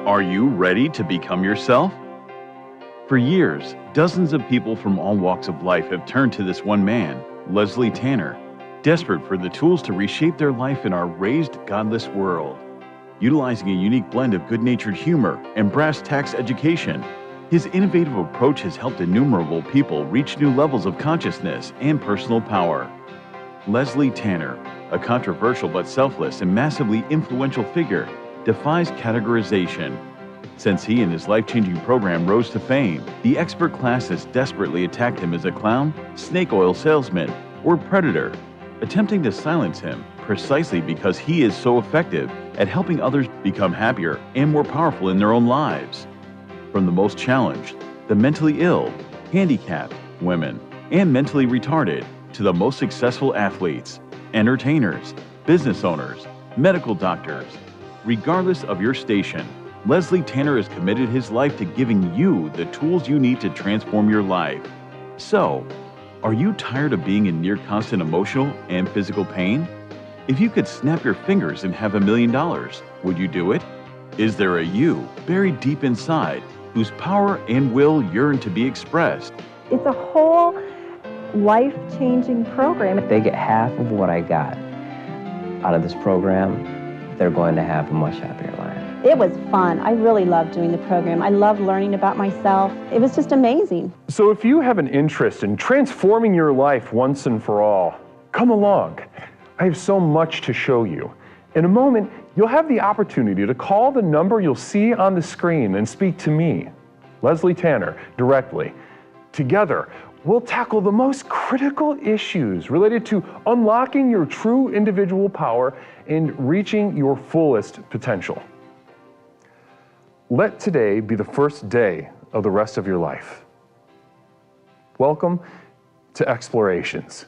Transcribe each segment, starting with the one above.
Are you ready to become yourself? For years, dozens of people from all walks of life have turned to this one man, Leslie Tanner, desperate for the tools to reshape their life in our raised, godless world. Utilizing a unique blend of good-natured humor and brass tacks education, his innovative approach has helped innumerable people reach new levels of consciousness and personal power. Leslie Tanner, a controversial but selfless and massively influential figure, defies categorization. Since he and his life-changing program rose to fame, the expert class has desperately attacked him as a clown, snake oil salesman, or predator, attempting to silence him precisely because he is so effective at helping others become happier and more powerful in their own lives. From the most challenged, the mentally ill, handicapped, women, and mentally retarded, to the most successful athletes, entertainers, business owners, medical doctors. Regardless of your station, Leslie Tanner has committed his life to giving you the tools you need to transform your life. So, are you tired of being in near constant emotional and physical pain? If you could snap your fingers and have $1 million, would you do it? Is there a you buried deep inside whose power and will yearn to be expressed? It's a whole life-changing program. If they get half of what I got out of this program, they're going to have a much happier life. It was fun. I really loved doing the program. I loved learning about myself. It was just amazing. So if you have an interest in transforming your life once and for all, come along. I have so much to show you. In a moment, you'll have the opportunity to call the number you'll see on the screen and speak to me, Leslie Tanner, directly. Together, we'll tackle the most critical issues related to unlocking your true individual power and reaching your fullest potential. Let today be the first day of the rest of your life. Welcome to Explorations.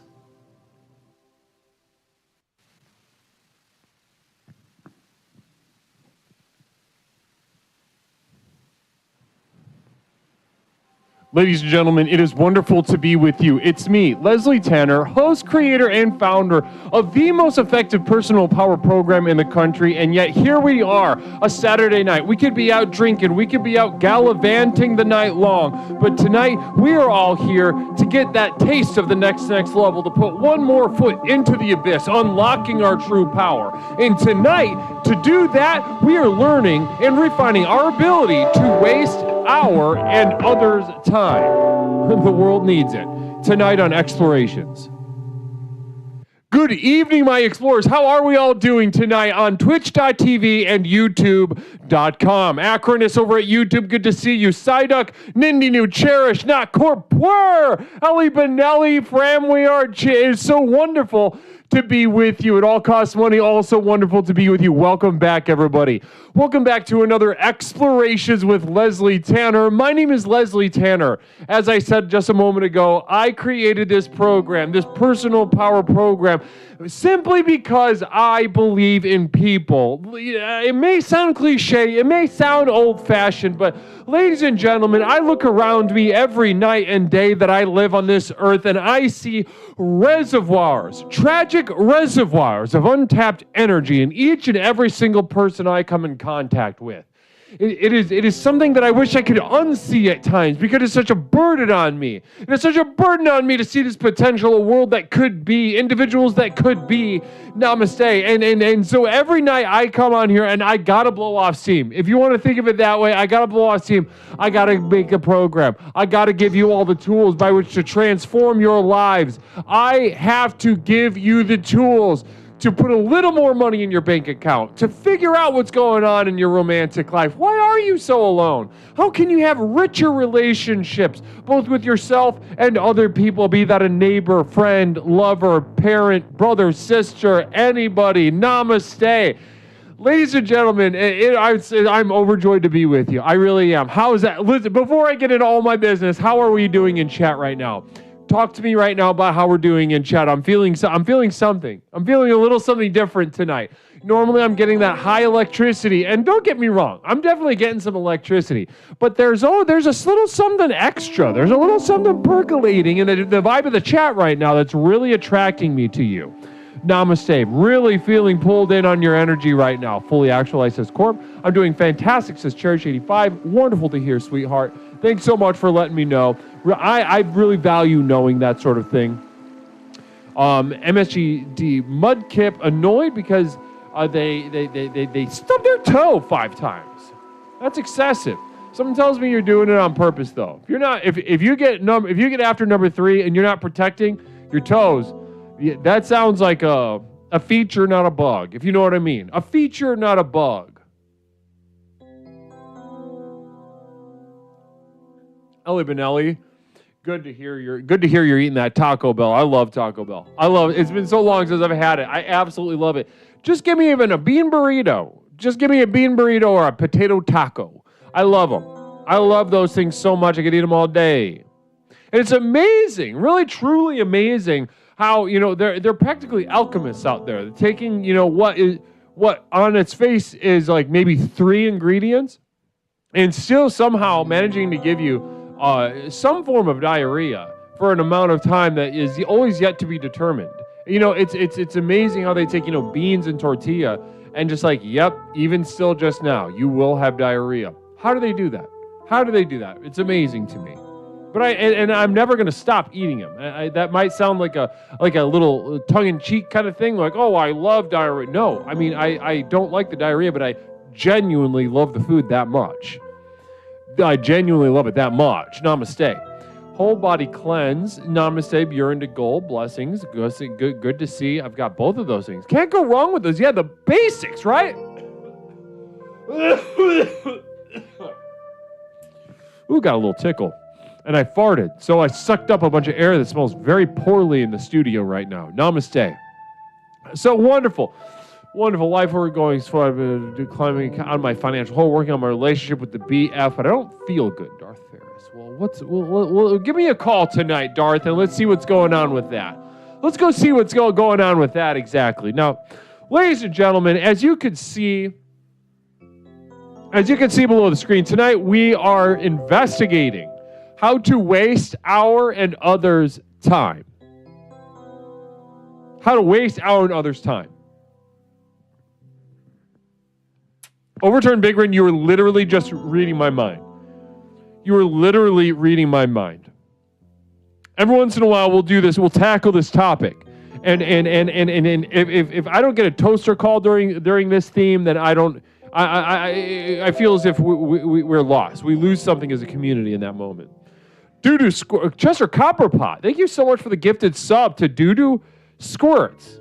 Ladies and gentlemen, it is wonderful to be with you. It's me, Leslie Tanner, host, creator, and founder of the most effective personal power program in the country, and yet here we are, a Saturday night. We could be out drinking, we could be out gallivanting the night long, but tonight we are all here to get that taste of the next level, to put one more foot into the abyss, unlocking our true power. And tonight, to do that, we are learning and refining our ability to waste our and others' time. The world needs it. Tonight on Explorations. Good evening, my explorers. How are we all doing tonight on twitch.tv and youtube.com? Acronis over at YouTube, good to see you. Psyduck, Nindy New, Cherish, Not Corpor, Ellie Benelli, Framway it is so wonderful to be with you. It all costs money, also wonderful to be with you. Welcome back, everybody. Welcome back to another Explorations with Leslie Tanner. My name is Leslie Tanner. As I said just a moment ago, I created this program, this personal power program, simply because I believe in people. It may sound cliche, it may sound old-fashioned, but ladies and gentlemen, I look around me every night and day that I live on this earth, and I see reservoirs, tragic reservoirs of untapped energy in each and every single person I come in contact with. It is something that I wish I could unsee at times because it's such a burden on me. And it's such a burden on me to see this potential, a world that could be, individuals that could be. Namaste. And so every night I come on here and I gotta blow off steam. If you want to think of it that way, I gotta blow off steam. I gotta make a program. I gotta give you all the tools by which to transform your lives. I have to give you the tools to put a little more money in your bank account, to figure out what's going on in your romantic life. Why are you so alone? How can you have richer relationships, both with yourself and other people, be that a neighbor, friend, lover, parent, brother, sister, anybody? Namaste. Ladies and gentlemen, I'm overjoyed to be with you. I really am. How is that? Listen, before I get into all my business, how are we doing in chat right now? Talk to me right now about how we're doing in chat. I'm feeling something. I'm feeling a little something different tonight. Normally I'm getting that high electricity, and don't get me wrong, I'm definitely getting some electricity. But there's a little something extra. There's a little something percolating in the vibe of the chat right now that's really attracting me to you. Namaste. Really feeling pulled in on your energy right now. Fully actualized, says Corp. I'm doing fantastic, says Cherish85. Wonderful to hear, sweetheart. Thanks so much for letting me know. I really value knowing that sort of thing. MSGD Mudkip annoyed because they stubbed their toe 5 times. That's excessive. Someone tells me you're doing it on purpose, though. If you're not, if you get after number 3 and you're not protecting your toes, that sounds like a feature, not a bug. If you know what I mean, a feature, not a bug. Ellie Benelli, good to hear you're eating that Taco Bell. I love Taco Bell. It's been so long since I've had it. I absolutely love it. Just give me even a bean burrito. Just give me a bean burrito or a potato taco. I love them. I love those things so much I could eat them all day. And it's amazing, really truly amazing how, they're practically alchemists out there. They're taking, what on its face is like maybe 3 ingredients and still somehow managing to give you some form of diarrhea for an amount of time that is always yet to be determined. It's amazing how they take, beans and tortilla and just like, yep, even still just now, you will have diarrhea. How do they do that? It's amazing to me. But I'm never going to stop eating them. That might sound like a little tongue-in-cheek kind of thing, like, oh, I love diarrhea. No, I mean, I don't like the diarrhea, but I genuinely love the food that much. I genuinely love it that much. Namaste. Whole body cleanse. Namaste. Burin to gold. Blessings. Good to see. I've got both of those things. Can't go wrong with those. Yeah, the basics, right? Ooh, got a little tickle. And I farted. So I sucked up a bunch of air that smells very poorly in the studio right now. Namaste. So wonderful. Wonderful life we're going, so I'm climbing on my financial hole, working on my relationship with the BF, but I don't feel good, Darth Ferris. Well, give me a call tonight, Darth, and let's see what's going on with that. Let's go see what's going on with that exactly. Now, ladies and gentlemen, as you can see below the screen, tonight we are investigating how to waste our and others' time. How to waste our and others' time. Overturn Big Ren, you were literally just reading my mind. You were literally reading my mind. Every once in a while, we'll do this. We'll tackle this topic, and if I don't get a toaster call during this theme, then I don't. I feel as if we're lost. We lose something as a community in that moment. Chester Copperpot, thank you so much for the gifted sub to Doodoo Squirts.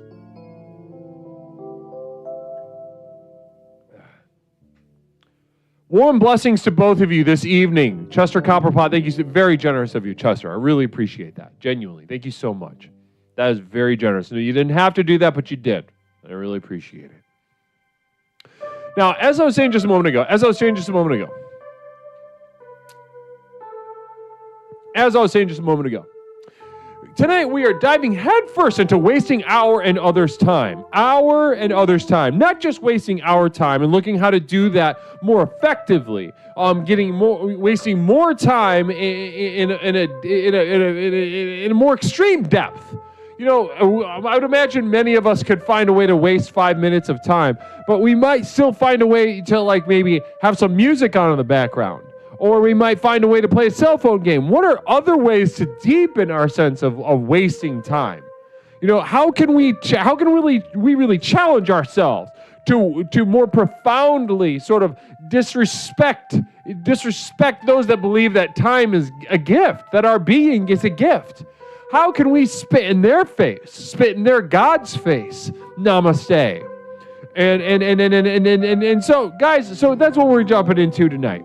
Warm blessings to both of you this evening. Chester Copperpot, thank you. Very generous of you, Chester. I really appreciate that. Genuinely. Thank you so much. That is very generous. You didn't have to do that, but you did. I really appreciate it. Now, as I was saying just a moment ago, tonight we are diving headfirst into wasting our and others' time. Not just wasting our time and looking how to do that more effectively. Wasting more time in a more extreme depth. I would imagine many of us could find a way to waste 5 minutes of time, but we might still find a way to maybe have some music on in the background. Or we might find a way to play a cell phone game. What are other ways to deepen our sense of wasting time? How can we really challenge ourselves to more profoundly sort of disrespect those that believe that time is a gift, that our being is a gift? How can we spit in their face, spit in their God's face? Namaste. And so, guys, so that's what we're jumping into tonight.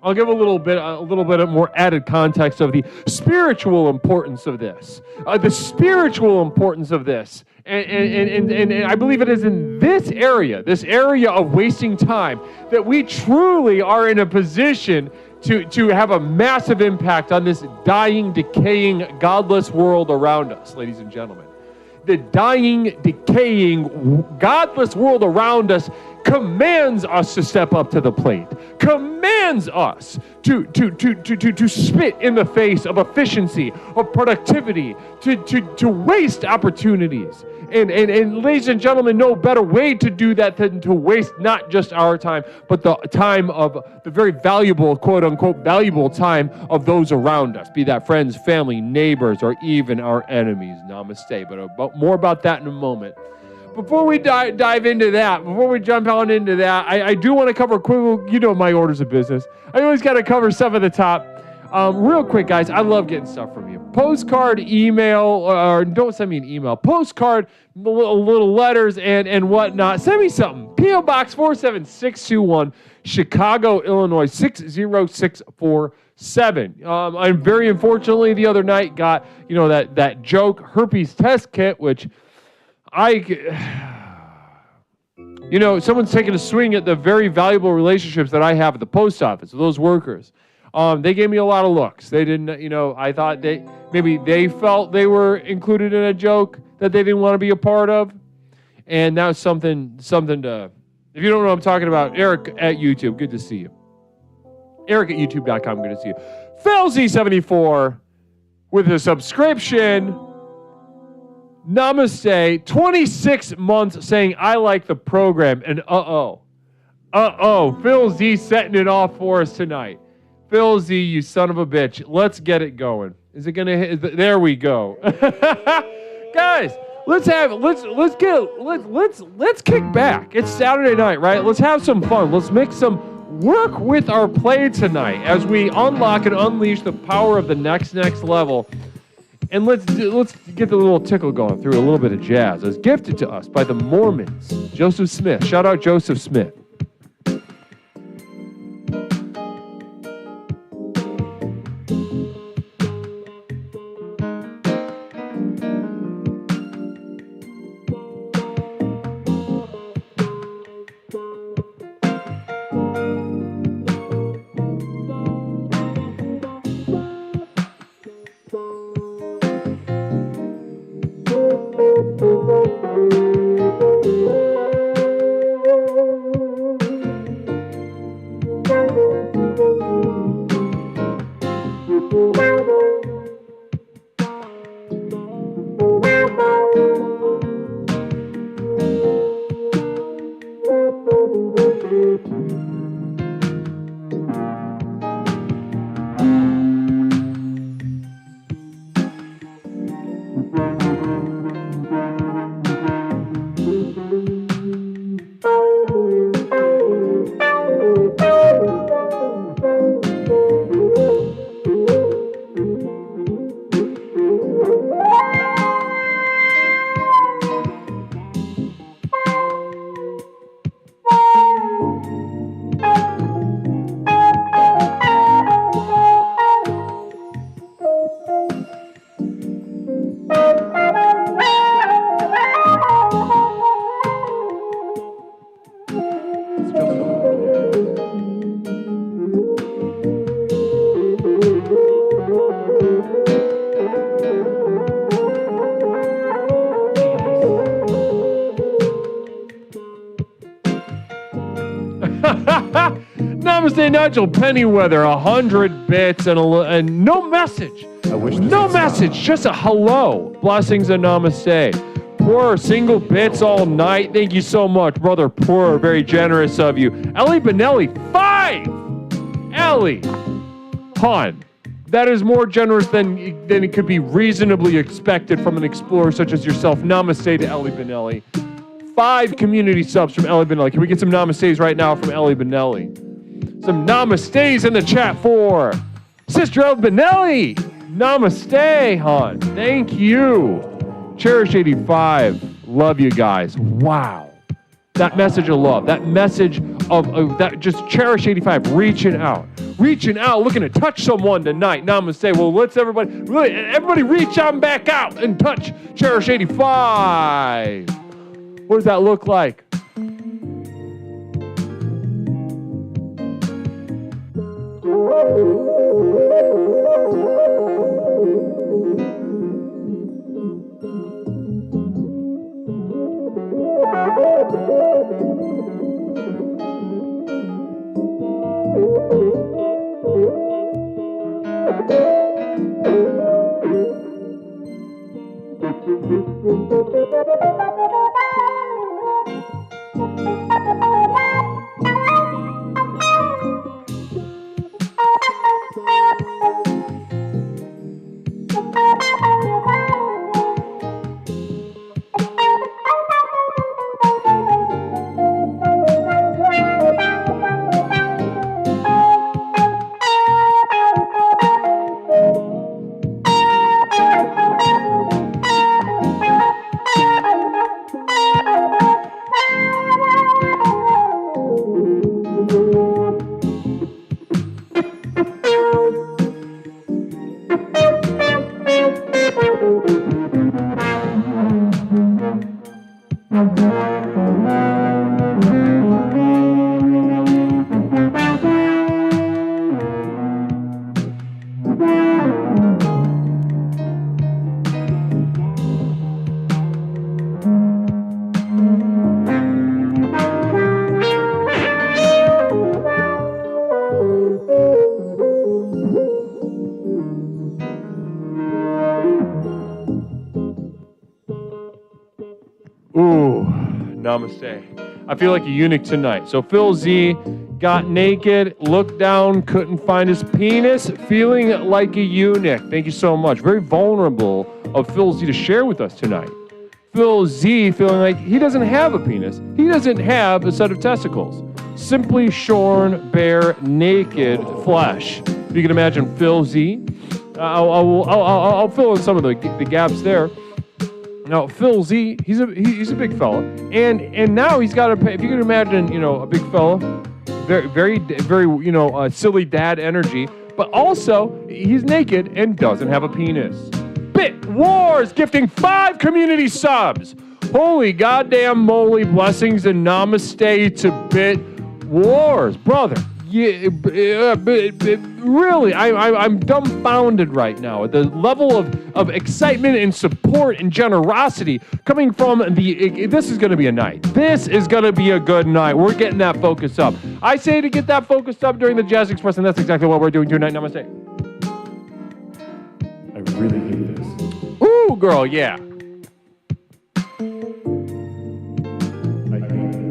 I'll give a little bit of more added context of the spiritual importance of this. And I believe it is in this area of wasting time, that we truly are in a position to have a massive impact on this dying, decaying, godless world around us, ladies and gentlemen. The dying, decaying, godless world around us commands us to step up to the plate, commands us to spit in the face of efficiency, of productivity, to waste opportunities. And ladies and gentlemen, no better way to do that than to waste not just our time, but the time of the very valuable, quote unquote, valuable time of those around us, be that friends, family, neighbors, or even our enemies. Namaste. But more about that in a moment. Before we dive into that, before we jump on into that, I do want to cover quick, my orders of business. I always got to cover stuff at the top. Real quick, guys, I love getting stuff from you. Postcard, email, or don't send me an email. Postcard, little letters and whatnot. Send me something. P.O. Box 47621, Chicago, Illinois, 60647. I very unfortunately the other night got, that joke herpes test kit, which someone's taking a swing at the very valuable relationships that I have at the post office with those workers. They gave me a lot of looks. They didn't, I thought they felt they were included in a joke that they didn't want to be a part of. And now something to, if you don't know what I'm talking about, Eric at YouTube, good to see you. Eric at youtube.com, good to see you. Phil Z74 with a subscription. Namaste. 26 months saying, I like the program. And Phil Z setting it off for us tonight. Phil Z, you son of a bitch. Let's get it going. Is it gonna hit? There we go. Guys, let's kick back. It's Saturday night, right? Let's have some fun. Let's make some work with our play tonight as we unlock and unleash the power of the next level. And let's get the little tickle going through a little bit of jazz as gifted to us by the Mormons. Joseph Smith. Shout out Joseph Smith. Namaste, Nigel Pennyweather, 100 bits and no message. No message, just a hello. Blessings and namaste. Poor single bits all night. Thank you so much, brother. Poor, very generous of you. Ellie Benelli, 5. Ellie, hon. That is more generous than it could be reasonably expected from an explorer such as yourself. Namaste to Ellie Benelli. 5 community subs from Ellie Benelli. Can we get some namastes right now from Ellie Benelli? Some namastes in the chat for Sister Ellie Benelli. Namaste, hon. Thank you. Cherish 85. Love you guys. Wow. That message of love. That message of that just Cherish 85. Reaching out, looking to touch someone tonight. Namaste. Well, let's everybody reach on back out and touch Cherish 85. What does that look like? Namaste. I feel like a eunuch tonight. So Phil Z got naked, looked down, couldn't find his penis, feeling like a eunuch. Thank you so much. Very vulnerable of Phil Z to share with us tonight. Phil Z feeling like he doesn't have a penis. He doesn't have a set of testicles. Simply shorn, bare, naked flesh. If you can imagine Phil Z. I'll fill in some of the gaps there. Now Phil Z, he's a big fella, and now he's got to. If you can imagine, a big fella, very, silly dad energy, but also he's naked and doesn't have a penis. Bit Wars gifting 5 community subs. Holy goddamn moly, blessings and namaste to Bit Wars, brother. Yeah, really, I'm dumbfounded right now at the level of excitement and support and generosity coming from this is going to be a night. This is going to be a good night. We're getting that focus up. I say to get that focus up during the Jazz Express, and that's exactly what we're doing tonight. Namaste. I really hate this. Ooh, girl, yeah. I hate this.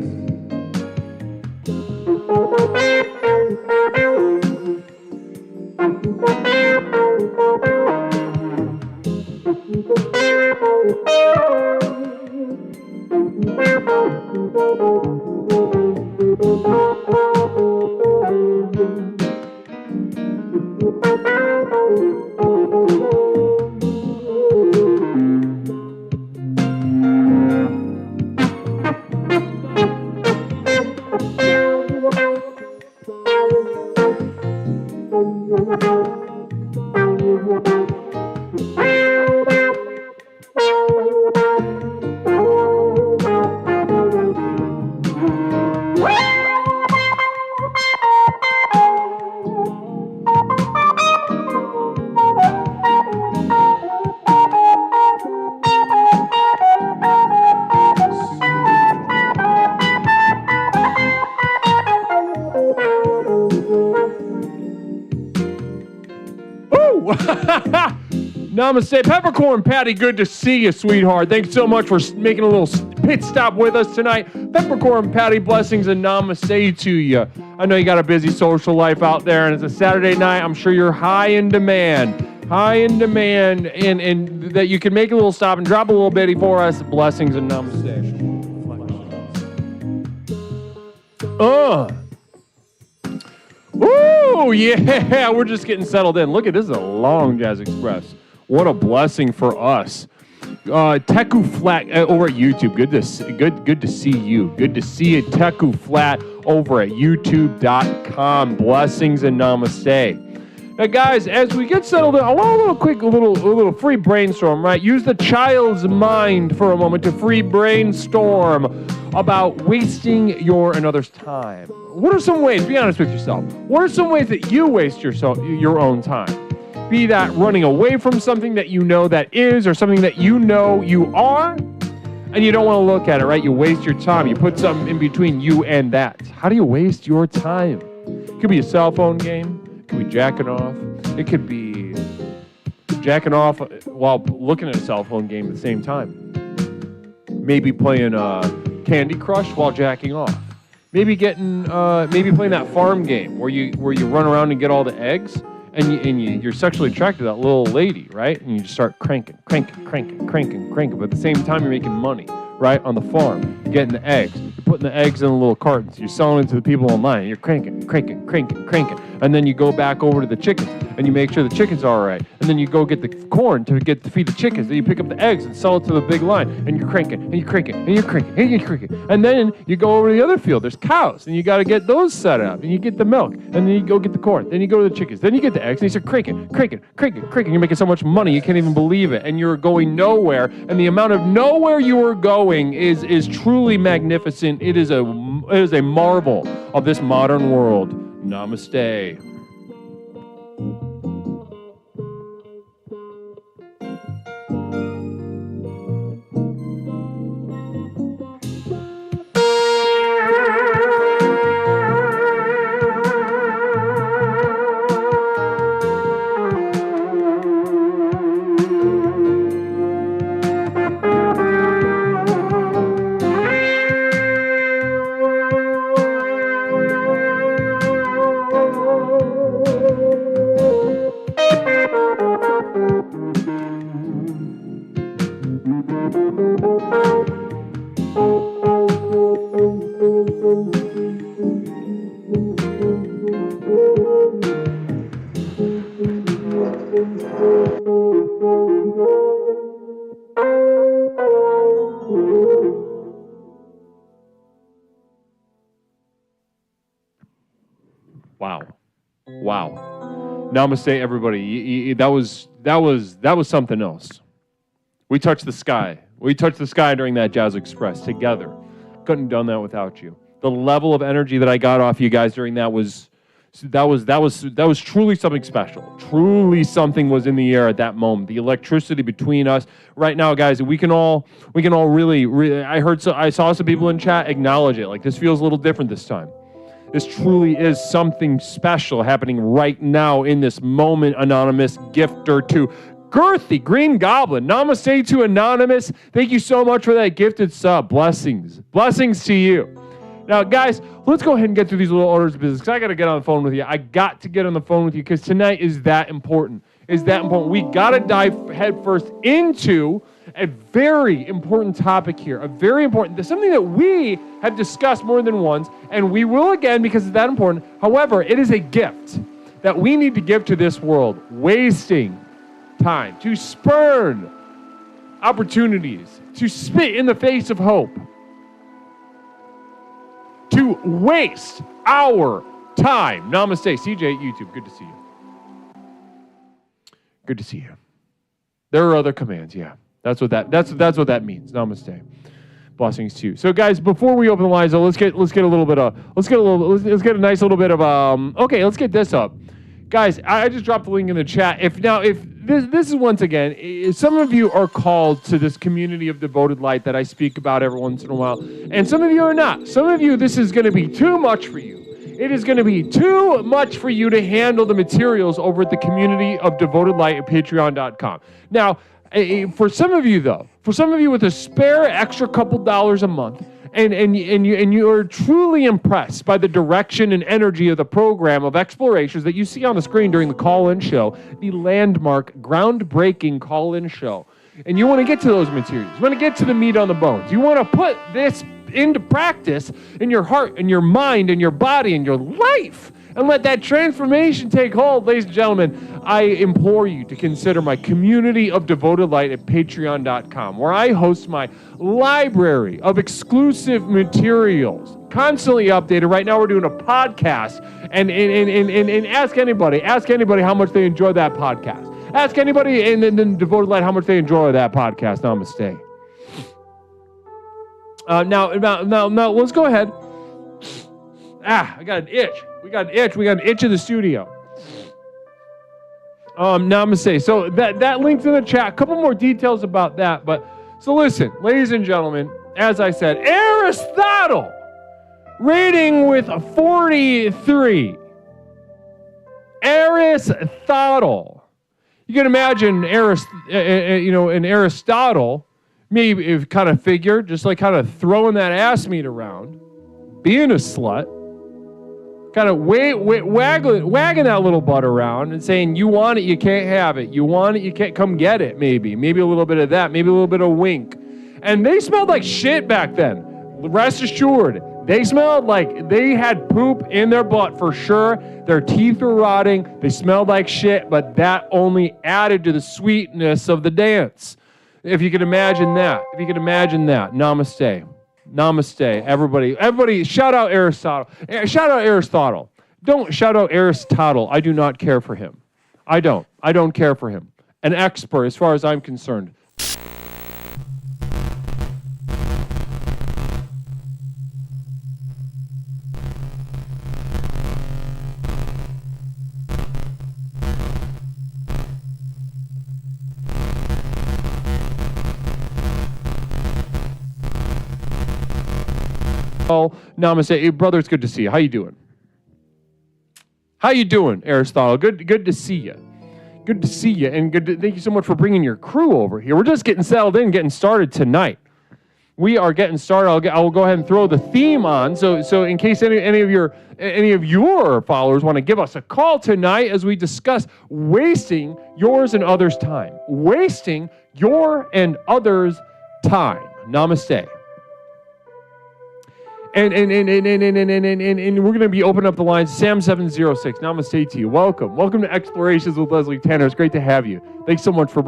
Namaste. Peppercorn Patty, good to see you, sweetheart. Thanks so much for making a little pit stop with us tonight. Peppercorn Patty, blessings and namaste to you. I know you got a busy social life out there, and it's a Saturday night. I'm sure you're high in demand, and that you can make a little stop and drop a little bitty for us. Blessings and namaste. Ooh, yeah, we're just getting settled in. Look at this, is a long Jazz Express. What a blessing for us. Teku Flat over at YouTube. Good to see you. Good to see you, Teku Flat over at youtube.com. Blessings and namaste. Now, guys, as we get settled in, I want a little free brainstorm, right? Use the child's mind for a moment to free brainstorm about wasting your and others' time. What are some ways, be honest with yourself, what are some ways that you waste your own time? Be that running away from something that you know that is, or something that you know you are, and you don't want to look at it, right? You waste your time. You put something in between you and that. How do you waste your time? It could be a cell phone game. It could be jacking off. It could be jacking off while looking at a cell phone game at the same time. Maybe playing Candy Crush while jacking off. Maybe playing that farm game where you run around and get all the eggs, and you're sexually attracted to that little lady, right? And you just start cranking. But at the same time, you're making money, right? On the farm, you're getting the eggs. You're putting the eggs in the little cartons. You're selling it to the people online. You're cranking. And then you go back over to the chickens, and you make sure the chickens are all right. And then you go get the corn to feed the chickens. Then you pick up the eggs and sell it to the big line. And you're cranking. And then you go over to the other field. There's cows, and you got to get those set up. And you get the milk. And then you go get the corn. Then you go to the chickens. Then you get the eggs, and you start cranking. You're making so much money, you can't even believe it. And you're going nowhere. And the amount of nowhere you are going is truly magnificent. It is a marvel of this modern world. Namaste. Wow. Namaste, everybody. That was something else. We touched the sky. We touched the sky during that Jazz Express together. Couldn't have done that without you. The level of energy that I got off you guys during that was truly something special. Truly something was in the air at that moment. The electricity between us right now, guys. We can all really. I saw some people in chat acknowledge it. Like, this feels a little different this time. This truly is something special happening right now in this moment. Anonymous gifter to Girthy Green Goblin. Namaste to Anonymous. Thank you so much for that gifted sub. Blessings to you. Now, guys, let's go ahead and get through these little orders of business, because I got to get on the phone with you. I got to get on the phone with you because tonight is that important. We got to dive headfirst into a very important topic here. Something that we have discussed more than once, and we will again because it's that important. However, it is a gift that we need to give to this world. Wasting time, to spurn opportunities, to spit in the face of hope, to waste our time. Namaste. CJ at YouTube, good to see you. Good to see you. There are other commands, yeah. That's what that means. Namaste. Blessings to you. So, guys, before we open the lines, let's get a nice little bit of okay, let's get this up. Guys, I just dropped the link in the chat. If this is, once again, some of you are called to this community of devoted light that I speak about every once in a while, and some of you are not. Some of you, this is going to be too much for you. It is going to be too much for you to handle the materials over at the community of Devoted Light at patreon.com. Now, for some of you with a spare extra couple dollars a month, and you are truly impressed by the direction and energy of the program of explorations that you see on the screen during the call-in show, the landmark, groundbreaking call-in show, and you want to get to those materials, you want to get to the meat on the bones, you want to put this into practice in your heart and your mind and your body and your life, and let that transformation take hold, ladies and gentlemen, I implore you to consider my community of Devoted Light at patreon.com, where I host my library of exclusive materials, constantly updated. Right now we're doing a podcast, and ask anybody how much they enjoy that podcast. Ask anybody in Devoted Light how much they enjoy that podcast. Namaste. Now, let's go ahead. I got an itch. We got an itch in the studio. Namaste. So that link's in the chat. A couple more details about that. But so listen, ladies and gentlemen, as I said, Aristotle rating with a 43. Aristotle. You can imagine an Aristotle, maybe kind of figure, just like kind of throwing that ass meat around, being a slut, kind of wagging that little butt around and saying, you want it, you can't have it. You want it, you can't come get it, maybe. Maybe a little bit of that, maybe a little bit of wink. And they smelled like shit back then. Rest assured, they smelled like they had poop in their butt for sure. Their teeth were rotting. They smelled like shit, but that only added to the sweetness of the dance. If you can imagine that. Namaste. Namaste, everybody, shout out Aristotle. Don't shout out Aristotle. I do not care for him. I don't care for him. An expert, as far as I'm concerned. Namaste. Hey, brother, it's good to see you. How you doing? Aristotle? Good to see you. Good to see you, and thank you so much for bringing your crew over here. We're just getting settled in, getting started tonight. We are getting started. I will go ahead and throw the theme on, so in case any of your followers want to give us a call tonight as we discuss wasting yours and others' time. Wasting your and others' time. Namaste. And we're going to be opening up the lines. Sam706, namaste to you. Welcome to Explorations with Leslie Tanner. It's great to have you. Thanks so much for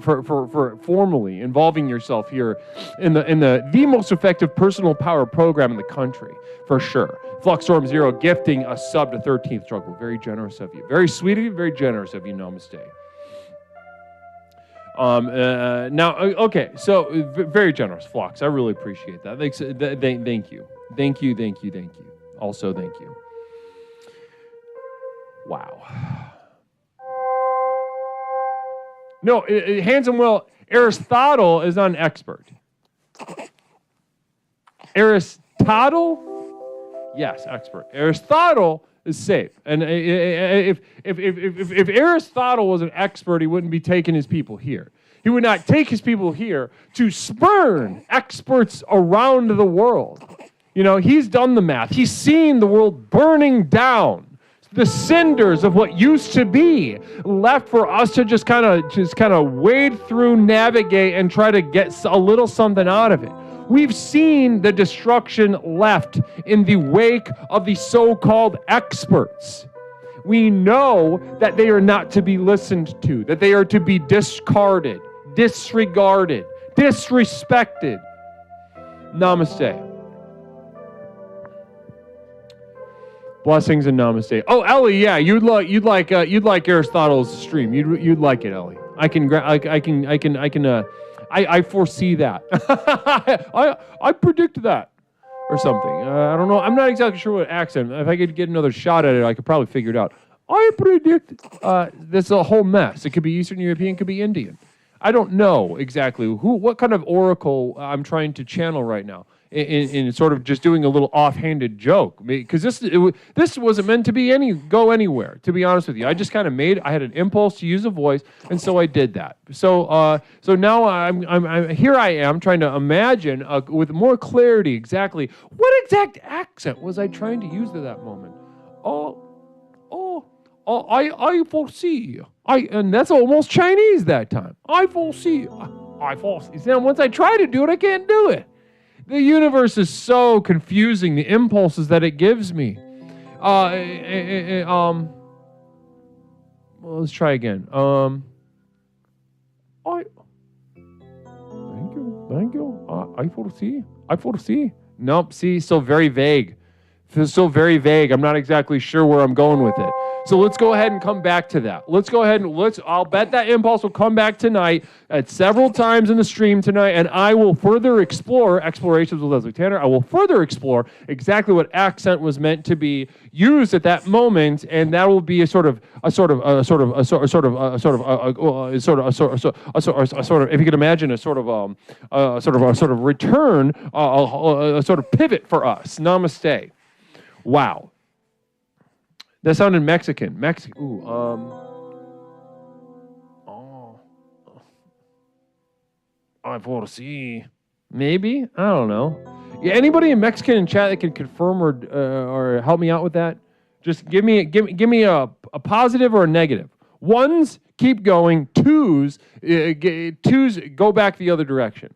for formally involving yourself here in the most effective personal power program in the country, for sure. Fluxstorm Zero gifting a sub to 13th Struggle. Very generous of you. Very sweet of you. Very generous of you. Namaste. Now, okay, so very generous, Flux. I really appreciate that. Thank you. Thank you. Also, thank you. Wow. No, handsome Will, Aristotle is not an expert. Aristotle? Yes, expert. Aristotle is safe. And if Aristotle was an expert, he wouldn't be taking his people here. He would not take his people here to spurn experts around the world. You know, he's done the math. He's seen the world burning down, the cinders of what used to be, left for us to just kind of wade through, navigate, and try to get a little something out of it. We've seen the destruction left in the wake of the so-called experts. We know that they are not to be listened to, that they are to be discarded, disregarded, disrespected. Namaste. Blessings and namaste. Oh, Ellie, yeah, you'd like Aristotle's stream. You'd like it, Ellie. I foresee that. I predict that or something. I don't know. I'm not exactly sure what accent. If I could get another shot at it, I could probably figure it out. I predict this is a whole mess. It could be Eastern European, it could be Indian. I don't know exactly what kind of oracle I'm trying to channel right now in sort of just doing a little offhanded joke, because this wasn't meant to be go anywhere, to be honest with you. I just kind of I had an impulse to use a voice, and so I did that. So now I'm here. I am trying to imagine with more clarity exactly what exact accent was I trying to use at that moment. I foresee. And that's almost Chinese that time. I foresee. I foresee. See, once I try to do it, I can't do it. The universe is so confusing, the impulses that it gives me. Well, let's try again. Thank you. I foresee. Nope, see, so very vague. Feels so very vague. I'm not exactly sure where I'm going with it. So let's go ahead and come back to that. I'll bet that impulse will come back tonight at several times in the stream tonight, and I will further explore Explorations with Leslie Tanner. I will further explore exactly what accent was meant to be used at that moment, and that will be a sort of, if you could imagine a sort of return, a sort of pivot for us. Namaste. Wow. That sounded Mexican. I foresee. Maybe? I don't know. Yeah, anybody in Mexican in chat that can confirm or help me out with that? Just give me a positive or a negative. Ones, keep going. Twos, go back the other direction.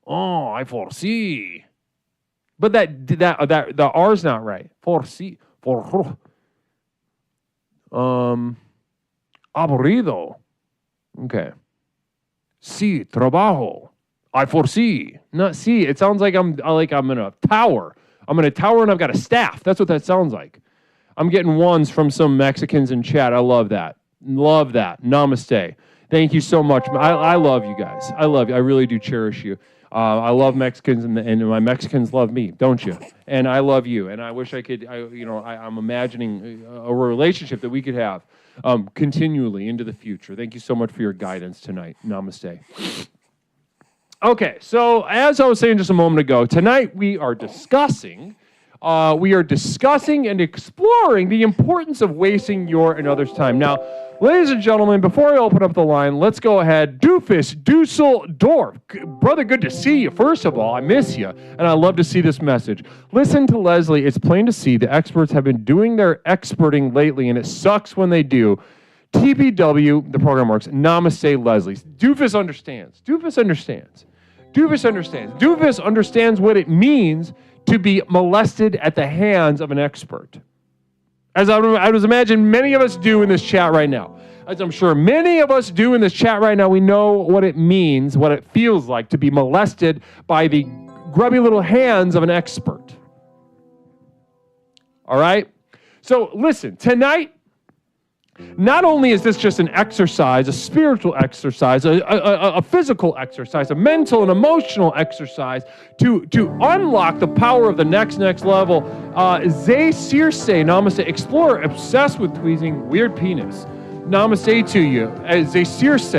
I foresee. But the R's not right. Foresee. Aburrido. Okay. Sí, trabajo. I foresee. Not see. It sounds like I'm in a tower. I'm in a tower and I've got a staff. That's what that sounds like. I'm getting ones from some Mexicans in chat. I love that. Love that. Namaste. Thank you so much. I love you guys. I love you. I really do cherish you. I love Mexicans, and my Mexicans love me, don't you? And I love you, and I wish I could. I'm imagining a relationship that we could have continually into the future. Thank you so much for your guidance tonight. Namaste. Okay, so as I was saying just a moment ago, tonight we are discussing and exploring the importance of wasting your and others' time. Now, ladies and gentlemen, before I open up the line, let's go ahead. Doofus Dusseldorf. Brother, good to see you. First of all, I miss you, and I love to see this message. Listen to Leslie. It's plain to see the experts have been doing their experting lately, and it sucks when they do. TPW, the program works. Namaste, Leslie. Doofus understands. Doofus understands. Doofus understands. Doofus understands what it means to be molested at the hands of an expert. As I would imagine many of us do in this chat right now. As I'm sure many of us do in this chat right now, we know what it means, what it feels like to be molested by the grubby little hands of an expert. All right? So listen, tonight, not only is this just an exercise, a spiritual exercise, a physical exercise, a mental and emotional exercise to unlock the power of the next level. Zay Circe, namaste, explorer obsessed with tweezing, weird penis. Namaste to you. Zay Circe,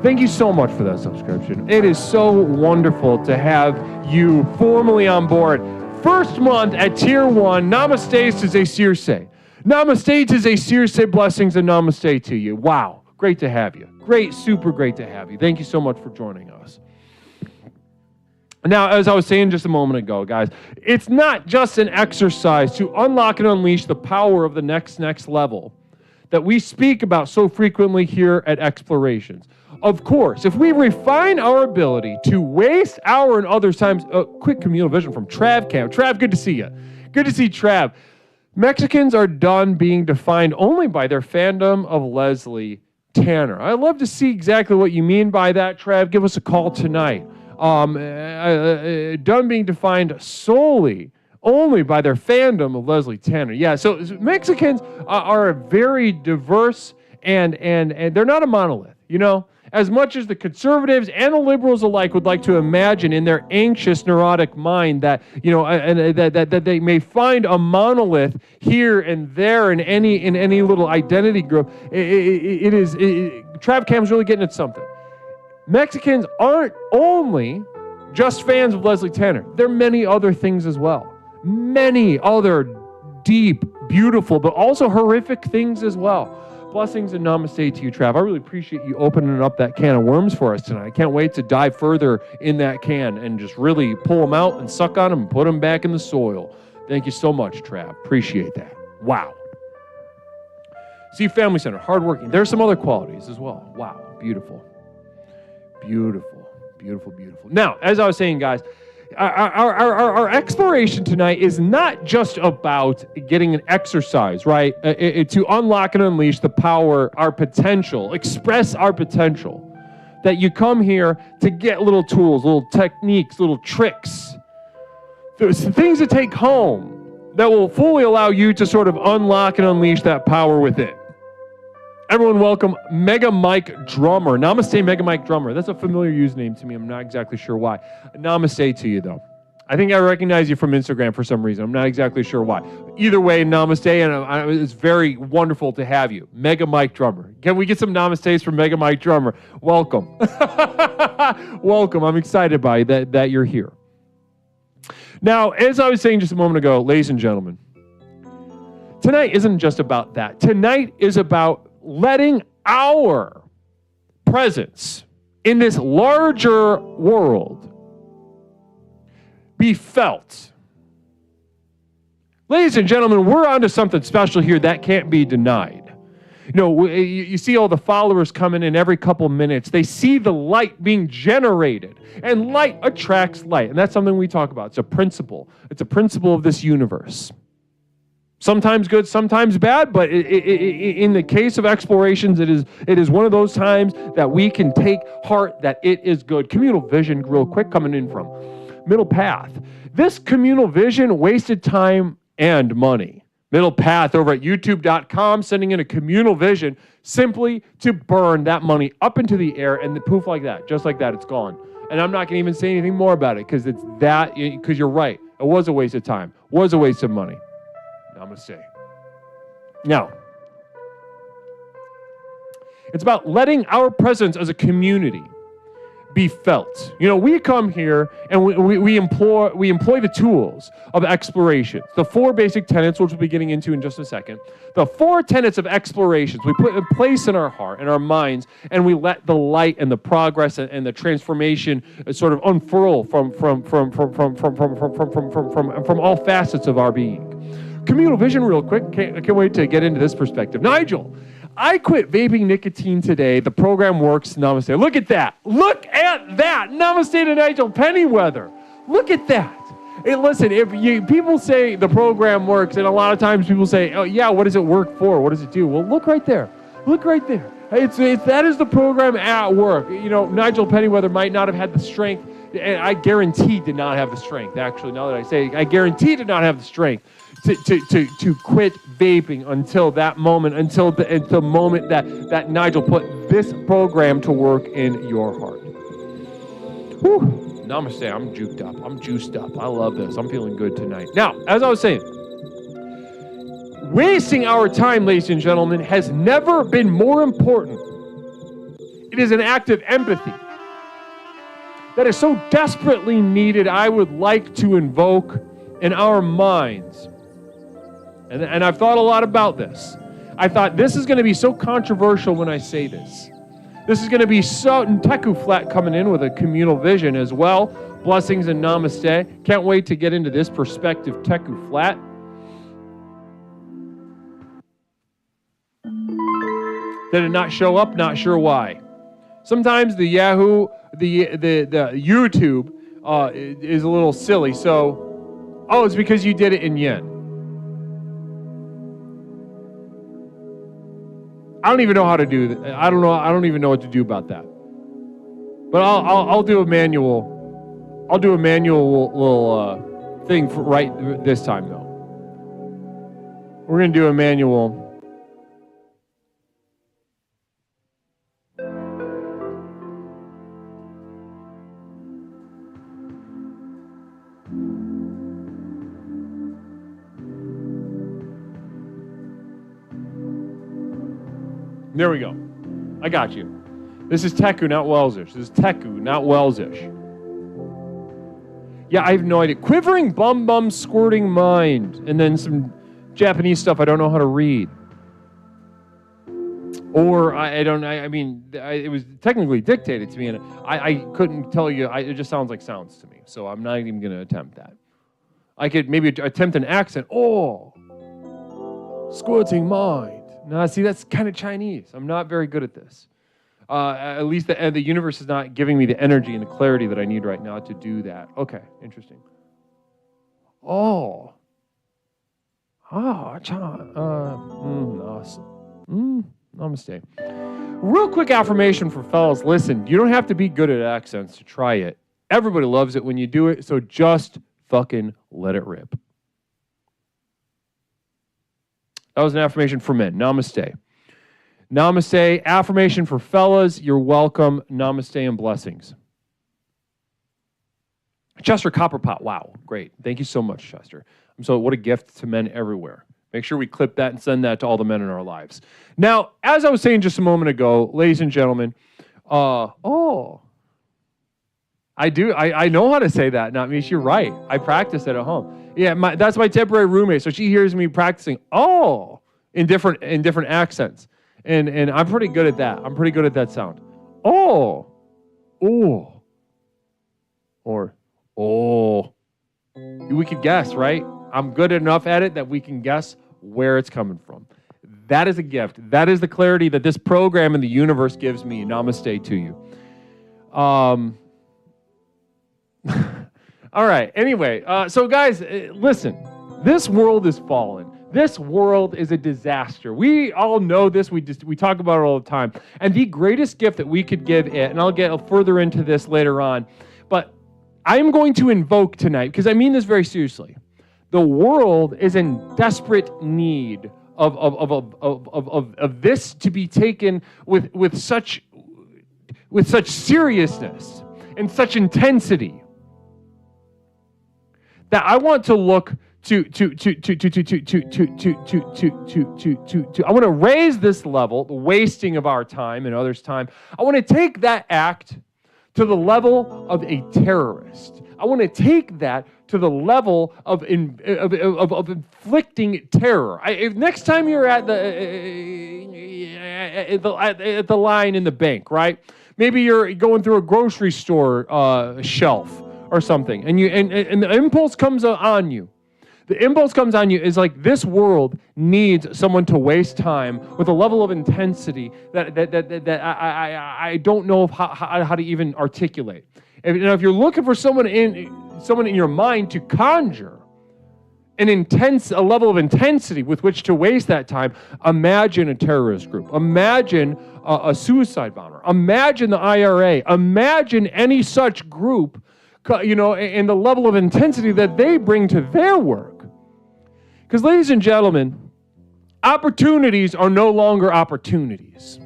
thank you so much for that subscription. It is so wonderful to have you formally on board. First month at Tier 1, namaste to Zay Circe. Namaste to Zay Circe, blessings and namaste to you. Wow, great to have you. Great, super great to have you. Thank you so much for joining us. Now, as I was saying just a moment ago, guys, it's not just an exercise to unlock and unleash the power of the next level that we speak about so frequently here at Explorations. Of course, if we refine our ability to waste our and others' times, quick communal vision from Trav Cam. Trav, good to see you. Good to see Trav. Mexicans are done being defined only by their fandom of Leslie Tanner. I'd love to see exactly what you mean by that, Trav. Give us a call tonight. Done being defined solely, only by their fandom of Leslie Tanner. Yeah, so Mexicans are very diverse, and they're not a monolith, you know? As much as the conservatives and the liberals alike would like to imagine in their anxious, neurotic mind that, you know, that they may find a monolith here and there in any little identity group, Trav Cam's really getting at something. Mexicans aren't only just fans of Leslie Tanner. There are many other things as well. Many other deep, beautiful, but also horrific things as well. Blessings and namaste to you, Trav. I really appreciate you opening up that can of worms for us tonight. I can't wait to dive further in that can and just really pull them out and suck on them and put them back in the soil. Thank you so much, Trav. Appreciate that. Wow. See, Family Center, hardworking. There's some other qualities as well. Wow. Beautiful. Beautiful. Beautiful, beautiful. Now, as I was saying, guys, our exploration tonight is not just about getting an exercise, right? To unlock and unleash the power, our potential, express our potential. That you come here to get little tools, little techniques, little tricks. There's things to take home that will fully allow you to sort of unlock and unleash that power within. Everyone welcome Mega Mike Drummer. Namaste, Mega Mike Drummer. That's a familiar username to me. I'm not exactly sure why. Namaste to you, though. I think I recognize you from Instagram for some reason. I'm not exactly sure why. Either way, namaste, and it's very wonderful to have you. Mega Mike Drummer. Can we get some namastes from Mega Mike Drummer? Welcome. Welcome. I'm excited by that you're here. Now, as I was saying just a moment ago, ladies and gentlemen, tonight isn't just about that. Tonight is about letting our presence in this larger world be felt. Ladies and gentlemen, we're onto something special here that can't be denied. You know, you see all the followers coming in every couple minutes. They see the light being generated, and light attracts light. And that's something we talk about. It's a principle. It's a principle of this universe. Sometimes good, sometimes bad, but in the case of explorations, it is one of those times that we can take heart that it is good. Communal vision, real quick, coming in from Middle Path. This communal vision wasted time and money. Middle Path over at youtube.com, sending in a communal vision simply to burn that money up into the air, and the poof like that, just like that, it's gone. And I'm not going to even say anything more about it because you're right. It was a waste of time, was a waste of money. Namaste. Now, it's about letting our presence as a community be felt. You know, we come here and we employ the tools of exploration. The 4 basic tenets, which we'll be getting into in just a second. The 4 tenets of explorations we put in place in our heart and our minds, and we let the light and the progress and the transformation sort of unfurl from all facets of our being. Communal vision, real quick. I can't wait to get into this perspective. Nigel, I quit vaping nicotine today. The program works. Namaste. Look at that. Look at that. Namaste to Nigel Pennyweather. Look at that. Hey, listen, people say the program works, and a lot of times people say, oh, yeah, what does it work for? What does it do? Well, look right there. Look right there. That is the program at work. You know, Nigel Pennyweather might not have had the strength, and I guarantee did not have the strength. Actually, now that I say it, I guarantee did not have the strength to quit vaping until that moment, until the moment that Nigel put this program to work in your heart. Whew. Namaste. I'm juked up. I'm juiced up. I love this. I'm feeling good tonight. Now, as I was saying, wasting our time, ladies and gentlemen, has never been more important. It is an act of empathy that is so desperately needed. I would like to invoke in our minds. And I've thought a lot about this. I thought this is going to be so controversial when I say this. This is going to be so... Teku Flat coming in with a communal vision as well. Blessings and namaste. Can't wait to get into this perspective, Teku Flat. Did it not show up? Not sure why. Sometimes the Yahoo, the YouTube is a little silly. So, oh, it's because you did it in yen. I don't even know how to do that. I don't even know what to do about that. But I'll do a manual. I'll do a manual little thing for right this time though. We're gonna do a manual. There we go. I got you. This is Teku, not Welsish. This is Teku, not Welsish. Yeah, I have no idea. Quivering bum bum squirting mind. And then some Japanese stuff I don't know how to read. Or it was technically dictated to me, and I couldn't tell you. It just sounds like sounds to me. So I'm not even going to attempt that. I could maybe attempt an accent. Oh, squirting mind. No, see, that's kind of Chinese. I'm not very good at this. At least the universe is not giving me the energy and the clarity that I need right now to do that. Okay, interesting. Oh. Namaste. Real quick affirmation for fellas. Listen, you don't have to be good at accents to try it. Everybody loves it when you do it, so just fucking let it rip. That was an affirmation for men. Namaste. Namaste. Affirmation for fellas. You're welcome. Namaste and blessings. Chester Copperpot. Wow. Great. Thank you so much, Chester. What a gift to men everywhere. Make sure we clip that and send that to all the men in our lives. Now, as I was saying just a moment ago, ladies and gentlemen, I know how to say that. Not me. You're right. I practice it at home. Yeah, that's my temporary roommate. So she hears me practicing in different accents, and I'm pretty good at that. I'm pretty good at that sound. Or we could guess, right? I'm good enough at it that we can guess where it's coming from. That is a gift. That is the clarity that this program in the universe gives me. Namaste to you. All right. Anyway, so guys, listen. This world is fallen. This world is a disaster. We all know this. We talk about it all the time. And the greatest gift that we could give it, and I'll get further into this later on, but I'm going to invoke tonight, because I mean this very seriously. The world is in desperate need of this to be taken with such seriousness and such intensity that I want to look I want to raise this level, the wasting of our time and others' time. I want to take that act to the level of a terrorist. I want to take that to the level of inflicting terror. Next time you're at the line in the bank, right? Maybe you're going through a grocery store shelf or something, and the impulse comes on you. The impulse comes on you is like, this world needs someone to waste time with a level of intensity that I don't know how to even articulate. If you're looking for someone in your mind to conjure a level of intensity with which to waste that time, imagine a terrorist group. Imagine a suicide bomber. Imagine the IRA. Imagine any such group, and the level of intensity that they bring to their work. Because, ladies and gentlemen, opportunities are no longer opportunities.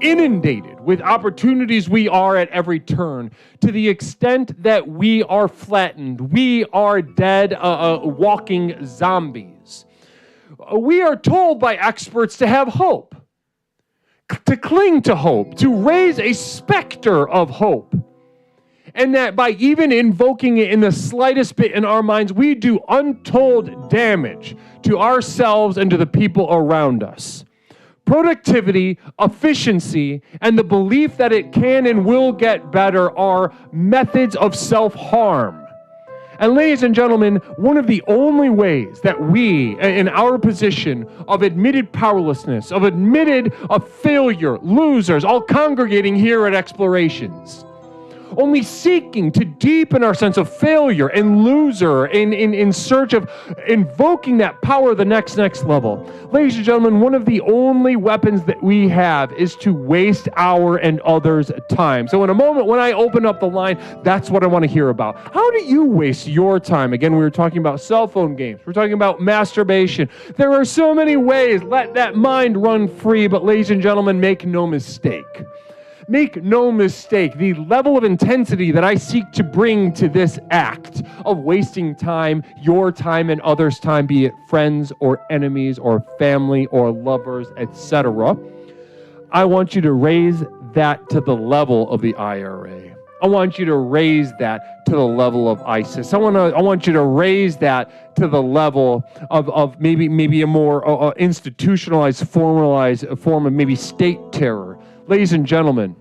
Inundated with opportunities we are at every turn, to the extent that we are flattened. We are dead, walking zombies. We are told by experts to have hope, to cling to hope, to raise a specter of hope. And that by even invoking it in the slightest bit in our minds, we do untold damage to ourselves and to the people around us. Productivity, efficiency, and the belief that it can and will get better are methods of self-harm. And ladies and gentlemen, one of the only ways that we, in our position of admitted powerlessness, of failure, losers, all congregating here at Explorations, only seeking to deepen our sense of failure and loser in search of invoking that power of the next level. Ladies and gentlemen, one of the only weapons that we have is to waste our and others' time. So in a moment, when I open up the line, that's what I want to hear about. How do you waste your time? Again, we were talking about cell phone games. We're talking about masturbation. There are so many ways. Let that mind run free. But ladies and gentlemen, make no mistake. Make no mistake, the level of intensity that I seek to bring to this act of wasting time, your time and others' time, be it friends or enemies or family or lovers, etc., I want you to raise that to the level of the IRA. I want you to raise that to the level of ISIS. I want you to raise that to the level of maybe a more institutionalized, formalized form of maybe state terror. Ladies and gentlemen,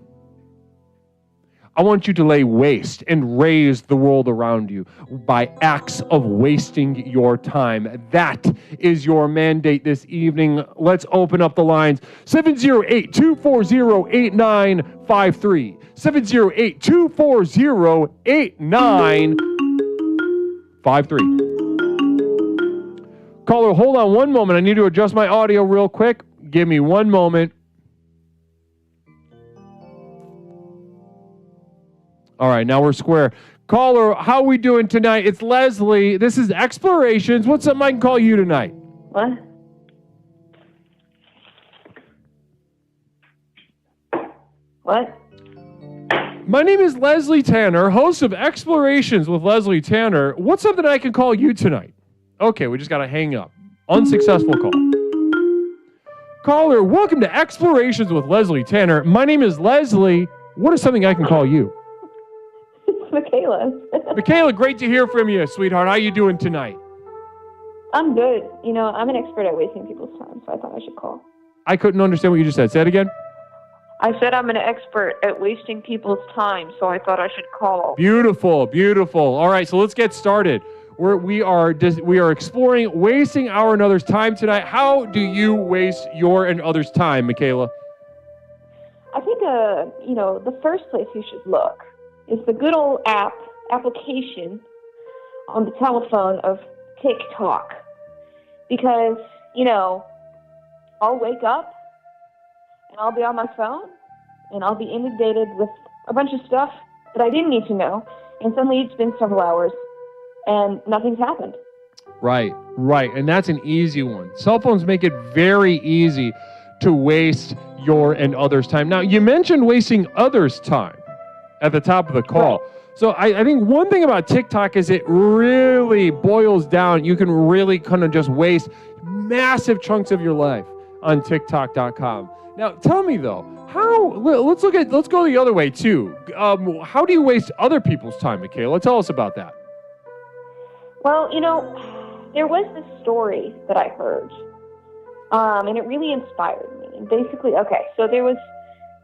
I want you to lay waste and raise the world around you by acts of wasting your time. That is your mandate this evening. Let's open up the lines. 708-240-8953. 708-240-8953. Caller, hold on one moment. I need to adjust my audio real quick. Give me one moment. All right, now we're square. Caller, how are we doing tonight? It's Leslie. This is Explorations. What's something I can call you tonight? What? What? My name is Leslie Tanner, host of Explorations with Leslie Tanner. What's something I can call you tonight? Okay, we just got to hang up. Unsuccessful call. Caller, welcome to Explorations with Leslie Tanner. My name is Leslie. What is something I can call you? Michaela. Michaela, great to hear from you, sweetheart. How you doing tonight? I'm good. You know, I'm an expert at wasting people's time, so I thought I should call. I couldn't understand what you just said. Say it again. I said I'm an expert at wasting people's time, so I thought I should call. Beautiful, beautiful. All right, so let's get started. We are exploring wasting our and others' time tonight. How do you waste your and others' time, Michaela? I think, the first place you should look is the good old application on the telephone of TikTok. Because, I'll wake up and I'll be on my phone and I'll be inundated with a bunch of stuff that I didn't need to know. And suddenly it's been several hours and nothing's happened. Right. And that's an easy one. Cell phones make it very easy to waste your and others' time. Now, you mentioned wasting others' time at the top of the call. Right. So I think one thing about TikTok is it really boils down. You can really kind of just waste massive chunks of your life on TikTok.com. Now, tell me though, let's go the other way too. How do you waste other people's time, Michaela? Tell us about that. Well, there was this story that I heard, and it really inspired me. And basically, so there was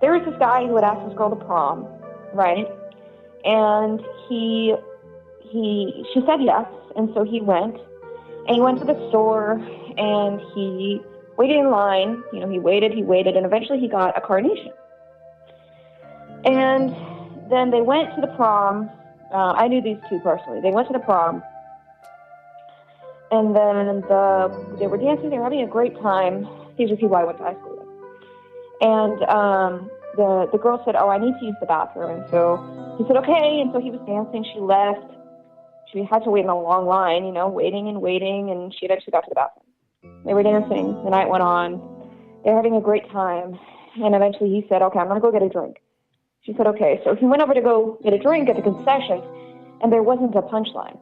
this guy who had asked this girl to prom, right? And she said yes, and so he went to the store, and he waited in line. He waited, and eventually he got a carnation. And then they went to the prom. I knew these two personally. They went to the prom, and then they were dancing. They were having a great time. These are people I went to high school with. And the girl said, "Oh, I need to use the bathroom." And so he said, "Okay." And so he was dancing. She left. She had to wait in a long line, waiting, and she eventually got to the bathroom. They were dancing. The night went on. They were having a great time. And eventually he said, "Okay, I'm going to go get a drink." She said, "Okay." So he went over to go get a drink at the concessions, and there wasn't a punchline.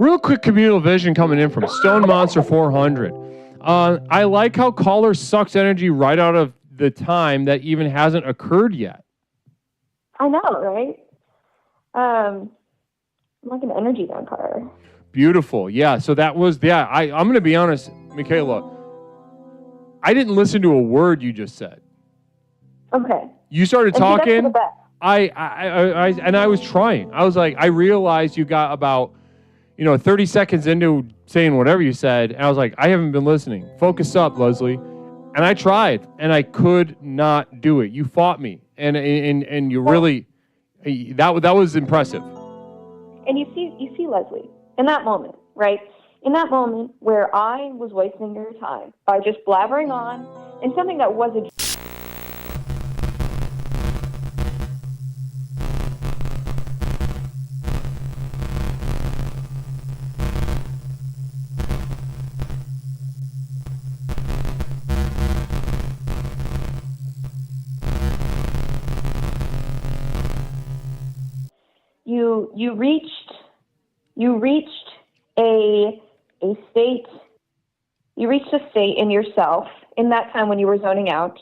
Real quick communal vision coming in from Stone Monster 400. I like how caller sucks energy right out of the time that even hasn't occurred yet. I know, right? I'm like an energy vampire. Beautiful. Yeah, so that was, I'm going to be honest, Michaela. I didn't listen to a word you just said. Okay. You started and talking. See, that's for the best. I was trying. I was like, I realized you got about 30 seconds into saying whatever you said, and I was like, I haven't been listening. Focus up, Leslie. And I tried, and I could not do it. You fought me, and you really, that was impressive. And you see, Leslie, in that moment, right? In that moment where I was wasting your time by just blabbering on in something that wasn't. You reach you reached a state. You reached a state in yourself in that time when you were zoning out,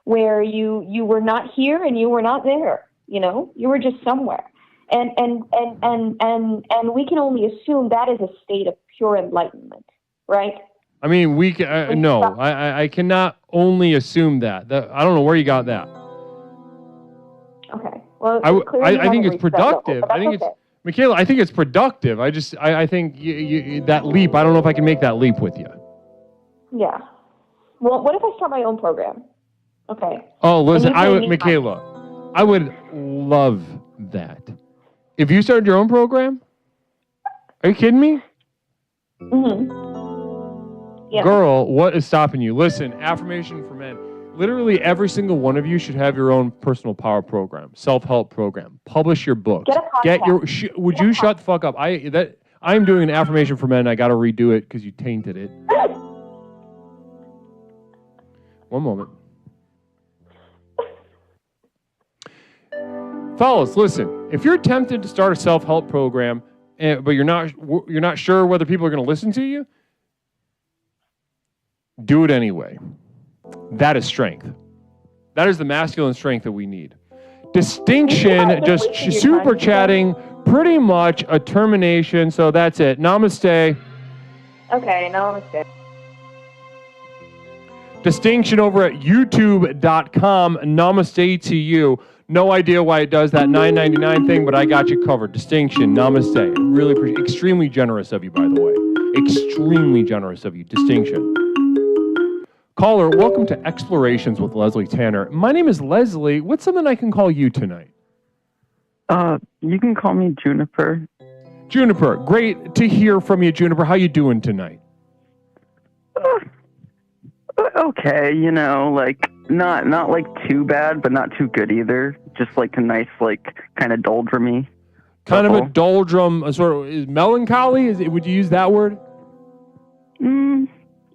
where you were not here and you were not there. You were just somewhere, and we can only assume that is a state of pure enlightenment, right? I mean, I cannot only assume that. I don't know where you got that. Okay. Well, I think it's productive. I think it's Michaela. I think it's productive. I think that leap. I don't know if I can make that leap with you. Yeah. Well, what if I start my own program? Okay. Oh, listen, Michaela, I would love that. If you started your own program, are you kidding me? Mm-hmm. Yeah. Girl, what is stopping you? Listen, affirmation for men. Literally every single one of you should have your own personal power program, self-help program. Publish your books. Get a podcast. Would you shut the fuck up? I'm doing an affirmation for men. I got to redo it because you tainted it. One moment. Fellas, listen. If you're tempted to start a self-help program, but you're not sure whether people are going to listen to you, do it anyway. That is strength. That is the masculine strength that we need. Distinction, just super chatting, pretty much a termination. So that's it. Namaste. Okay, namaste. Distinction over at youtube.com. Namaste to you. No idea why it does that $9.99 thing, but I got you covered. Distinction. Namaste. Really appreciate. Extremely generous of you, by the way. Extremely generous of you. Distinction. Caller, welcome to Explorations with Leslie Tanner. My name is Leslie. What's something I can call you tonight? You can call me Juniper. Juniper, great to hear from you, Juniper. How you doing tonight? Okay, not like too bad, but not too good either. Just like a nice, kind of doldrumy. Kind of a doldrum, sort of is melancholy. Would you use that word?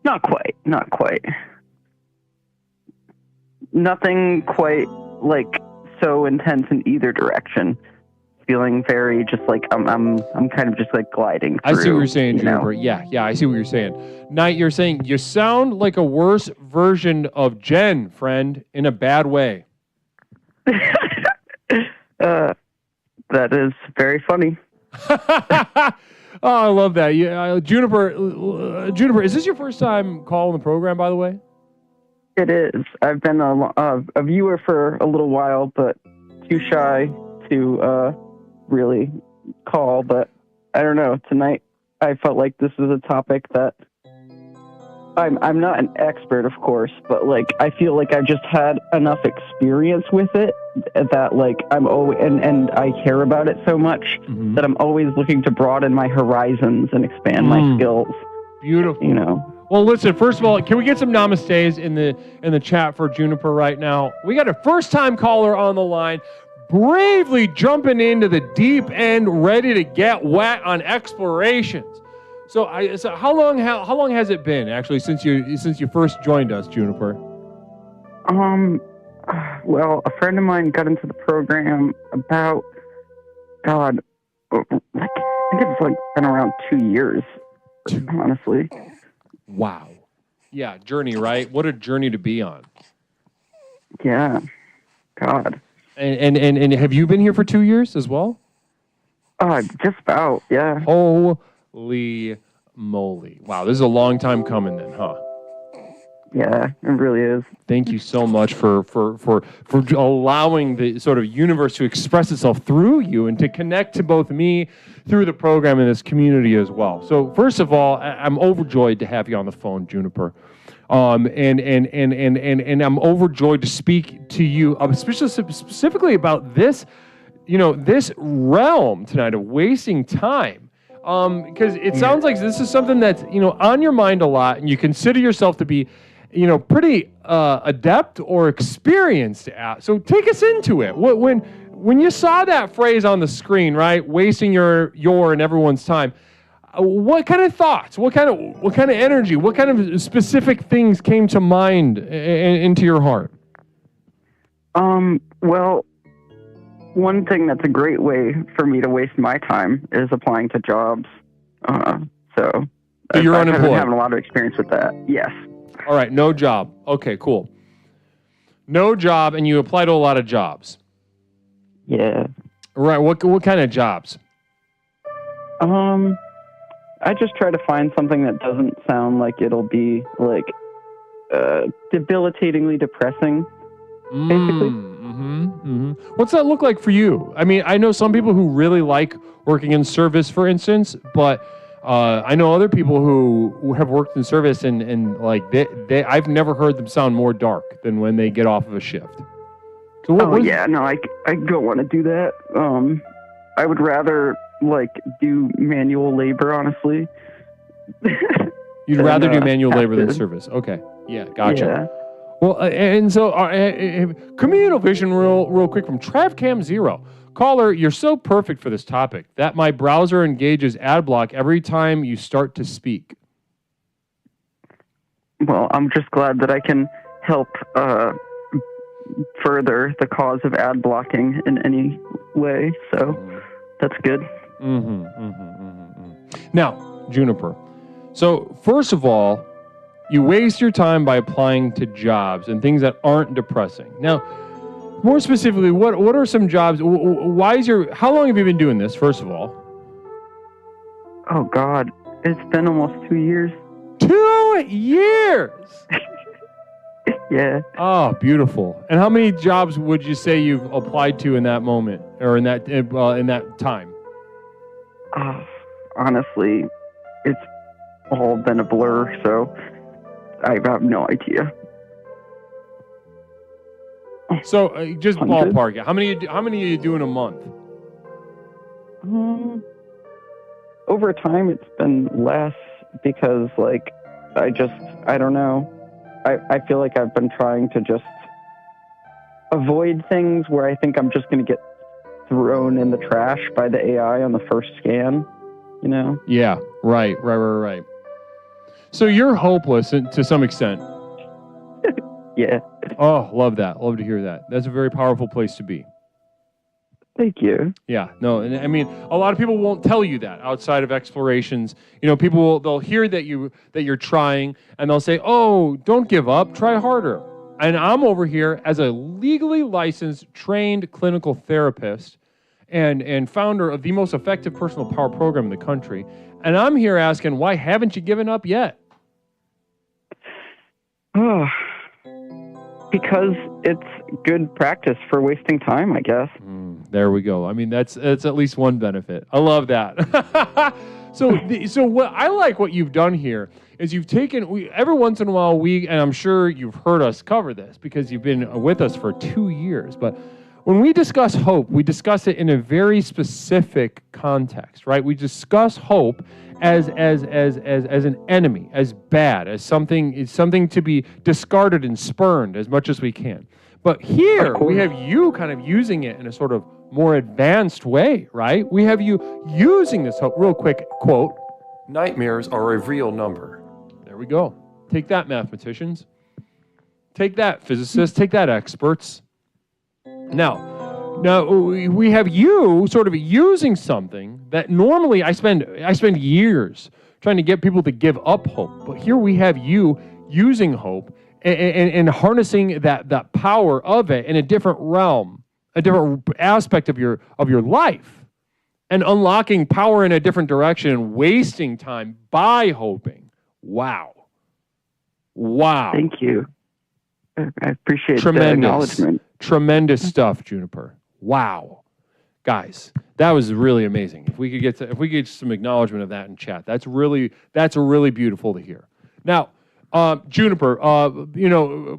Not quite. Nothing quite so intense in either direction. Feeling very just I'm kind of just gliding through. I see what you're saying, Juniper. Yeah, I see what you're saying. Knight, you're saying you sound like a worse version of Jen, friend, in a bad way. That is very funny. Oh, I love that. Yeah, Juniper, is this your first time calling the program, by the way? It is. I've been a viewer for a little while, but too shy to really call. But I don't know. Tonight, I felt like this is a topic that I'm not an expert, of course, but I feel like I've just had enough experience with it that I'm always and I care about it so much that I'm always looking to broaden my horizons and expand my skills. Beautiful. Well, listen. First of all, can we get some namastes in the chat for Juniper right now? We got a first-time caller on the line, bravely jumping into the deep end, ready to get wet on explorations. So how long has it been actually since you first joined us, Juniper? Well, a friend of mine got into the program about I think it's been around 2 years, honestly. Wow. Yeah, journey, right? What a journey to be on. Yeah. God. And have you been here for 2 years as well? Just about, yeah. Holy moly. Wow, this is a long time coming then, huh? Yeah, it really is. Thank you so much for allowing the sort of universe to express itself through you and to connect to both me through the program and this community as well. So first of all, I'm overjoyed to have you on the phone, Juniper. And I'm overjoyed to speak to you, specifically about this, this realm tonight of wasting time. Because it sounds like this is something that's, on your mind a lot, and you consider yourself to be, pretty adept or experienced at. So take us into it. When you saw that phrase on the screen, right, wasting your and everyone's time, what kind of thoughts, what kind of energy, what kind of specific things came to mind into your heart? Well, one thing that's a great way for me to waste my time is applying to jobs. So you're I've been unemployed. having a lot of experience with that. Yes. All right, no job. Okay, cool. No job, and you apply to a lot of jobs. Yeah. Right. What kind of jobs? I just try to find something that doesn't sound like it'll be like debilitatingly depressing. Basically. What's that look like for you? I mean, I know some people who really like working in service, for instance, but I know other people who have worked in service and like I've never heard them sound more dark than when they get off of a shift. So I don't want to do that. I would rather like do manual labor, honestly. You'd rather do manual labor than service. Okay. Yeah, gotcha. Yeah. Well, and so communal vision real quick from TravCam0. Caller, you're so perfect for this topic that my browser engages ad block every time you start to speak. Well, I'm just glad that I can help further the cause of ad blocking in any way. So that's good. Now, Juniper. So first of all, you waste your time by applying to jobs and things that aren't depressing. Now, more specifically, what are some jobs? How long have you been doing this, first of all? Oh, God. It's been almost 2 years. 2 years? Yeah. Oh, beautiful. And how many jobs would you say you've applied to in that moment or in that time? Honestly, it's all been a blur, so I have no idea. So just 100? ballpark it. How many are you doing a month? Over time, it's been less because, like, I don't know. I feel like I've been trying to just avoid things where I think I'm just going to get thrown in the trash by the AI on the first scan, you know? Yeah, right. So you're hopeless to some extent. Yeah. Oh, love that. Love to hear that. That's a very powerful place to be. Thank you. Yeah, no, and I mean, a lot of people won't tell you that outside of explorations. You know, they'll hear that you're trying, and they'll say, "Oh, don't give up. Try harder." And I'm over here as a legally licensed, trained clinical therapist and founder of the most effective personal power program in the country, and I'm here asking, why haven't you given up yet? Because it's good practice for wasting time, I guess. There we go. I mean, that's at least one benefit. I love that. So what I like what you've done here is you've taken every once in a while and I'm sure you've heard us cover this because you've been with us for 2 years. But when we discuss hope, we discuss it in a very specific context, right? We discuss hope as an enemy, as bad, as something to be discarded and spurned as much as we can. But here we have you kind of using it in a sort of more advanced way, right? We have you using this hope. Real quick quote: "Nightmares are a real number." There we go. Take that, mathematicians. Take that, physicists. Take that, experts. Now we have you sort of using something that normally I spend years trying to get people to give up hope. But here we have you using hope and harnessing that power of it in a different realm, a different aspect of your life, and unlocking power in a different direction and wasting time by hoping. Wow. Thank you. I appreciate the acknowledgement. Tremendous stuff, Juniper. Wow. Guys, that was really amazing. If we could get some acknowledgement of that in chat, that's really beautiful to hear. Now, Juniper,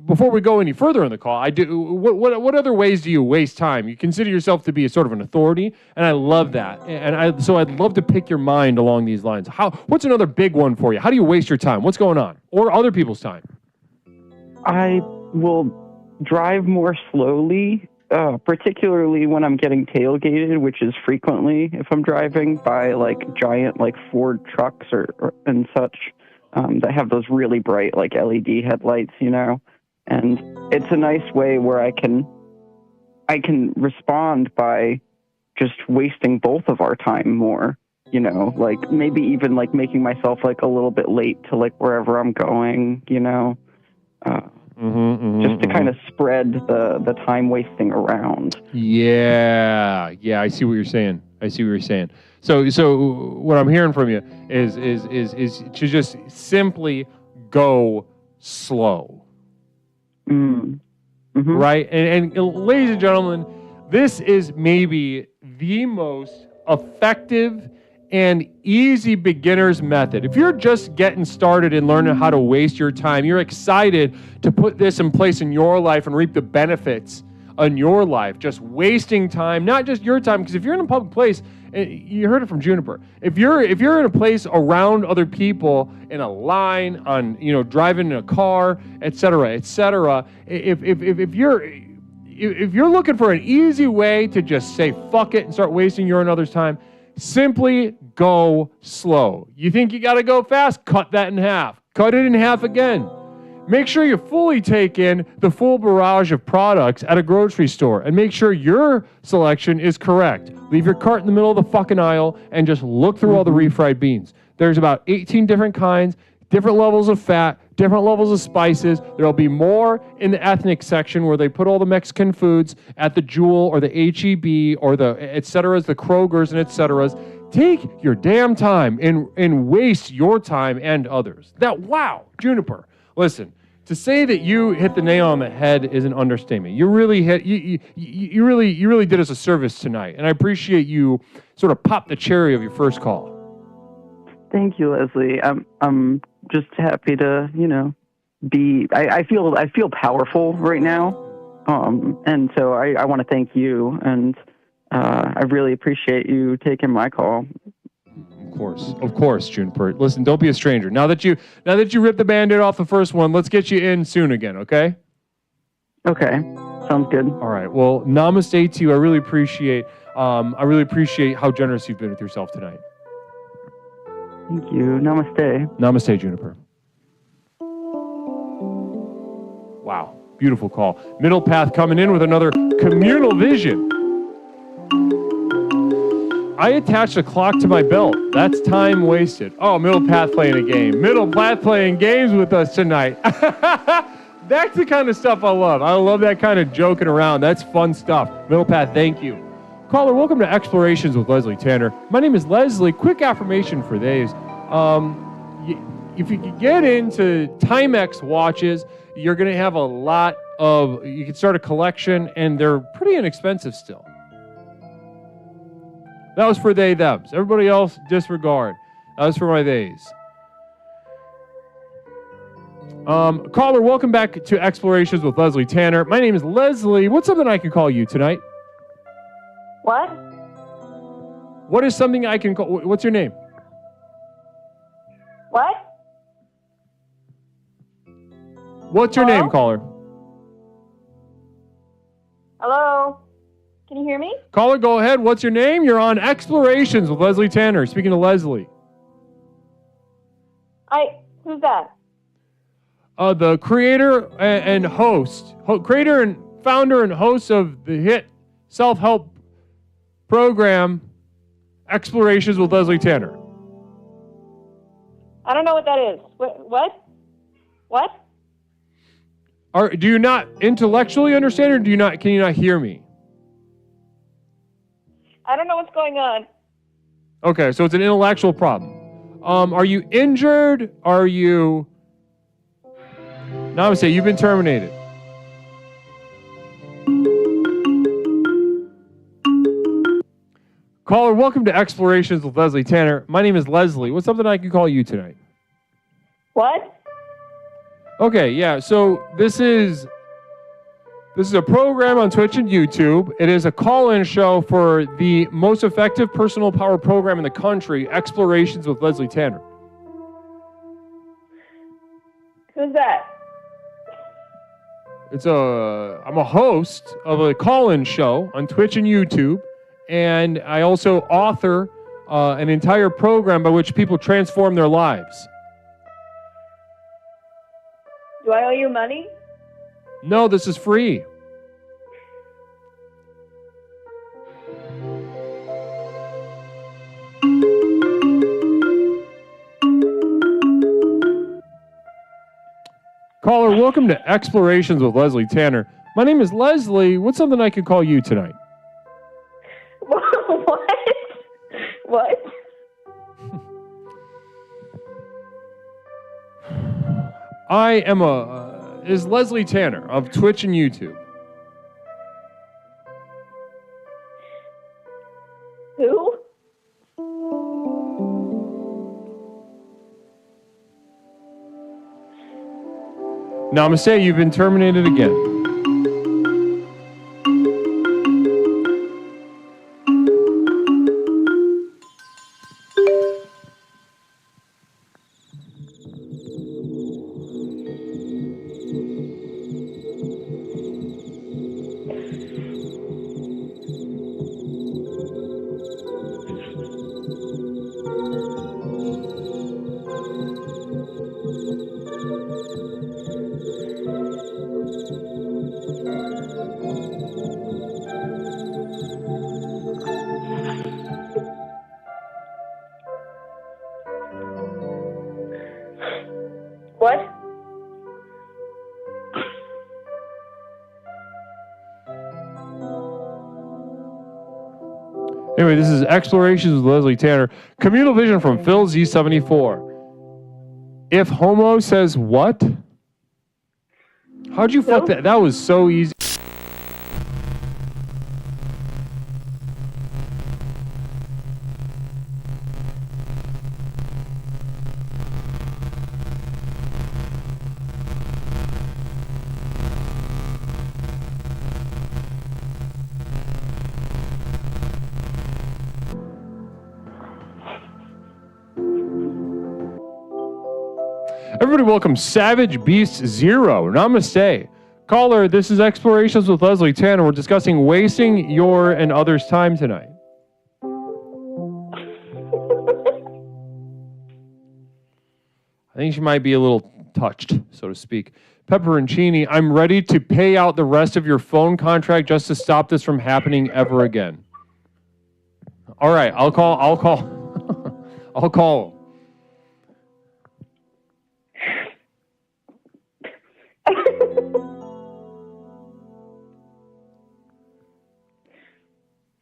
before we go any further in the call, what other ways do you waste time? You consider yourself to be a sort of an authority, and I love that. So I'd love to pick your mind along these lines. What's another big one for you? How do you waste your time? What's going on? Or other people's time? I will drive more slowly, particularly when I'm getting tailgated, which is frequently if I'm driving by like giant like Ford trucks and such. That have those really bright like LED headlights, you know, and it's a nice way where I can I can respond by just wasting both of our time more, you know, like maybe even like making myself like a little bit late to like wherever I'm going, you know, just to kind of spread the time wasting around. Yeah, I see what you're saying. So what I'm hearing from you is to just simply go slow. Right? And ladies and gentlemen, this is maybe the most effective and easy beginner's method. If you're just getting started and learning how to waste your time, you're excited to put this in place in your life and reap the benefits in your life, just wasting time, not just your time, because if you're in a public place, you heard it from Juniper. If you're in a place around other people, in a line, on driving in a car, etc., if you're looking for an easy way to just say fuck it and start wasting your and others' time, simply go slow. You think you got to go fast? Cut that in half. Cut it in half again. Make sure you fully take in the full barrage of products at a grocery store and make sure your selection is correct. Leave your cart in the middle of the fucking aisle and just look through all the refried beans. There's about 18 different kinds, different levels of fat, different levels of spices. There'll be more in the ethnic section where they put all the Mexican foods at the Jewel or the H-E-B or the et ceteras, the Krogers and et ceteras. Take your damn time and waste your time and others. Wow, Juniper, listen. To say that you hit the nail on the head is an understatement. You really really did us a service tonight, and I appreciate you sort of popped the cherry of your first call. Thank you, Leslie. I'm just happy to, be. I feel powerful right now, and so I want to thank you, and I really appreciate you taking my call. Of course, Juniper. Listen, don't be a stranger. Now that you ripped the Band-Aid off the first one, let's get you in soon again, okay? Okay, sounds good. All right. Well, namaste to you. I really appreciate how generous you've been with yourself tonight. Thank you. Namaste. Namaste, Juniper. Wow, beautiful call. Middle Path coming in with another communal vision. I attached a clock to my belt. That's time wasted. Oh, Middle Path playing a game. Middle Path playing games with us tonight. That's the kind of stuff I love. I love that kind of joking around. That's fun stuff. Middle Path, thank you. Caller, welcome to Explorations with Leslie Tanner. My name is Leslie. Quick affirmation for these. If you could get into Timex watches, you're going to have a lot of, you can start a collection, and they're pretty inexpensive still. That was for they, thems. Everybody else, disregard. That was for my theys. Caller, welcome back to Explorations with Leslie Tanner. My name is Leslie. What's something I can call you tonight? What? What is something I can call? What's your name? What? What's your name, caller? Hello? Can you hear me? Caller, go ahead. What's your name? You're on Explorations with Leslie Tanner. Speaking to Leslie. Who's that? The creator and host. Creator and founder and host of the hit self-help program, Explorations with Leslie Tanner. I don't know what that is. What? Do you not intellectually understand, or can you not hear me? I don't know what's going on. Okay, so it's an intellectual problem. Are you injured? Are you... Namaste, you've been terminated. Caller, welcome to Explorations with Leslie Tanner. My name is Leslie. What's something I can call you tonight? What? Okay, yeah, so this is a program on Twitch and YouTube. It is a call-in show for the most effective personal power program in the country, Explorations with Leslie Tanner. Who's that? I'm a host of a call-in show on Twitch and YouTube, and I also author an entire program by which people transform their lives. Do I owe you money? No, this is free. Caller, welcome to Explorations with Leslie Tanner. My name is Leslie. What's something I could call you tonight? What? What? I am is Leslie Tanner of Twitch and YouTube. Who? Namaste, you've been terminated again. What? Anyway, this is Explorations with Leslie Tanner. Communal vision from Phil Z74. If homo says what? How'd you fuck that? That was so easy. Everybody welcome Savage Beast Zero. Namaste. Caller, this is Explorations with Leslie Tanner. We're discussing wasting your and others' time tonight. I think she might be a little touched, so to speak. Pepperoncini, I'm ready to pay out the rest of your phone contract just to stop this from happening ever again. All right, I'll call. I'll call.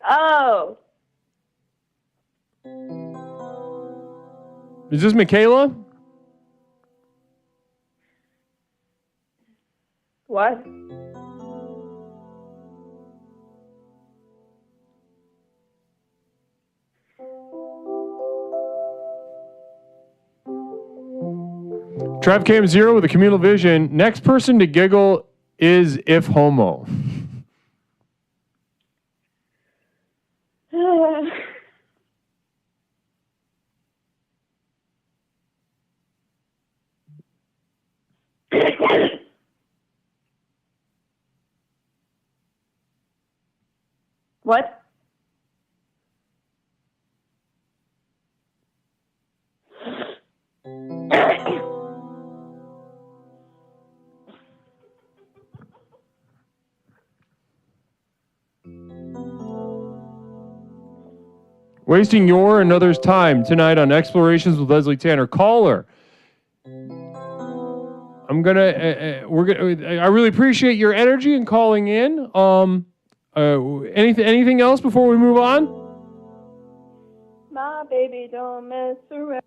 Oh. Is this Michaela? What? TravCam Zero with a communal vision. Next person to giggle is if homo. What? Wasting your and others' time tonight on Explorations with Leslie Tanner. Caller. I'm gonna. I really appreciate your energy and calling in. Anything else before we move on? My baby don't mess around.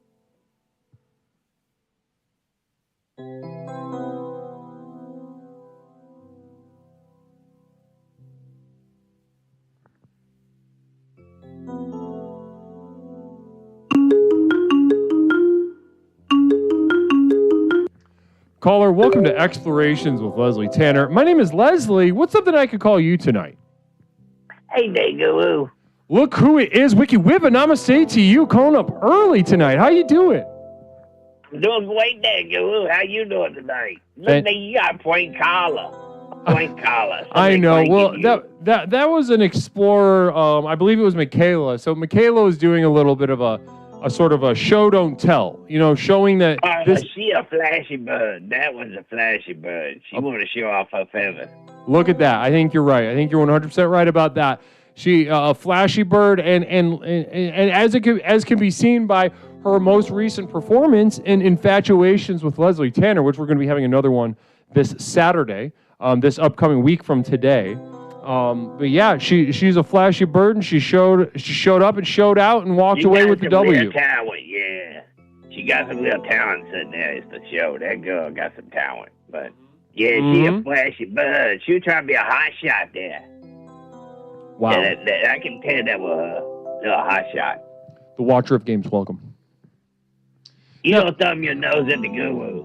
Caller, welcome to Explorations with Leslie Tanner. My name is Leslie. What's something I could call you tonight? Hey, Dago. Look who it is, Wiki Whippa. Namaste to you, calling up early tonight. How you doing? I'm doing great, Dago. How you doing tonight? Look, you got a point collar. Point collar. I know. Well, that was an explorer. I believe it was Michaela. So Michaela was doing a little bit of a sort of a show don't tell. You know, showing that she a flashy bird. That was a flashy bird. She wanted to show off her feather. Look at that. I think you're right. I think you're 100% right about that. She a flashy bird, and as can be seen by her most recent performance in Infatuations with Leslie Tanner, which we're going to be having another one this Saturday, this upcoming week from today. But yeah, she's a flashy bird, and she showed up and showed out and walked away with the W. Real talent, yeah. She got some real talent sitting there. It's the show. That girl got some talent. But yeah, she a flashy bird. She was trying to be a hot shot there. Wow. Yeah, I can tell that was a hot shot. The Watcher of Games, welcome. You don't thumb your nose at the guru.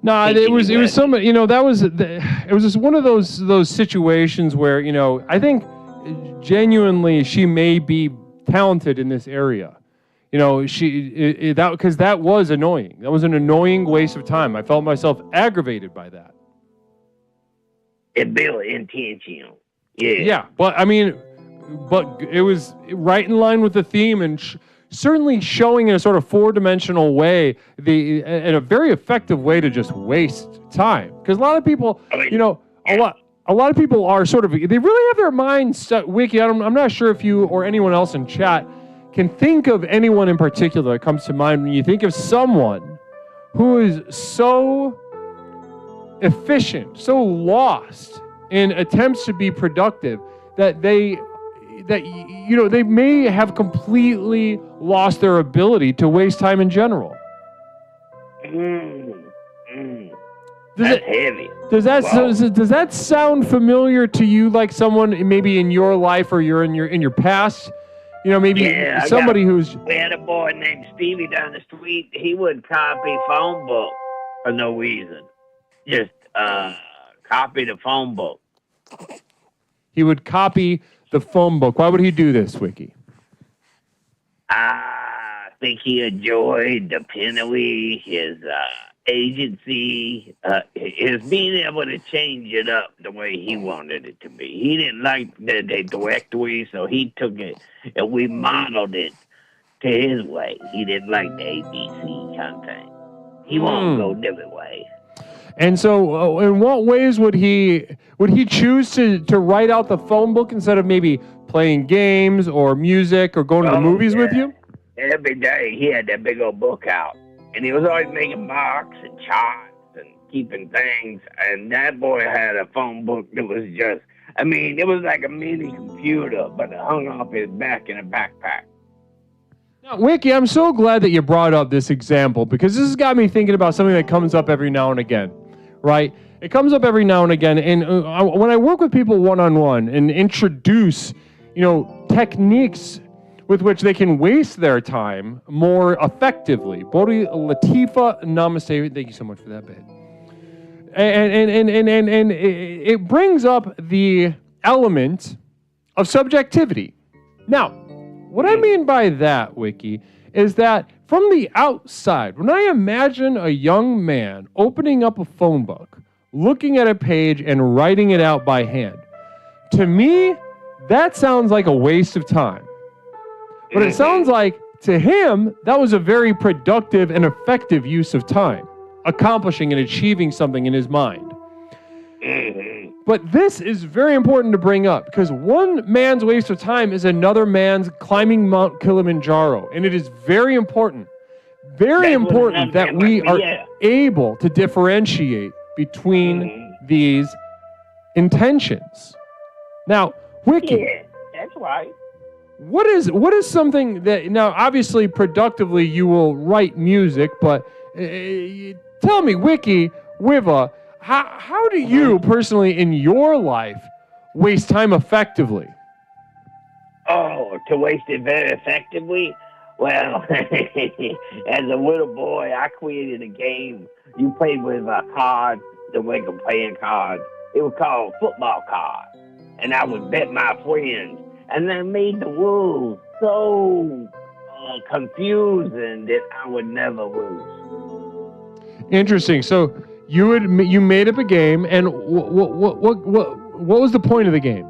No, it was some, it was just one of those situations where, I think genuinely she may be talented in this area. Because that was annoying. That was an annoying waste of time. I felt myself aggravated by that. It built intentional. Yeah. Yeah, but it was right in line with the theme and certainly showing in a sort of four-dimensional way, in a very effective way to just waste time. Because a lot of people, a lot of people are sort of, they really have their minds stuck. Wiki, I'm not sure if you or anyone else in chat can think of anyone in particular that comes to mind when you think of someone who is so efficient, so lost in attempts to be productive that they may have completely lost their ability to waste time in general. That's heavy. Does that sound familiar to you, like someone maybe in your life or you're in your past? Maybe somebody who's... We had a boy named Stevie down the street. He would copy phone book for no reason. Just copy the phone book. He would copy the phone book. Why would he do this, Wiki? I think he enjoyed the penalty, his agency, his being able to change it up the way he wanted it to be. He didn't like the directory, so he took it and we modeled it to his way. He didn't like the ABC kind of thing. He wanted to go different ways. And so, in what ways would he choose to write out the phone book instead of maybe playing games or music or going to the movies with you? Every day he had that big old book out. And he was always making marks and charts and keeping things. And that boy had a phone book that was just, it was like a mini computer, but it hung off his back in a backpack. Now, Wiki, I'm so glad that you brought up this example, because this has got me thinking about something that comes up every now and again, right? It comes up every now and again. And when I work with people one-on-one and introduce, techniques with which they can waste their time more effectively. Bodhi Latifa, namaste. Thank you so much for that bit. And it brings up the element of subjectivity. Now, what I mean by that, Wiki, is that from the outside, when I imagine a young man opening up a phone book, looking at a page and writing it out by hand, to me, that sounds like a waste of time. But it sounds like, to him, that was a very productive and effective use of time, accomplishing and achieving something in his mind. But this is very important to bring up, because one man's waste of time is another man's climbing Mount Kilimanjaro. And it is very important that we are able to differentiate between these intentions. Now, Wiki. Yeah, that's right. What is something that, now obviously productively you will write music, but tell me, Wiki, Wiva, how do you personally in your life waste time effectively? Oh, to waste it very effectively? Well, as a little boy, I created a game. You played with cards, the way of playing cards. It was called football cards. And I would bet my friends. And that made the rules so confusing that I would never lose. Interesting. So you made up a game, and what was the point of the game?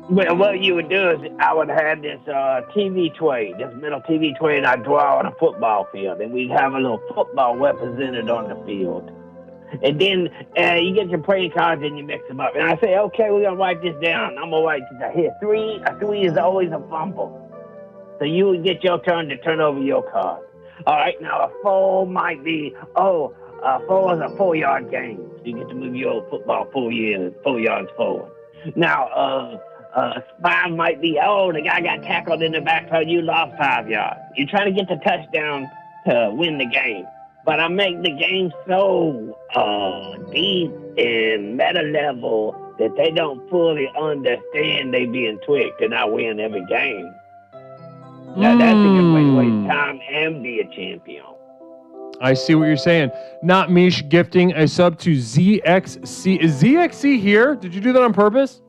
Well, what you would do is I would have this TV tray, this metal TV tray, and I'd draw on a football field, and we'd have a little football represented on the field. And then you get your playing cards and you mix them up. And I say, okay, we're going to write this down. I'm going to write this down. Here, 3. A 3 is always a fumble. So you would get your turn to turn over your card. All right, now a 4 might be, 4 is a 4-yard game. So you get to move your football 4 yards forward. Now, 5 might be, the guy got tackled in the backfield, you lost 5 yards. You're trying to get the touchdown to win the game. But I make the game so deep and meta level that they don't fully understand they being tweaked and I win every game. Now that's a good way to waste time and be a champion. I see what you're saying. Not Mish gifting a sub to ZXC. Is ZXC here? Did you do that on purpose?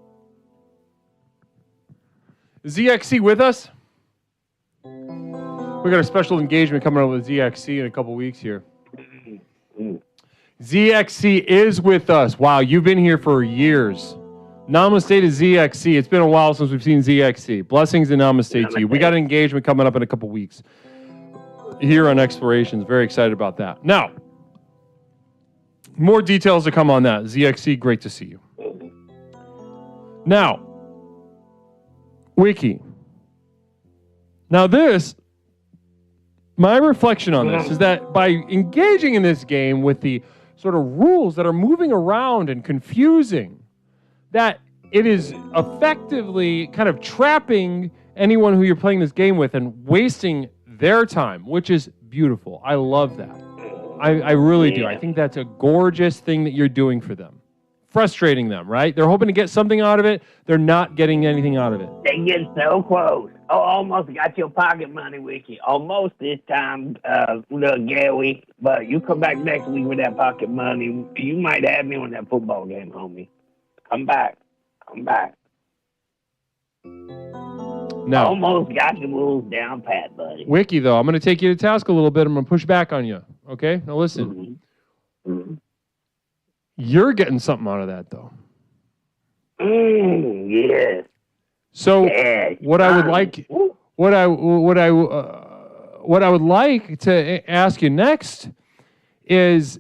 Is ZXC with us? We got a special engagement coming up with ZXC in a couple weeks here. ZXC is with us. Wow, you've been here for years. Namaste to ZXC. It's been a while since we've seen ZXC. Blessings and namaste to you. We got an engagement coming up in a couple weeks here on Explorations. Very excited about that. Now, more details to come on that. ZXC, great to see you. Now, Wiki. Now this, my reflection on this is that by engaging in this game with the sort of rules that are moving around and confusing, that it is effectively kind of trapping anyone who you're playing this game with and wasting their time, which is beautiful. I love that. I really do. I think that's a gorgeous thing that you're doing for them. Frustrating them, right? They're hoping to get something out of it. They're not getting anything out of it. They get so close. Oh, almost got your pocket money, Wiki. Almost this time, little Gary. But you come back next week with that pocket money. You might have me on that football game, homie. Come back. No. Almost got the rules down pat, buddy. Wiki, though, I'm going to take you to task a little bit. I'm going to push back on you. Okay? Now listen. You're getting something out of that, though. Yes. So what I would like, what I would like to ask you next is,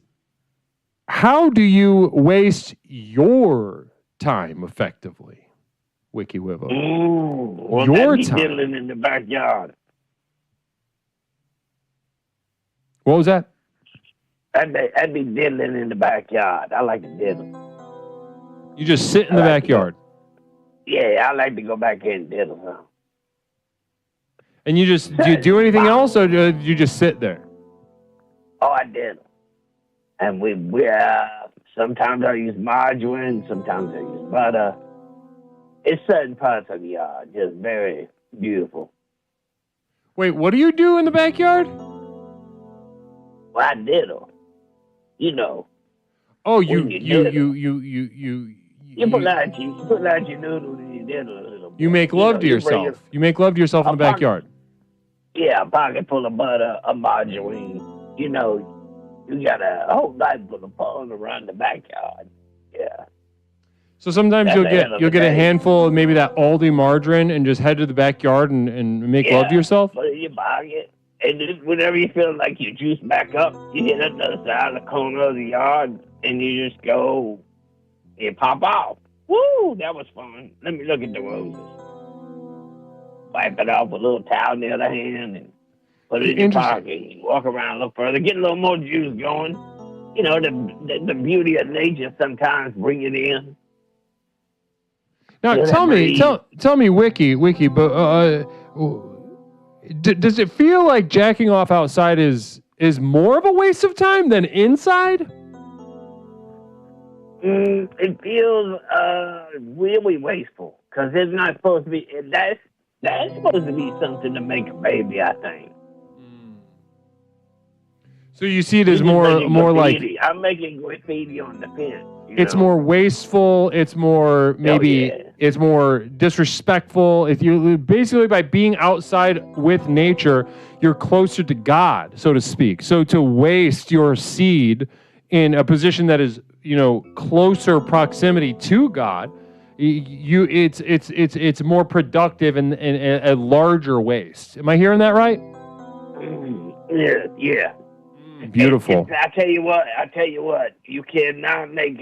how do you waste your time effectively, Wiki Wivo? Well, your that'd be time. diddling in the backyard. What was that? I'd be diddling in the backyard. I like to diddle. You just sit in the backyard. Yeah, I like to go back in and diddle. Huh? And you just, do you do anything else, or do you just sit there? Oh, I diddle. And we sometimes I use margarine, sometimes I use butter. It's certain parts of the yard, just very beautiful. Wait, what do you do in the backyard? Well, I diddle. You know. Oh, you pull out your noodles and you diddle a little bit. You make love to yourself. You make love to yourself in the backyard. Yeah, a pocket full of butter, a margarine. You know, you got a whole knife full of pulling around the backyard. Yeah. So sometimes you'll get a handful of maybe that Aldi margarine and just head to the backyard and make love to yourself? Put it in your pocket. And then whenever you feel like you juice back up, you hit another side of the corner of the yard and you just go and pop off. Woo, that was fun. Let me look at the roses. Wipe it off with a little towel near the hand and put it in your pocket. You walk around a little further, get a little more juice going. You know, the beauty of nature sometimes bring it in. Now, tell me, Wiki, but does it feel like jacking off outside is more of a waste of time than inside? It feels really wasteful because it's not supposed to be. That's supposed to be something to make a baby, I think. So you see it as more like I'm making graffiti on the fence. It's more wasteful. It's more it's more disrespectful. If you basically, by being outside with nature, you're closer to God, so to speak. So to waste your seed in a position that is, closer proximity to God, it's more productive and a larger waste. Am I hearing that right? Yeah. Beautiful. I tell you what, you cannot make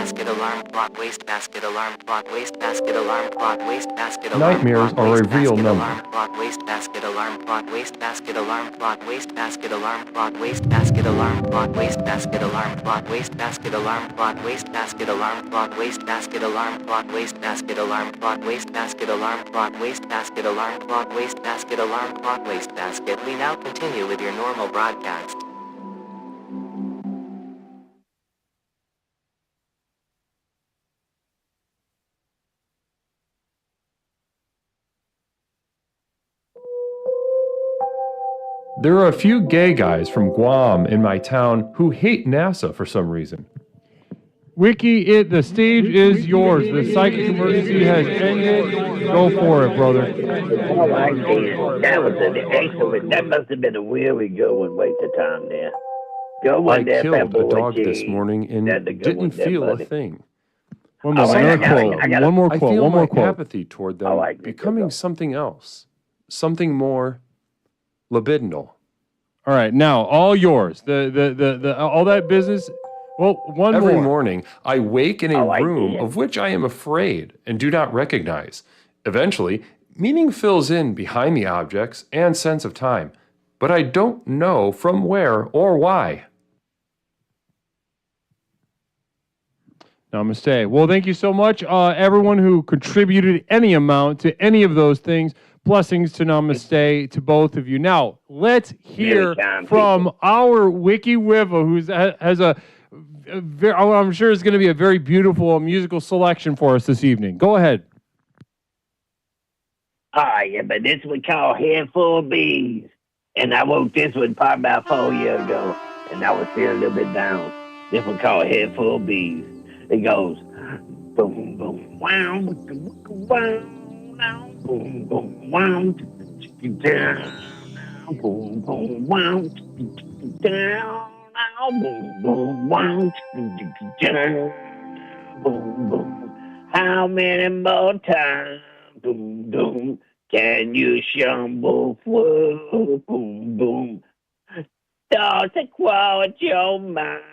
wastebasket alarm clock wastebasket alarm clock wastebasket alarm clock wastebasket alarm Nightmares clock are a real wastebasket number. alarm clock wastebasket alarm clock wastebasket alarm clock wastebasket alarm clock wastebasket alarm clock wastebasket alarm clock wastebasket alarm clock wastebasket alarm clock wastebasket alarm clock wastebasket alarm clock wastebasket alarm clock wastebasket alarm clock wastebasket alarm clock wastebasket. We now continue with your normal broadcast. There are a few gay guys from Guam in my town who hate NASA for some reason. Wiki, the stage is yours. The psychic emergency has ended. Go for it, brother. All right, Dan. That was an excellent. That must have been a really good one. Waste of time there. Good I one there, killed Fat a Boy dog G. this morning and That's a good one didn't there, feel a buddy. thing. One more, All right, another I quote. gotta- One more I quote. feel One more my quote. apathy toward them I like this. becoming something else, something more libidinal. All right, now all yours. The all that business. Well, one Every more. morning, I wake in a like room it. of which I am afraid and do not recognize. Eventually, meaning fills in behind the objects and sense of time, but I don't know from where or why. Namaste. Well, thank you so much, everyone who contributed any amount to any of those things. Blessings to Namaste to both of you. Now, let's hear from our Wiki Wiva, who has a very, I'm sure is going to be a very beautiful musical selection for us this evening. Go ahead. Yeah, but this one called Head Full of Bees. And I wrote this one probably about 4 years ago. And I was feeling a little bit down. This one called Head Full of Bees. It goes, boom, boom, wow, wow, wow, boom, boom, wow, down, boom, boom, wow, down, boom, boom, wow, down, boom, boom. How many more times, boom, boom, can you stumble through, boom, boom? Thoughts that quiet your mind.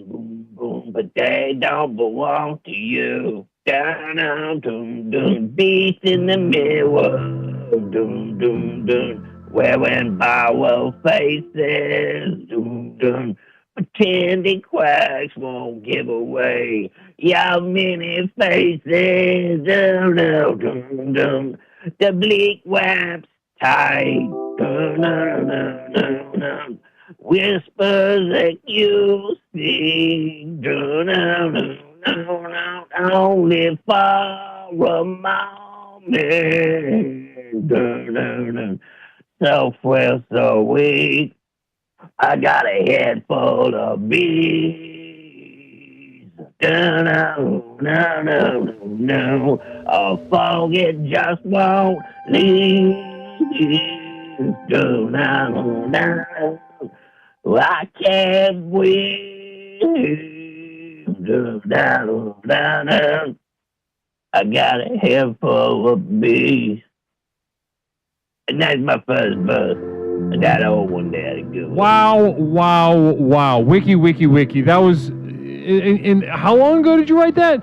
Boom, boom, but they don't belong to you. Down, down, doom, doom, beats in the mirror. Doom, doom, doom, wearing borrowed faces. Doom, doom, pretending quacks won't give away your many faces. Doom, doom, doom, doom, the bleak wraps tight. Doom, doom, doom, doom, doom. Whispers that you sing, only for a moment. So fresh, so weak, I got a head full of bees. No, a fog it just won't leave. I can't breathe. I got a head full of bees. And that's my first verse. And that old one there, the good one. Wow. Wiki. That was, in how long ago did you write that?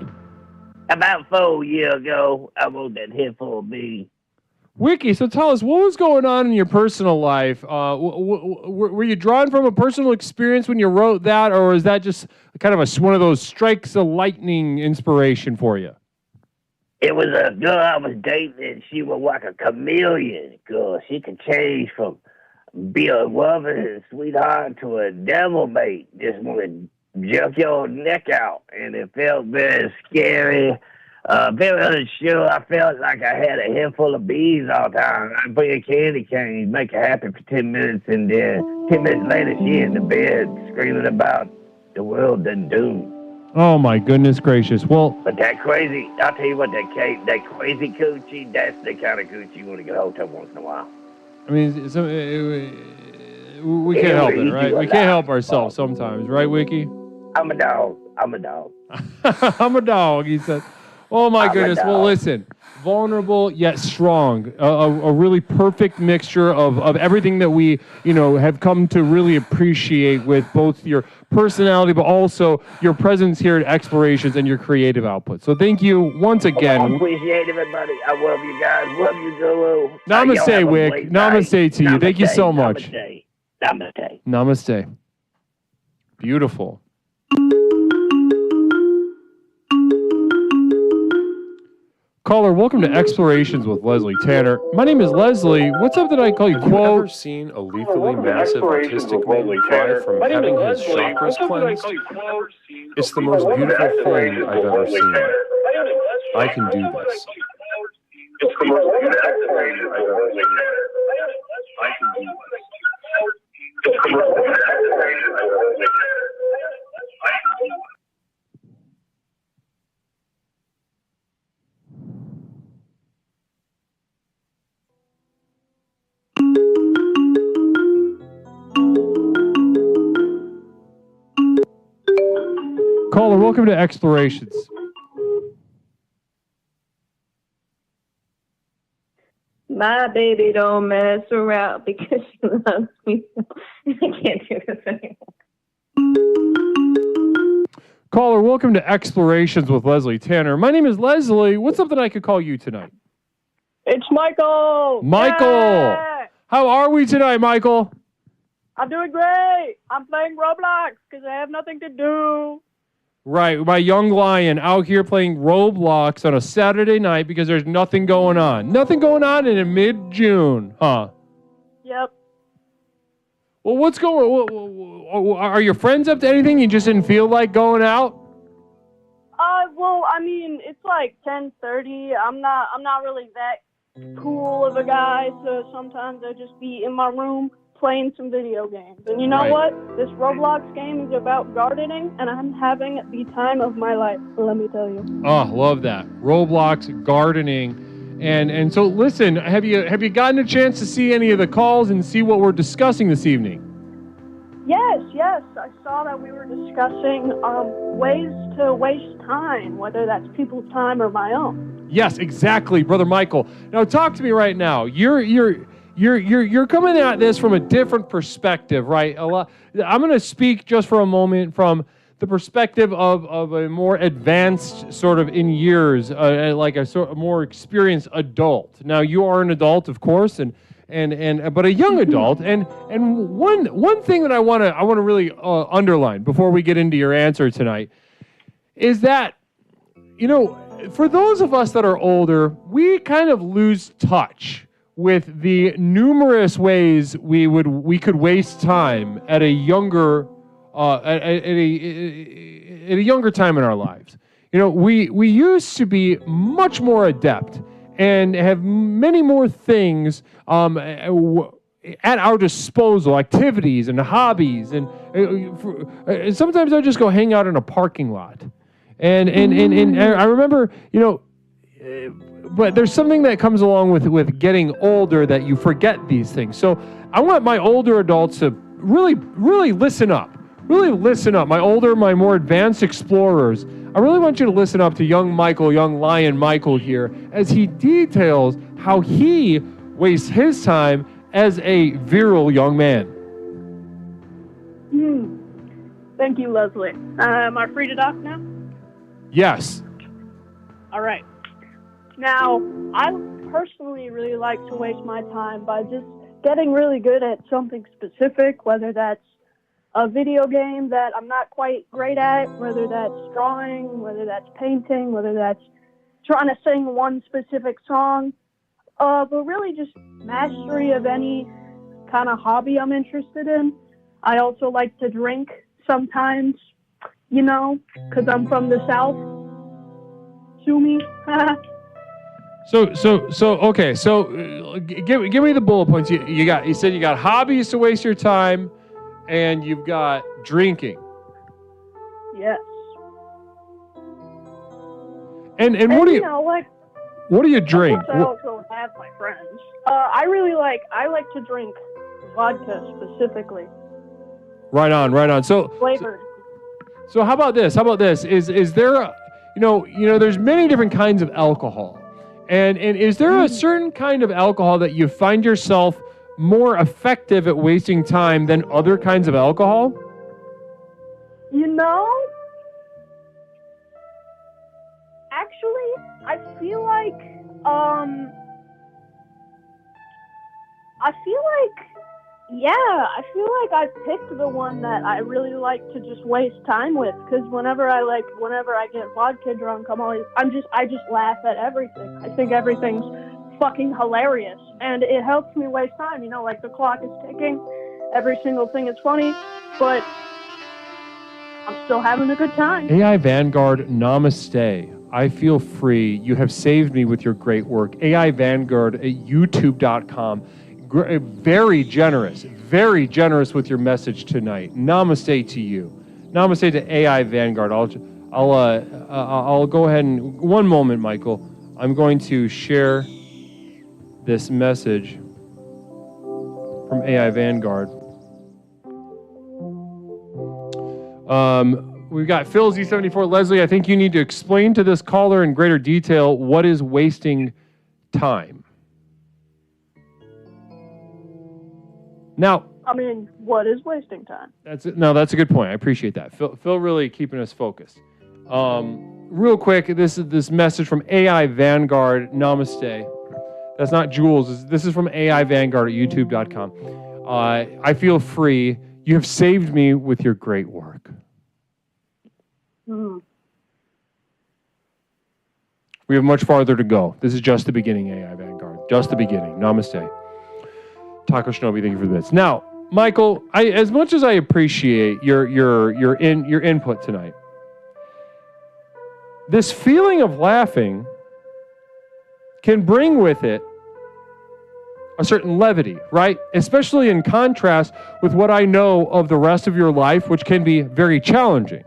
About 4 years ago, I wrote that head full of bees. Wiki, so tell us, what was going on in your personal life? Were you drawn from a personal experience when you wrote that, or is that just kind of one of those strikes of lightning inspiration for you? It was a girl I was dating, and she was like a chameleon girl. She could change from be a loving sweetheart to a devil mate. Just want to jerk your neck out, and it felt very scary. Very unsure. I felt like I had a head full of bees all the time. I'd bring a candy cane, make her happy for 10 minutes, and then 10 minutes later, she in the bed screaming about the world and doom. Oh, my goodness gracious. Well, But that crazy, I'll tell you what, that crazy coochie, that's the kind of coochie you want to get hold of once in a while. I mean, we can't help it, right? We can't help ourselves sometimes, right, Wiki? I'm a dog. I'm a dog, he said. Oh my I'm a goodness. Well, dog. listen, vulnerable yet strong. A really perfect mixture of everything that we, have come to really appreciate with both your personality, but also your presence here at Explorations and your creative output. So thank you once I again. appreciate everybody. I love you guys. Love you, Zulu. Namaste, Y'all have a Wick. great night. Namaste to you. Thank you so much. Namaste. Namaste. Namaste. Beautiful. Caller, welcome to Explorations with Leslie Tanner. My name is Leslie. What's up that I call you Have you ever quote? seen a lethally massive autistic man cry from having his chakras cleansed? It's the most beautiful thing I've ever seen. I can do this. It's the most beautiful thing I've ever seen. I can do this. It's the most beautiful thing I've ever seen. I can do this. Caller, welcome to Explorations. My baby don't mess around because she loves me. I can't do this anymore. Caller, welcome to Explorations with Leslie Tanner. My name is Leslie. What's up that I could call you tonight? It's Michael. Michael. Yeah. How are we tonight, Michael? I'm doing great. I'm playing Roblox because I have nothing to do. Right, my young lion out here playing Roblox on a Saturday night because there's nothing going on. Nothing going on in mid-June, huh? Yep. Well, what's going on? Are your friends up to anything? You just didn't feel like going out? Well, I mean, it's like 10:30. I'm not really that cool of a guy, so sometimes I just be in my room playing some video games. And you know Right. what? This Roblox game is about gardening, and I'm having the time of my life, let me tell you. Oh, love that. Roblox, gardening. And so listen, have you gotten a chance to see any of the calls and see what we're discussing this evening? Yes. I saw that we were discussing ways to waste time, whether that's people's time or my own. Yes, exactly, Brother Michael. Now talk to me right now. You're coming at this from a different perspective, right? I'm going to speak just for a moment from the perspective of a more advanced sort of in years, like a sort of more experienced adult. Now you are an adult, of course, but a young adult. And one thing that I want to really underline before we get into your answer tonight is that, for those of us that are older, we kind of lose touch with the numerous ways we could waste time at a younger at a younger time in our lives. We used to be much more adept and have many more things at our disposal, activities and hobbies, and sometimes I just go hang out in a parking lot, and I remember, but there's something that comes along with getting older that you forget these things. So I want my older adults to really listen up. Really listen up. My more advanced explorers, I really want you to listen up to young lion Michael here, as he details how he wastes his time as a virile young man. Thank you, Leslie. Am I free to talk now? Yes. All right. Now, I personally really like to waste my time by just getting really good at something specific, whether that's a video game that I'm not quite great at, whether that's drawing, whether that's painting, whether that's trying to sing one specific song, but really just mastery of any kind of hobby I'm interested in. I also like to drink sometimes, because I'm from the South. Sue me. Okay. So, give me the bullet points. You said you got hobbies to waste your time, and you've got drinking. Yes. And what do you? What do you drink? Of course, I also have my friends. I like to drink vodka specifically. Right on. So flavored. So how about this? Is there there's many different kinds of alcohol. And is there a certain kind of alcohol that you find yourself more effective at wasting time than other kinds of alcohol? Actually, I feel like I picked the one that I really like to just waste time with, because whenever I get vodka drunk, I just laugh at everything. I think everything's fucking hilarious, and it helps me waste time. Like the clock is ticking, every single thing is funny, but I'm still having a good time. AI Vanguard, namaste. I feel free. You have saved me with your great work. AI Vanguard at youtube.com. Very generous with your message tonight. Namaste to you. Namaste to AI Vanguard. I'll go ahead and, one moment, Michael. I'm going to share this message from AI Vanguard. We've got Phil Z74. Leslie, I think you need to explain to this caller in greater detail what is wasting time. Now, what is wasting time? That's a good point. I appreciate that. Phil really keeping us focused. Real quick, this message from AI Vanguard. Namaste. That's not Jules. This is from AI Vanguard at youtube.com. I feel free. You have saved me with your great work. We have much farther to go. This is just the beginning, AI Vanguard. Just the beginning. Namaste. Taco Shinobi, thank you for this. Now, Michael, as much as I appreciate your input tonight, this feeling of laughing can bring with it a certain levity, right? Especially in contrast with what I know of the rest of your life, which can be very challenging.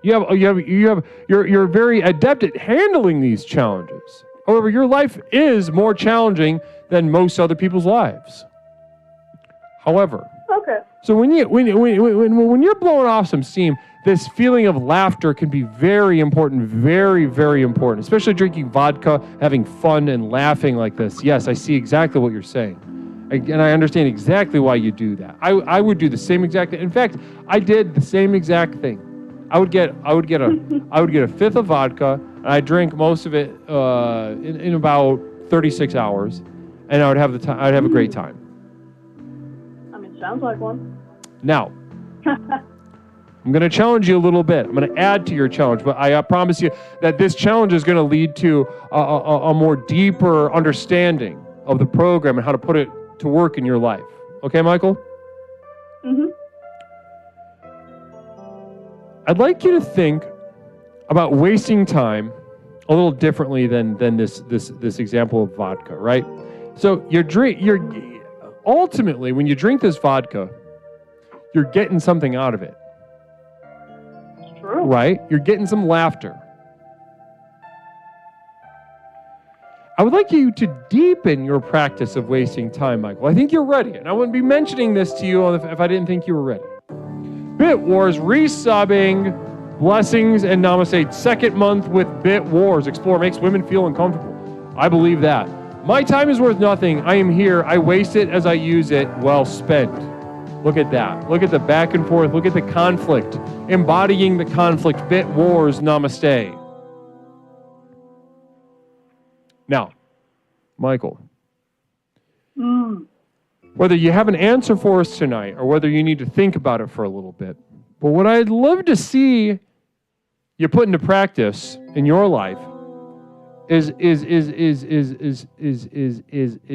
You're very adept at handling these challenges. However, your life is more challenging than most other people's lives. However, so when you're blowing off some steam, this feeling of laughter can be very important, very, very important, especially drinking vodka, having fun and laughing like this. Yes, I see exactly what you're saying. And I understand exactly why you do that. I would do the same exact thing. In fact, I did the same exact thing. I would get a fifth of vodka, and I drink most of it in about 36 hours, and I'd have a great time. Sounds like one. Now, I'm going to challenge you a little bit. I'm going to add to your challenge, but I promise you that this challenge is going to lead to a more deeper understanding of the program and how to put it to work in your life. Okay, Michael? I'd like you to think about wasting time a little differently than this example of vodka, right? So ultimately, when you drink this vodka, you're getting something out of it. It's true. Right? You're getting some laughter. I would like you to deepen your practice of wasting time, Michael. I think you're ready, and I wouldn't be mentioning this to you if I didn't think you were ready. Bit Wars resubbing, blessings and namaste. Second month with Bit Wars. Explore makes women feel uncomfortable. I believe that. My time is worth nothing. I am here. I waste it as I use it. Well spent. Look at that. Look at the back and forth. Look at the conflict. Embodying the conflict. Bit Wars. Namaste. Now, Michael, whether you have an answer for us tonight or whether you need to think about it for a little bit, but what I'd love to see you put into practice in your life is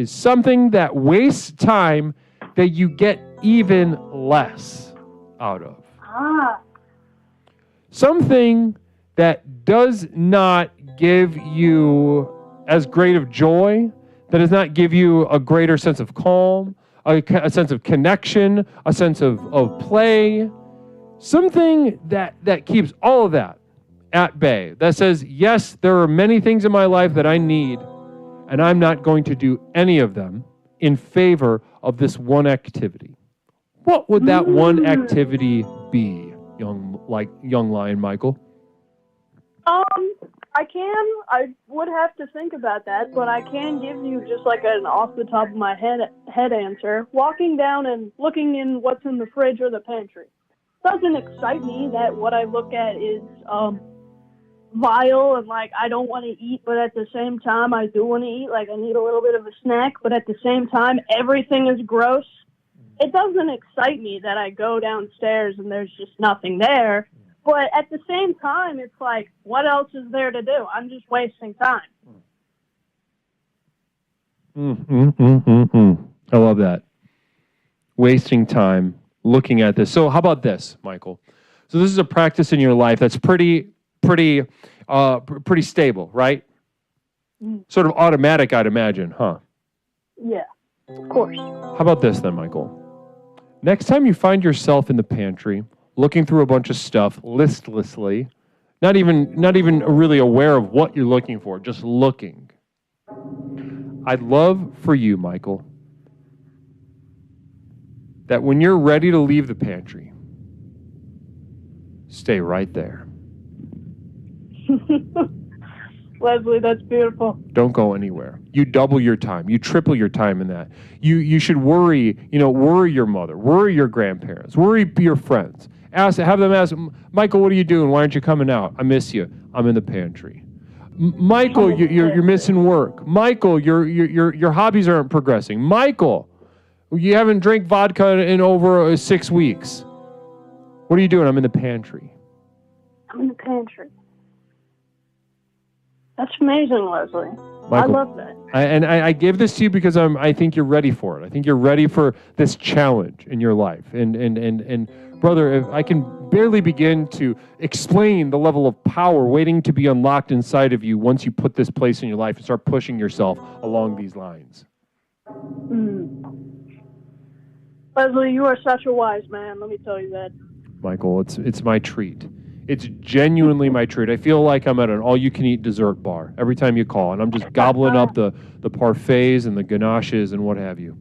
something that wastes time that you get even less out of. Something that does not give you as great of joy, that does not give you a greater sense of calm, a sense of connection, a sense of play, something that keeps all of that at bay, that says, yes, there are many things in my life that I need, and I'm not going to do any of them in favor of this one activity. What would that one activity be, young like young lion Michael? I would have to think about that, but I can give you just like an off the top of my head answer. Walking down and looking in what's in the fridge or the pantry doesn't excite me. That what I look at is vile and like I don't want to eat, but at the same time I do want to eat. Like I need a little bit of a snack, but at the same time everything is gross. It doesn't excite me that I go downstairs and there's just nothing there. But at the same time, it's like, what else is there to do? I'm just wasting time. I love that. Wasting time looking at this. So how about this, Michael? So this is a practice in your life that's pretty stable, right? Sort of automatic, I'd imagine, huh? Yeah, of course. How about this then, Michael? Next time you find yourself in the pantry, looking through a bunch of stuff listlessly, not even really aware of what you're looking for, just looking. I'd love for you, Michael, that when you're ready to leave the pantry, stay right there. Leslie, that's beautiful. Don't go anywhere. You double your time. You triple your time in that. You should worry your mother, worry your grandparents, worry your friends. Have them ask, Michael, what are you doing? Why aren't you coming out? I miss you. I'm in the pantry. Michael, you're missing work. Michael, your hobbies aren't progressing. Michael, you haven't drank vodka in over 6 weeks. What are you doing? I'm in the pantry. I'm in the pantry. That's amazing, Leslie. Michael, I love that. I give this to you because I think you're ready for it. I think you're ready for this challenge in your life. And brother, if I can barely begin to explain the level of power waiting to be unlocked inside of you once you put this place in your life and start pushing yourself along these lines. Leslie, you are such a wise man. Let me tell you that. Michael, it's my treat. It's genuinely my treat. I feel like I'm at an all-you-can-eat dessert bar every time you call, and I'm just gobbling up the parfaits and the ganaches and what have you.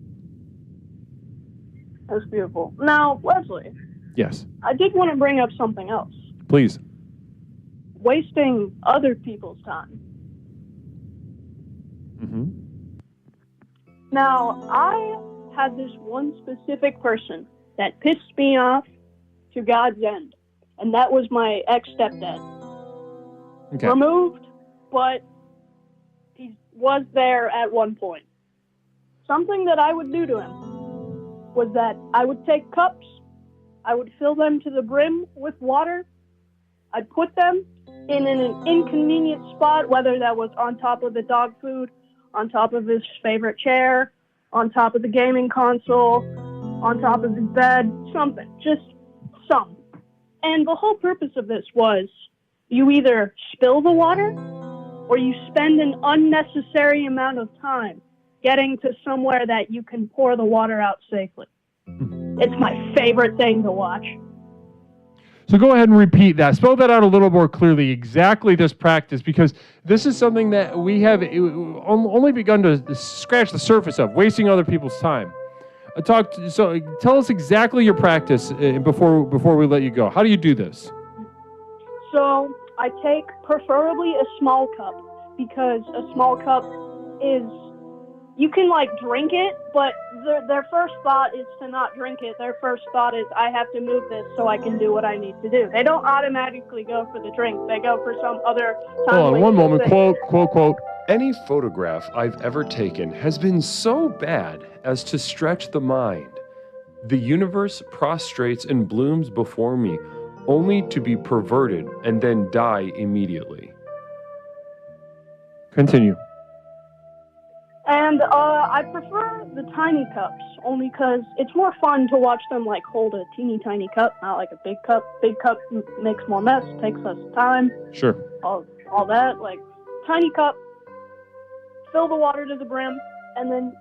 That's beautiful. Now, Leslie. Yes. I did want to bring up something else. Please. Wasting other people's time. Now, I had this one specific person that pissed me off to God's end. And that was my ex-stepdad. Okay. Removed, but he was there at one point. Something that I would do to him was that I would take cups, I would fill them to the brim with water, I'd put them in an inconvenient spot, whether that was on top of the dog food, on top of his favorite chair, on top of the gaming console, on top of his bed, something, just something. And the whole purpose of this was you either spill the water or you spend an unnecessary amount of time getting to somewhere that you can pour the water out safely. It's my favorite thing to watch. So go ahead and repeat that. Spell that out a little more clearly, exactly this practice, because this is something that we have only begun to scratch the surface of, wasting other people's time. So tell us exactly your practice before we let you go. How do you do this? So I take preferably a small cup, because a small cup is, you can like drink it, but their first thought is to not drink it. Their first thought is, I have to move this so I can do what I need to do. They don't automatically go for the drink. They go for some other time. Hold on one moment. Quote. Any photograph I've ever taken has been so bad as to stretch the mind. The universe prostrates and blooms before me, only to be perverted and then die immediately. Continue. And I prefer the tiny cups, only because it's more fun to watch them like hold a teeny tiny cup, not like a big cup. Big cup makes more mess, takes less time. Sure. All that, like tiny cup, fill the water to the brim, and then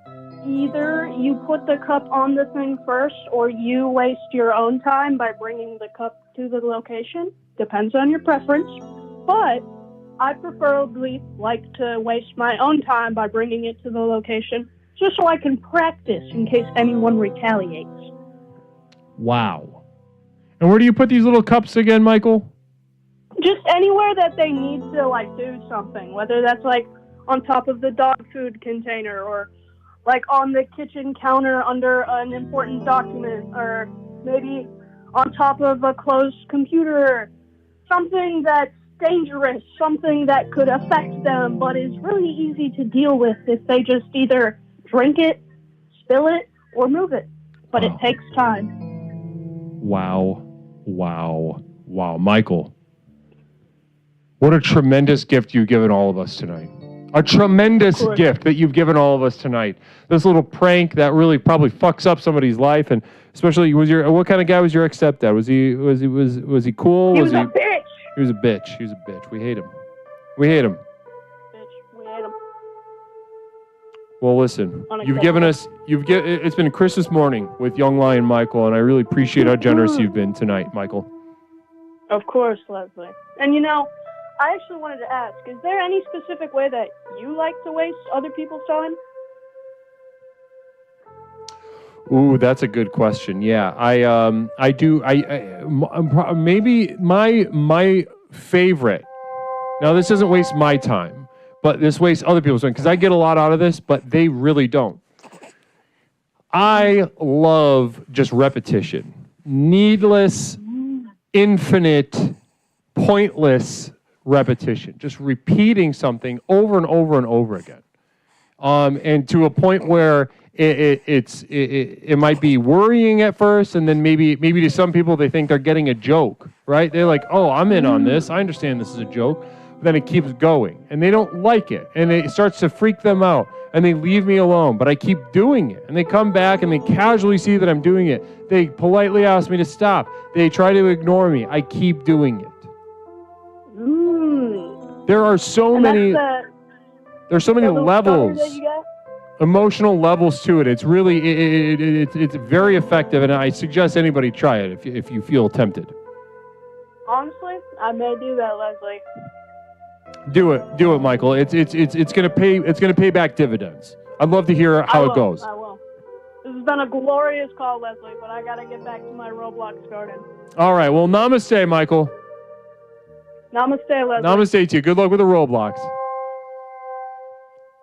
either you put the cup on the thing first or you waste your own time by bringing the cup to the location. Depends on your preference. But I preferably like to waste my own time by bringing it to the location just so I can practice in case anyone retaliates. Wow. And where do you put these little cups again, Michael? Just anywhere that they need to, like, do something, whether that's, like, on top of the dog food container or, like, on the kitchen counter under an important document or maybe on top of a closed computer, something that's dangerous, something that could affect them but is really easy to deal with if they just either drink it, spill it, or move it. But it takes time. Wow. Michael, what a tremendous gift you've given all of us tonight. A tremendous gift that you've given all of us tonight. This little prank that really probably fucks up somebody's life, and especially what kind of guy was your ex-stepdad? Was he cool? He was a bitch. He was a bitch. We hate him. Bitch, we hate him. Well, listen, it's been Christmas morning with Young Lion Michael, and I really appreciate how generous you've been tonight, Michael. Of course, Leslie. And I actually wanted to ask, is there any specific way that you like to waste other people's time? Ooh, that's a good question. Yeah, I do. Maybe my favorite. Now, this doesn't waste my time, but this wastes other people's time because I get a lot out of this, but they really don't. I love just repetition, needless, infinite, pointless repetition, just repeating something over and over and over again, and to a point where it might be worrying at first, and then maybe to some people they think they're getting a joke, right? They're like, oh, I'm in on this. I understand this is a joke. But then it keeps going, and they don't like it, and it starts to freak them out, and they leave me alone. But I keep doing it, and they come back, and they casually see that I'm doing it. They politely ask me to stop. They try to ignore me. I keep doing it. There are so many. There's so many levels, emotional levels to it. It's really it's very effective, and I suggest anybody try it if you feel tempted. Honestly, I may do that, Leslie. Do it, Michael. It's gonna pay back dividends. I'd love to hear how it goes. I will. This has been a glorious call, Leslie, but I gotta get back to my Roblox garden. All right. Well, namaste, Michael. Namaste, Leslie. Namaste to you. Good luck with the Roblox.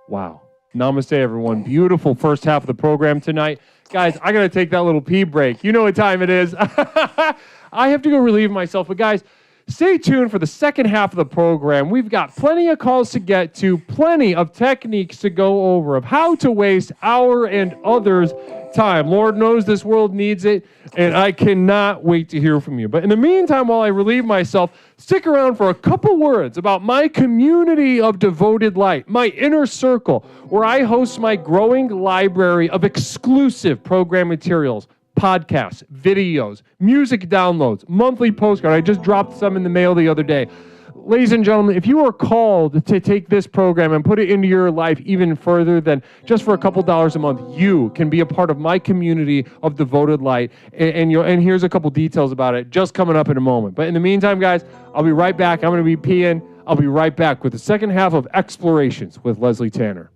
Wow. Namaste, everyone. Beautiful first half of the program tonight. Guys, I got to take that little pee break. You know what time it is. I have to go relieve myself. But guys, stay tuned for the second half of the program. We've got plenty of calls to get to, plenty of techniques to go over of how to waste our and others' time. Lord knows this world needs it, and I cannot wait to hear from you. But in the meantime, while I relieve myself, stick around for a couple words about my community of devoted light, my inner circle, where I host my growing library of exclusive program materials, podcasts, videos, music downloads, monthly postcard. I just dropped some in the mail the other day. Ladies and gentlemen, if you are called to take this program and put it into your life even further than just for a couple dollars a month, you can be a part of my community of devoted light. And here's a couple details about it just coming up in a moment. But in the meantime, guys, I'll be right back. I'm going to be peeing. I'll be right back with the second half of Explorations with Leslie Tanner.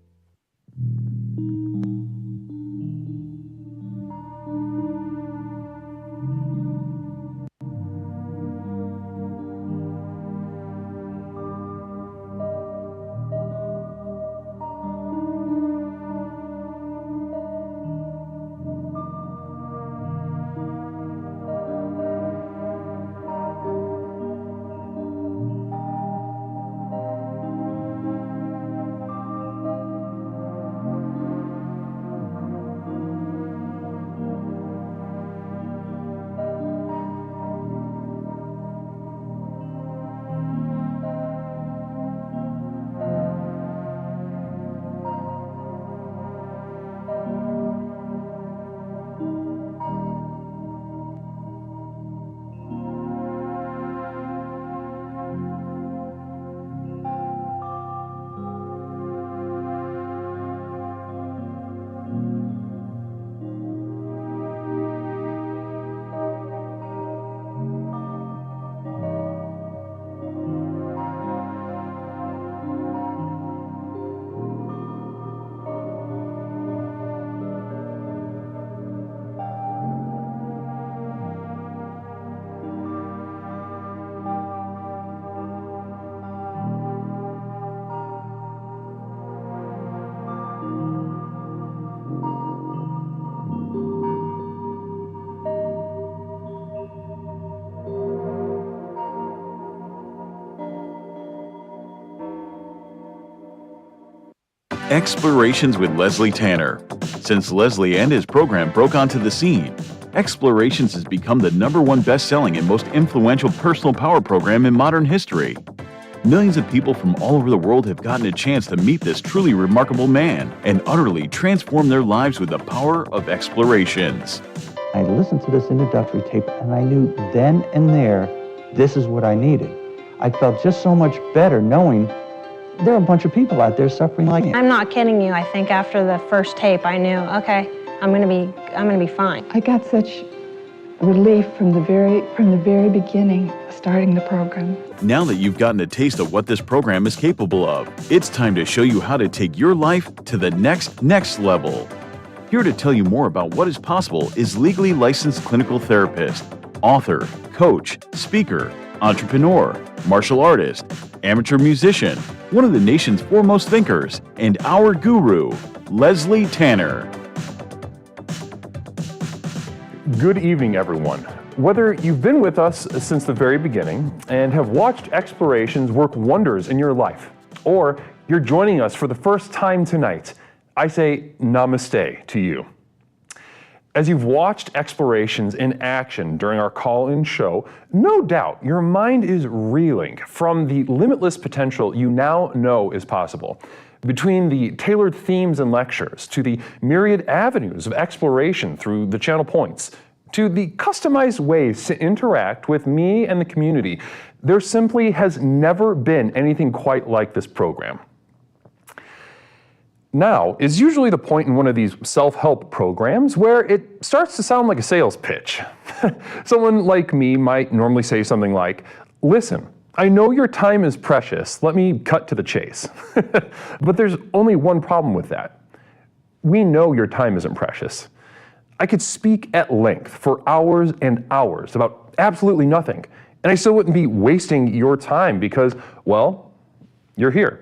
Explorations with Leslie Tanner. Since Leslie and his program broke onto the scene, Explorations has become the #1 best-selling and most influential personal power program in modern history. Millions of people from all over the world have gotten a chance to meet this truly remarkable man and utterly transform their lives with the power of Explorations. I listened to this introductory tape and I knew then and there, this is what I needed. I felt just so much better knowing there are a bunch of people out there suffering like me. I'm not kidding you. I think after the first tape, I knew, okay, I'm gonna be fine. I got such relief from the very beginning, starting the program. Now that you've gotten a taste of what this program is capable of, it's time to show you how to take your life to the next level. Here to tell you more about what is possible is legally licensed clinical therapist, author, coach, speaker, entrepreneur, martial artist, amateur musician, one of the nation's foremost thinkers, and our guru, Leslie Tanner. Good evening, everyone. Whether you've been with us since the very beginning and have watched Explorations work wonders in your life, or you're joining us for the first time tonight, I say namaste to you. As you've watched Explorations in action during our call-in show, no doubt your mind is reeling from the limitless potential you now know is possible. Between the tailored themes and lectures, to the myriad avenues of exploration through the channel points, to the customized ways to interact with me and the community, there simply has never been anything quite like this program. Now is usually the point in one of these self-help programs where it starts to sound like a sales pitch. Someone like me might normally say something like, "Listen, I know your time is precious. Let me cut to the chase." But there's only one problem with that. We know your time isn't precious. I could speak at length for hours and hours about absolutely nothing, and I still wouldn't be wasting your time because, well, you're here,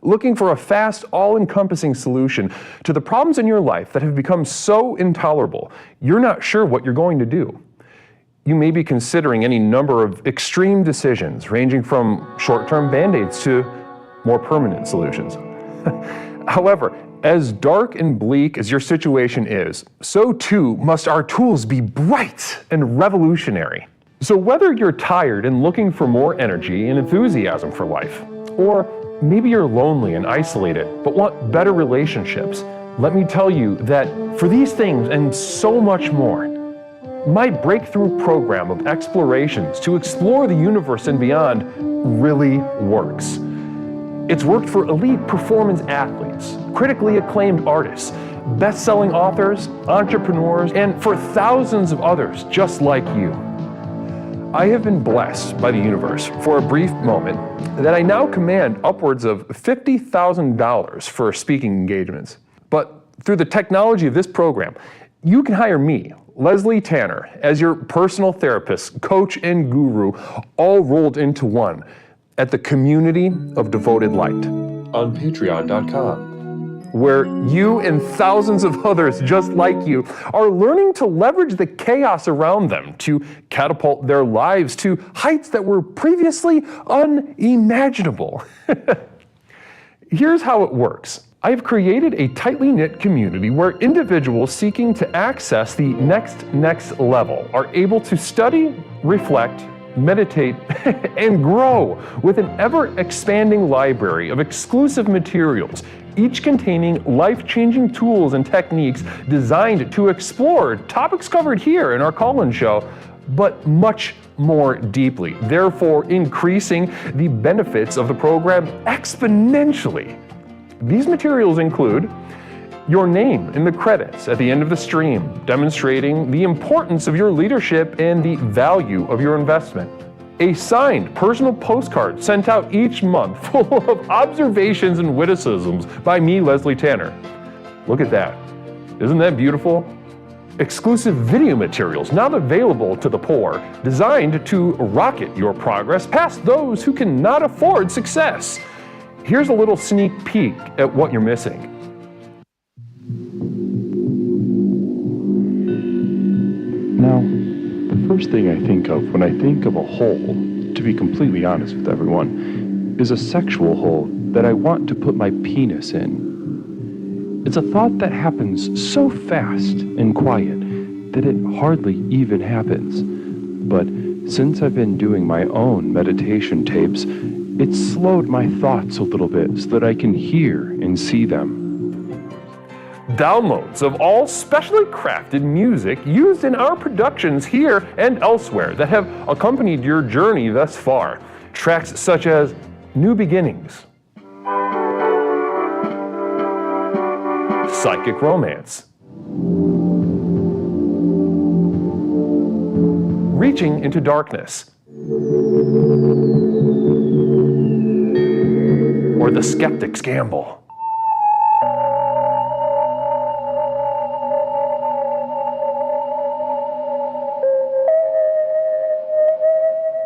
looking for a fast, all-encompassing solution to the problems in your life that have become so intolerable, you're not sure what you're going to do. You may be considering any number of extreme decisions, ranging from short-term band-aids to more permanent solutions. However, as dark and bleak as your situation is, so too must our tools be bright and revolutionary. So whether you're tired and looking for more energy and enthusiasm for life, or maybe you're lonely and isolated but want better relationships, let me tell you that for these things and so much more, my breakthrough program of explorations to explore the universe and beyond really works. It's worked for elite performance athletes, critically acclaimed artists, best-selling authors, entrepreneurs, and for thousands of others just like you. I have been blessed by the universe for a brief moment that I now command upwards of $50,000 for speaking engagements. But through the technology of this program, you can hire me, Leslie Tanner, as your personal therapist, coach, and guru, all rolled into one at the Community of Devoted Light on patreon.com. where you and thousands of others just like you are learning to leverage the chaos around them to catapult their lives to heights that were previously unimaginable. Here's how it works. I've created a tightly knit community where individuals seeking to access the next level are able to study, reflect, meditate, and grow with an ever-expanding library of exclusive materials, each containing life-changing tools and techniques designed to explore topics covered here in our call-in show, but much more deeply, therefore increasing the benefits of the program exponentially. These materials include your name in the credits at the end of the stream, demonstrating the importance of your leadership and the value of your investment. A signed personal postcard sent out each month full of observations and witticisms by me, Leslie Tanner. Look at that. Isn't that beautiful? Exclusive video materials not available to the poor, designed to rocket your progress past those who cannot afford success. Here's a little sneak peek at what you're missing. Now, the first thing I think of when I think of a hole, to be completely honest with everyone, is a sexual hole that I want to put my penis in. It's a thought that happens so fast and quiet that it hardly even happens. But since I've been doing my own meditation tapes, it's slowed my thoughts a little bit so that I can hear and see them. Downloads of all specially crafted music used in our productions here and elsewhere that have accompanied your journey thus far. Tracks such as New Beginnings, Psychic Romance, Reaching into Darkness, or The Skeptic's Gamble.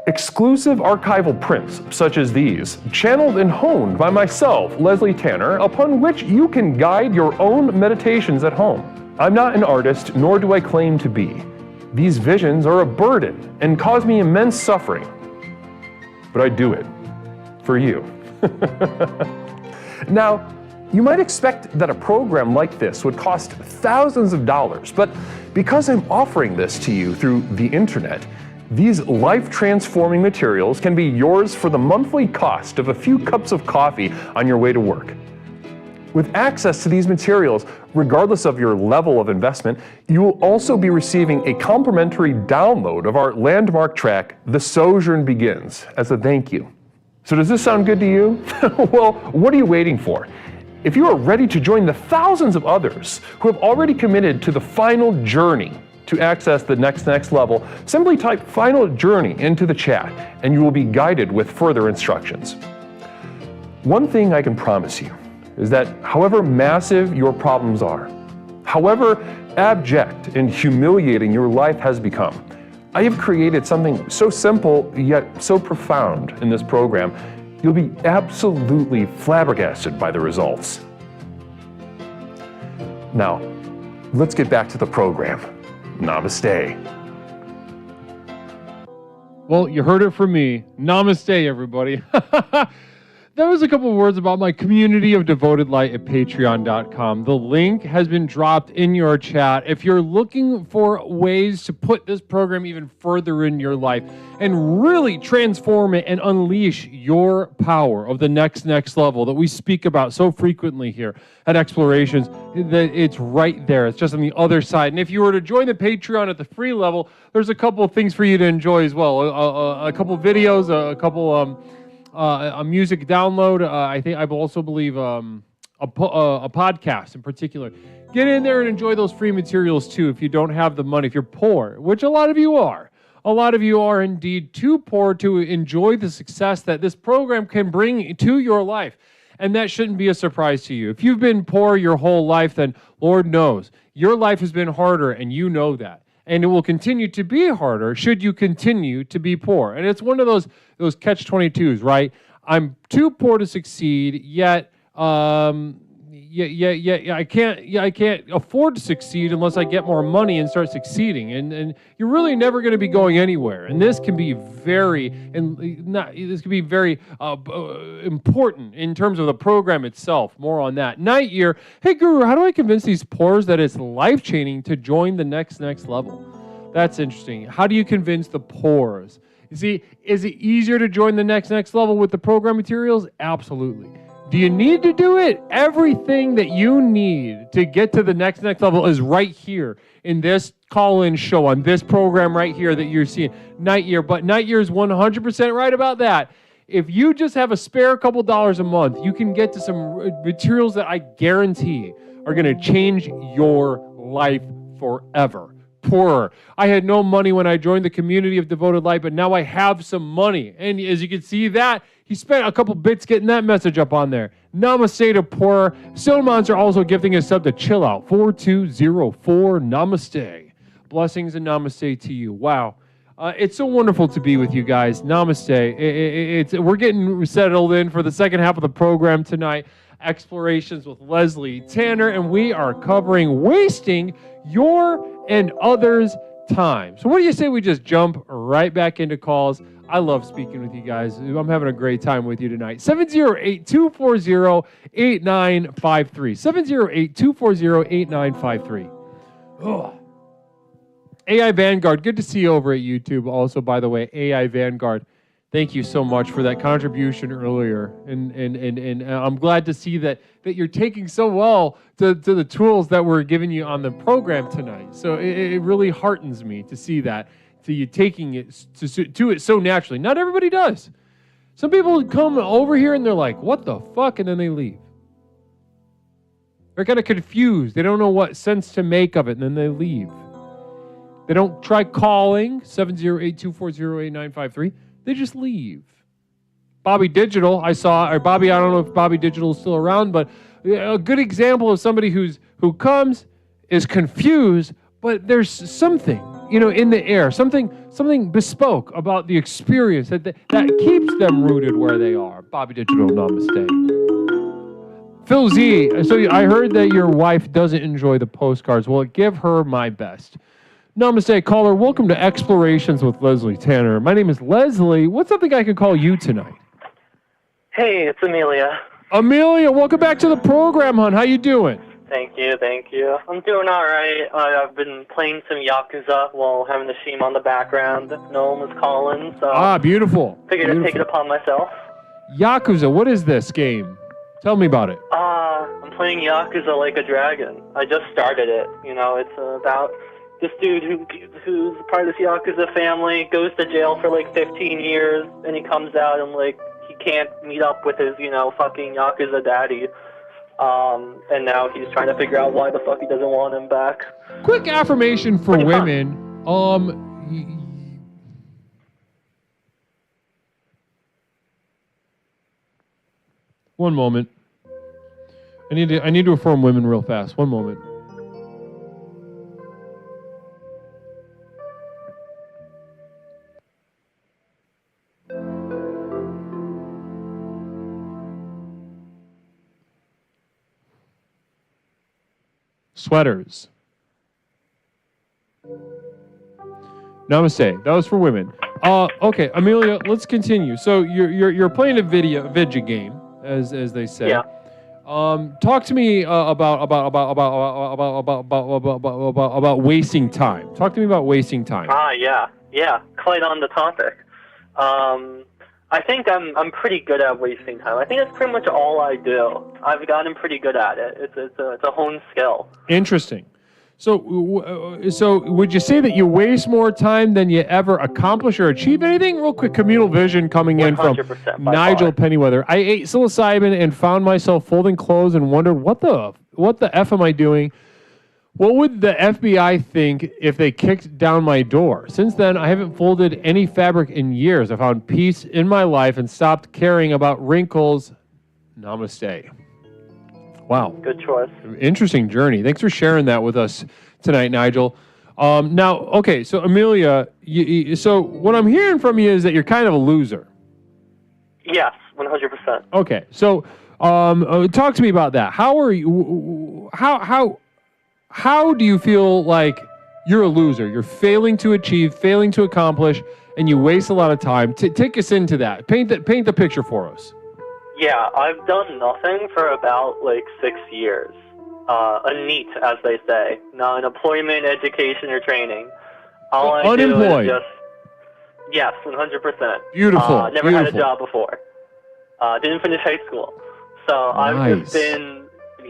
Exclusive archival prints such as these, channeled and honed by myself, Leslie Tanner, upon which you can guide your own meditations at home. I'm not an artist, nor do I claim to be. These visions are a burden and cause me immense suffering. But I do it for you. Now, you might expect that a program like this would cost thousands of dollars, but because I'm offering this to you through the internet, these life-transforming materials can be yours for the monthly cost of a few cups of coffee on your way to work. With access to these materials, regardless of your level of investment, you will also be receiving a complimentary download of our landmark track, The Sojourn Begins, as a thank you. So does this sound good to you? Well, what are you waiting for? If you are ready to join the thousands of others who have already committed to the final journey to access the next level, simply type Final Journey into the chat and you will be guided with further instructions. One thing I can promise you is that however massive your problems are, however abject and humiliating your life has become, I have created something so simple yet so profound in this program, you'll be absolutely flabbergasted by the results. Now, let's get back to the program. Namaste. Well, you heard it from me. Namaste, everybody. That was a couple of words about my community of devoted light at patreon.com. The link has been dropped in your chat. If you're looking for ways to put this program even further in your life and really transform it and unleash your power of the next level that we speak about so frequently here at Explorations, that it's right there. It's just on the other side. And if you were to join the Patreon at the free level, there's a couple of things for you to enjoy as well. A couple videos, a couple a music download. I also believe a podcast in particular. Get in there and enjoy those free materials too. If you don't have the money, if you're poor, which a lot of you are indeed too poor to enjoy the success that this program can bring to your life. And that shouldn't be a surprise to you. If you've been poor your whole life, then Lord knows your life has been harder, and you know that. And it will continue to be harder should you continue to be poor. And it's one of those catch-22s, right? I'm too poor to succeed, yet I can't afford to succeed unless I get more money and start succeeding. And you're really never going to be going anywhere. And this can be very important in terms of the program itself. More on that. Night Year, hey Guru, how do I convince these poors that it's life-changing to join the next level? That's interesting. How do you convince the poors? You see, is it easier to join the next level with the program materials? Absolutely. Do you need to do it? Everything that you need to get to the next level is right here in this call-in show on this program right here that you're seeing, Night Year. But Night Year is 100% right about that. If you just have a spare couple dollars a month, you can get to some materials that I guarantee are going to change your life forever. Poorer. I had no money when I joined the community of devoted light, but now I have some money. And as you can see that, he spent a couple bits getting that message up on there. Namaste to poorer. Stone Monster also gifting a sub to Chill Out 4204. Namaste. Blessings and namaste to you. Wow. It's so wonderful to be with you guys. Namaste. We're getting settled in for the second half of the program tonight. Explorations with Leslie Tanner, and we are covering wasting your and others' time. So what do you say we just jump right back into calls? I love speaking with you guys. I'm having a great time with you tonight. 708-240-8953. 708-240-8953. Ugh. AI Vanguard, good to see you over at YouTube. Also, by the way, AI Vanguard, thank you so much for that contribution earlier. And I'm glad to see that you're taking so well to the tools that we're giving you on the program tonight. So it really heartens me to see that, to you taking it to it so naturally. Not everybody does. Some people come over here and they're like, what the fuck? And then they leave. They're kind of confused. They don't know what sense to make of it, and then they leave. They don't try calling 708-240-8953. They just leave. Bobby Digital, I saw, or Bobby, I don't know if Bobby Digital is still around, but a good example of somebody who comes, is confused, but there's something, in the air, something bespoke about the experience that keeps them rooted where they are. Bobby Digital, namaste. Phil Z, so I heard that your wife doesn't enjoy the postcards. Well, give her my best. Namaste, caller. Welcome to Explorations with Leslie Tanner. My name is Leslie. What's something I can call you tonight? Hey, it's Amelia. Amelia, welcome back to the program, hon. How you doing? Thank you. I'm doing all right. I've been playing some Yakuza while having the stream on the background. No one was calling, so... Beautiful. Figured I'd take it upon myself. Yakuza, what is this game? Tell me about it. I'm playing Yakuza Like a Dragon. I just started it. It's about... this dude who's part of this Yakuza family goes to jail for like 15 years, and he comes out and he can't meet up with his, fucking Yakuza daddy. And now he's trying to figure out why the fuck he doesn't want him back. Quick affirmation for women. One moment. I need to affirm women real fast. One moment. Sweaters. Namaste. That was for women. Okay, Amelia, let's continue. So you're playing a video game, as they say. Yeah. Talk to me about wasting time. Talk to me about wasting time. Yeah. Quite on the topic. I think I'm pretty good at wasting time. I think that's pretty much all I do. I've gotten pretty good at it. It's a honed skill. Interesting. So would you say that you waste more time than you ever accomplish or achieve anything? Real quick, communal vision coming in from Nigel Pennyweather. I ate psilocybin and found myself folding clothes and wondered, what the F am I doing? What would the FBI think if they kicked down my door? Since then, I haven't folded any fabric in years. I found peace in my life and stopped caring about wrinkles. Namaste. Wow. Good choice. Interesting journey. Thanks for sharing that with us tonight, Nigel. Now, okay, so Amelia, so what I'm hearing from you is that you're kind of a loser. Yes, 100%. Okay, so talk to me about that. How are you? How do you feel like you're a loser? You're failing to achieve, failing to accomplish, and you waste a lot of time. Take us into that. Paint the picture for us. Yeah, I've done nothing for about 6 years. A NEET, as they say. Non-employment, education, or training. All I unemployed. do is yes, 100%. Beautiful. Never had a job before. Didn't finish high school. So I've just been,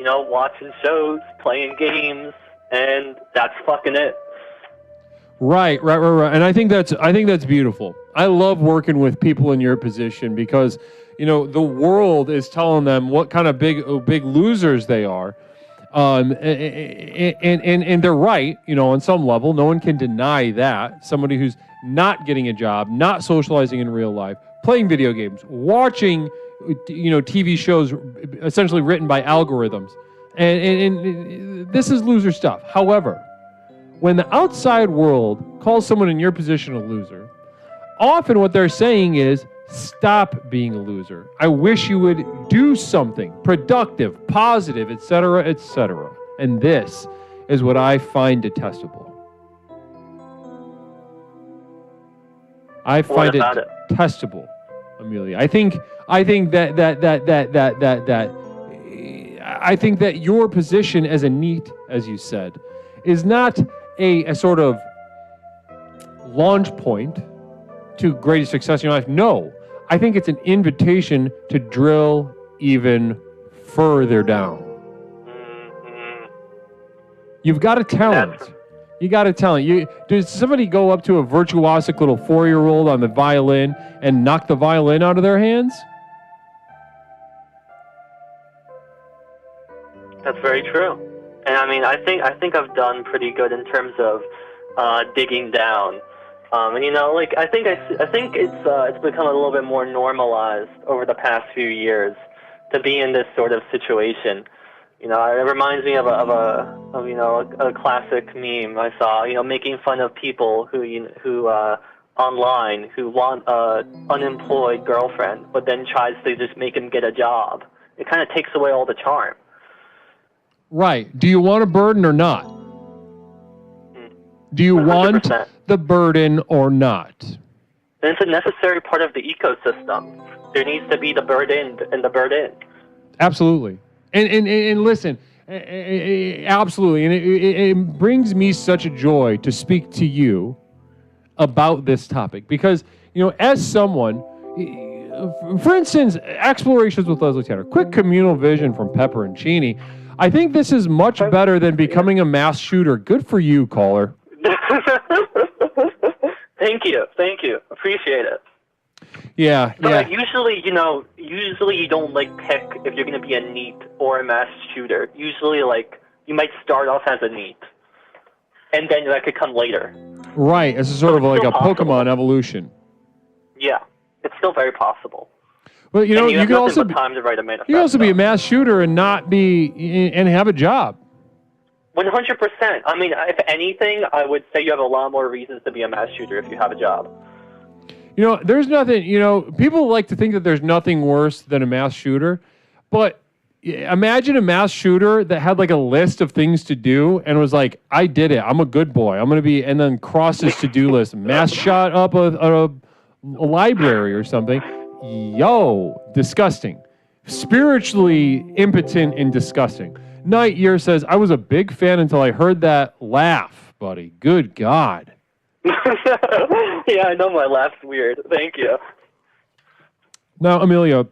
watching shows, playing games, and that's fucking it. Right. And I think that's beautiful. I love working with people in your position because, the world is telling them what kind of big losers they are. And they're right, on some level. No one can deny that. Somebody who's not getting a job, not socializing in real life, playing video games, watching, TV shows essentially written by algorithms. And this is loser stuff. However, when the outside world calls someone in your position a loser, often what they're saying is, stop being a loser. I wish you would do something productive, positive, etc., etc. And this is what I find detestable. I find about it detestable, Amelia. I think that your position as a NEET, as you said, is not a sort of launch point to greatest success in your life. No, I think it's an invitation to drill even further down. You've got a talent. You got a talent. Does somebody go up to a virtuosic little 4-year-old on the violin and knock the violin out of their hands? That's very true. And I mean, I think I've done pretty good in terms of digging down. And you know, like I think it's become a little bit more normalized over the past few years to be in this sort of situation. You know, it reminds me of a classic meme I saw. You know, making fun of people who online who want a unemployed girlfriend, but then tries to just make him get a job. It kind of takes away all the charm. Right. Do you want a burden or not? Do you 100%. Want the burden or not? And it's a necessary part of the ecosystem. There needs to be the burdened and the burden. Absolutely. And listen, absolutely. And it brings me such a joy to speak to you about this topic because, you know, as someone, for instance, Explorations with Leslie Tanner, quick communal vision from Pepperoncini. I think this is much better than becoming a mass shooter. Good for you, caller. Thank you. Appreciate it. Yeah, but yeah. Like, usually you don't like pick if you're going to be a NEET or a mass shooter. Usually, like, you might start off as a NEET, and then that could come later. Right, it's sort of like a possible Pokemon evolution. Yeah, it's still very possible. Well, you know, you can also time to write a manifesto. You can also be a mass shooter and not be and have a job. 100%. I mean, if anything, I would say you have a lot more reasons to be a mass shooter if you have a job. You know, there's nothing, you know, people like to think that there's nothing worse than a mass shooter, but imagine a mass shooter that had like a list of things to do and was like, I did it, I'm a good boy, I'm going to be, and then cross his to-do list, mass shot up a library or something. Yo, disgusting. Spiritually impotent and disgusting. Night Year says, I was a big fan until I heard that laugh, buddy. Good God. Yeah, I know my laugh's weird. Thank you. Now, Amelia,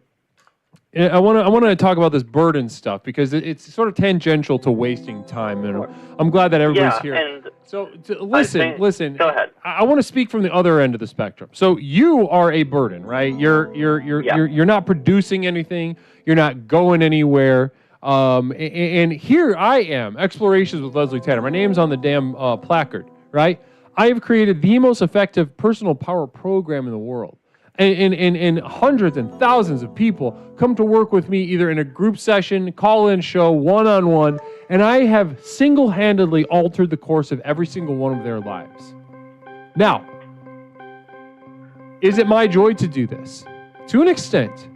I want to talk about this burden stuff because it's sort of tangential to wasting time, and I'm glad that everybody's here. And so listen. Go ahead. I want to speak from the other end of the spectrum. So you are a burden, right? You're not producing anything. You're not going anywhere. And here I am, Explorations with Leslie Tanner. My name's on the damn placard, right? I have created the most effective personal power program in the world. And hundreds and thousands of people come to work with me either in a group session, call-in show, one-on-one, and I have single-handedly altered the course of every single one of their lives. Now, is it my joy to do this? To an extent.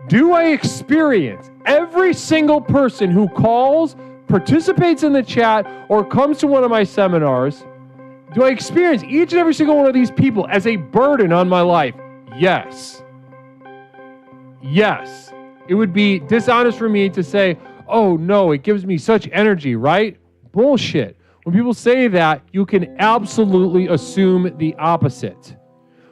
Do I experience every single person who calls, participates in the chat, or comes to one of my seminars? Do I experience each and every single one of these people as a burden on my life? Yes. Yes. It would be dishonest for me to say, oh no, it gives me such energy, right? Bullshit. When people say that, you can absolutely assume the opposite.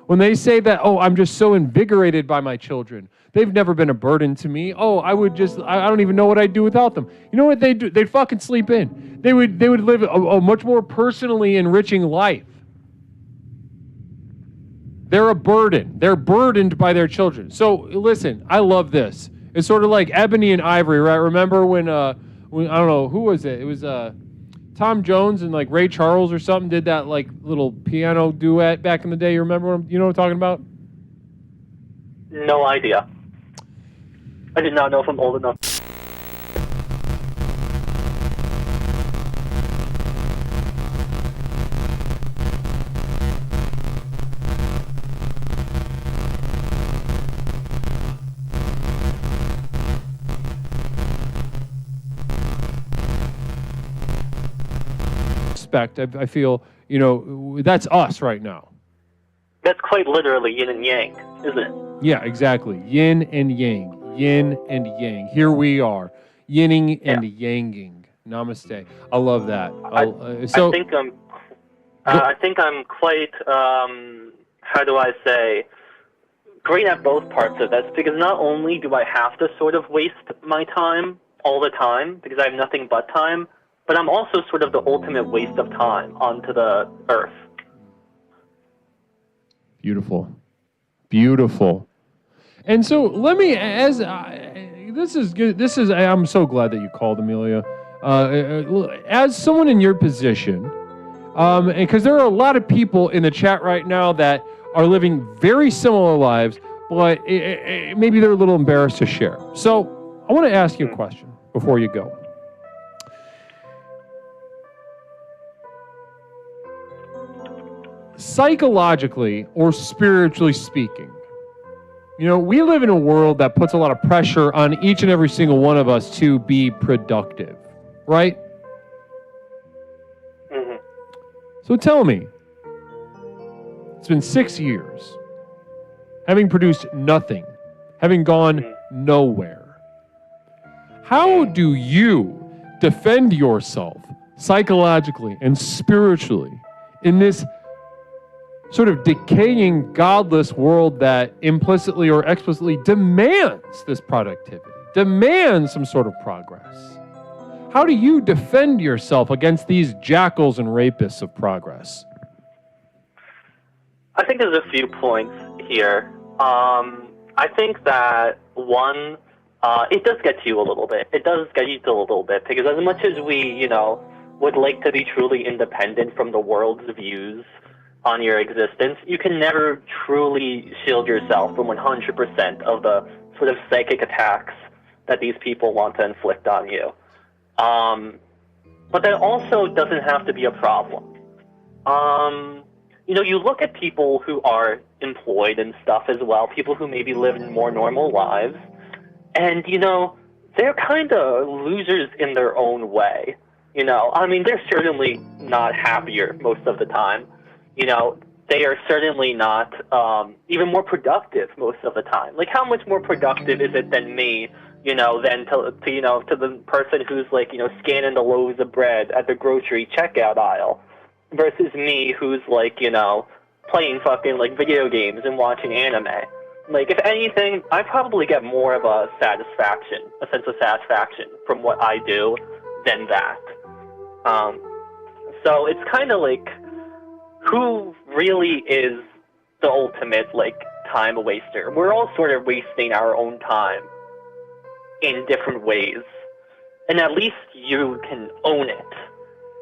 When they say that, oh, I'm just so invigorated by my children. They've never been a burden to me. Oh, I don't even know what I'd do without them. You know what they do? They'd fucking sleep in. They would live a much more personally enriching life. They're a burden. They're burdened by their children. So listen, I love this. It's sort of like Ebony and Ivory, right? Remember when I don't know, who was it? It was Tom Jones and like Ray Charles or something did that like little piano duet back in the day. You remember you know what I'm talking about? No idea. I did not know if I'm old enough. I feel, you know, that's us right now. That's quite literally yin and yang, isn't it? Yeah, exactly. Yin and yang. Yin and yang. Here we are. Yinning and yanging. Namaste. I love that. I think I'm quite, how do I say, great at both parts of this, because not only do I have to sort of waste my time all the time, because I have nothing but time, but I'm also sort of the ultimate waste of time onto the earth. Beautiful. Beautiful. And so let me, this is good. I'm so glad that you called, Amelia. As someone in your position, because there are a lot of people in the chat right now that are living very similar lives, but maybe they're a little embarrassed to share. So I want to ask you a question before you go. Psychologically or spiritually speaking, we live in a world that puts a lot of pressure on each and every single one of us to be productive, right? Mm-hmm. So tell me, it's been 6 years, having produced nothing, having gone nowhere. How do you defend yourself psychologically and spiritually in this sort of decaying, godless world that implicitly or explicitly demands this productivity, demands some sort of progress? How do you defend yourself against these jackals and rapists of progress? I think there's a few points here. I think that, one, it does get to you a little bit. It does get you to a little bit, because as much as we, would like to be truly independent from the world's views on your existence, you can never truly shield yourself from 100% of the sort of psychic attacks that these people want to inflict on you. But that also doesn't have to be a problem. You look at people who are employed and stuff as well, people who maybe live in more normal lives, and, they're kind of losers in their own way. They're certainly not happier most of the time. They are certainly not even more productive most of the time. Like, how much more productive is it than me, than to the person who's like, scanning the loaves of bread at the grocery checkout aisle versus me who's like, playing fucking like video games and watching anime. Like, if anything, I probably get more of a sense of satisfaction from what I do than that. So it's kind of like, who really is the ultimate, like, time waster? We're all sort of wasting our own time in different ways. And at least you can own it.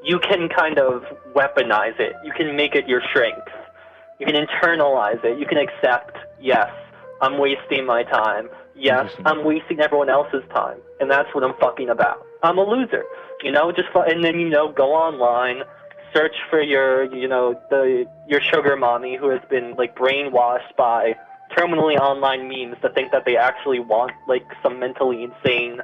You can kind of weaponize it. You can make it your strength. You can internalize it. You can accept, yes, I'm wasting my time. Yes, I'm wasting everyone else's time. And that's what I'm fucking about. I'm a loser. And then, go online, search for your, your sugar mommy who has been, like, brainwashed by terminally online memes to think that they actually want, like, some mentally insane,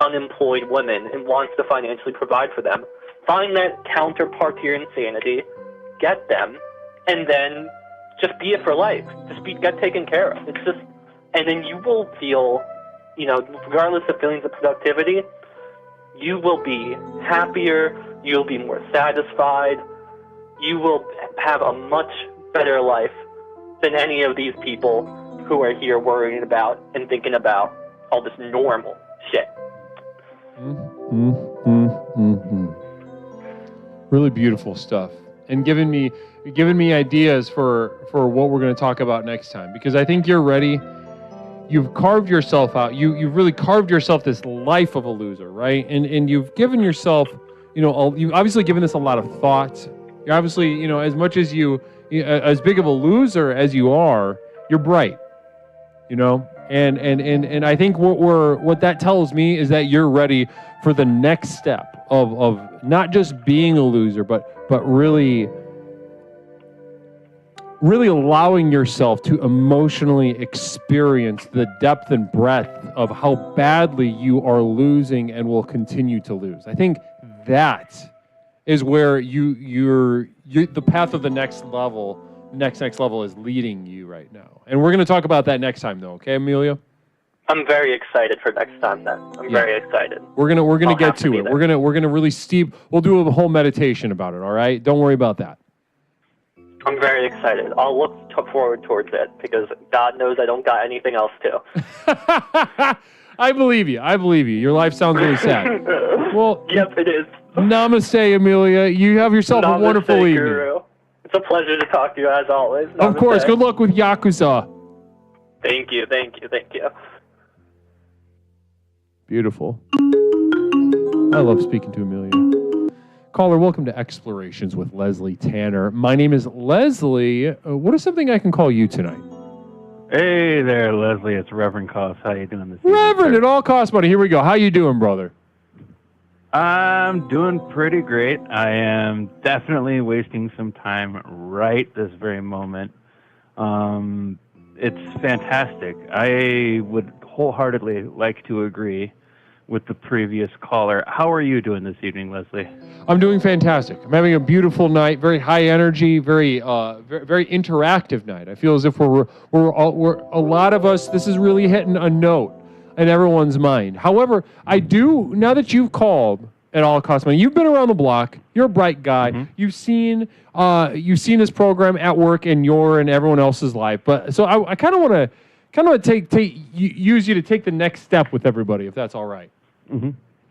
unemployed women and wants to financially provide for them. Find that counterpart to your insanity, get them, and then just be it for life. Get taken care of. It's just, and then you will feel, regardless of feelings of productivity, you will be happier, you'll be more satisfied, you will have a much better life than any of these people who are here worrying about and thinking about all this normal shit. Really beautiful stuff, and giving me ideas for what we're going to talk about next time, because I think you're ready. You've carved yourself out. You've really carved yourself this life of a loser, right? And you've given yourself, you've obviously given this a lot of thought. You're obviously, as much as as big of a loser as you are, you're bright, and I think what that tells me is that you're ready for the next step of not just being a loser, but really allowing yourself to emotionally experience the depth and breadth of how badly you are losing and will continue to lose. I think that is where you're the path of the next level next level is leading you right now. And we're going to talk about that next time, though. Okay, Amelia? I'm very excited for next time. Then I'm very excited. We're gonna get to it. there. We're gonna really steep. We'll do a whole meditation about it. All right. Don't worry about that. I'm very excited. I'll look forward towards it because God knows I don't got anything else to. I believe you. Your life sounds really sad. Well, yep, it is. Namaste, Amelia. You have yourself a wonderful evening. Guru. It's a pleasure to talk to you as always. Namaste. Of course. Good luck with Yakuza. Thank you. Beautiful. I love speaking to Amelia. Caller, welcome to Explorations with Leslie Tanner. My name is Leslie. What is something I can call you tonight? Hey there, Leslie. It's Reverend Cost. How you doing this evening? Reverend, it all costs money. Here we go. How you doing, brother? I'm doing pretty great. I am definitely wasting some time right this very moment. It's fantastic. I would wholeheartedly like to agree with the previous caller. How are you doing this evening, Leslie? I'm doing fantastic. I'm having a beautiful night, very high energy, very interactive night. I feel as if we're a lot of us, this is really hitting a note in everyone's mind. However, I do, now that you've called at all costs money, you've been around the block, you're a bright guy, you've seen this program at work in your and everyone else's life. But so I kind of want to use you to take the next step with everybody, if that's all right.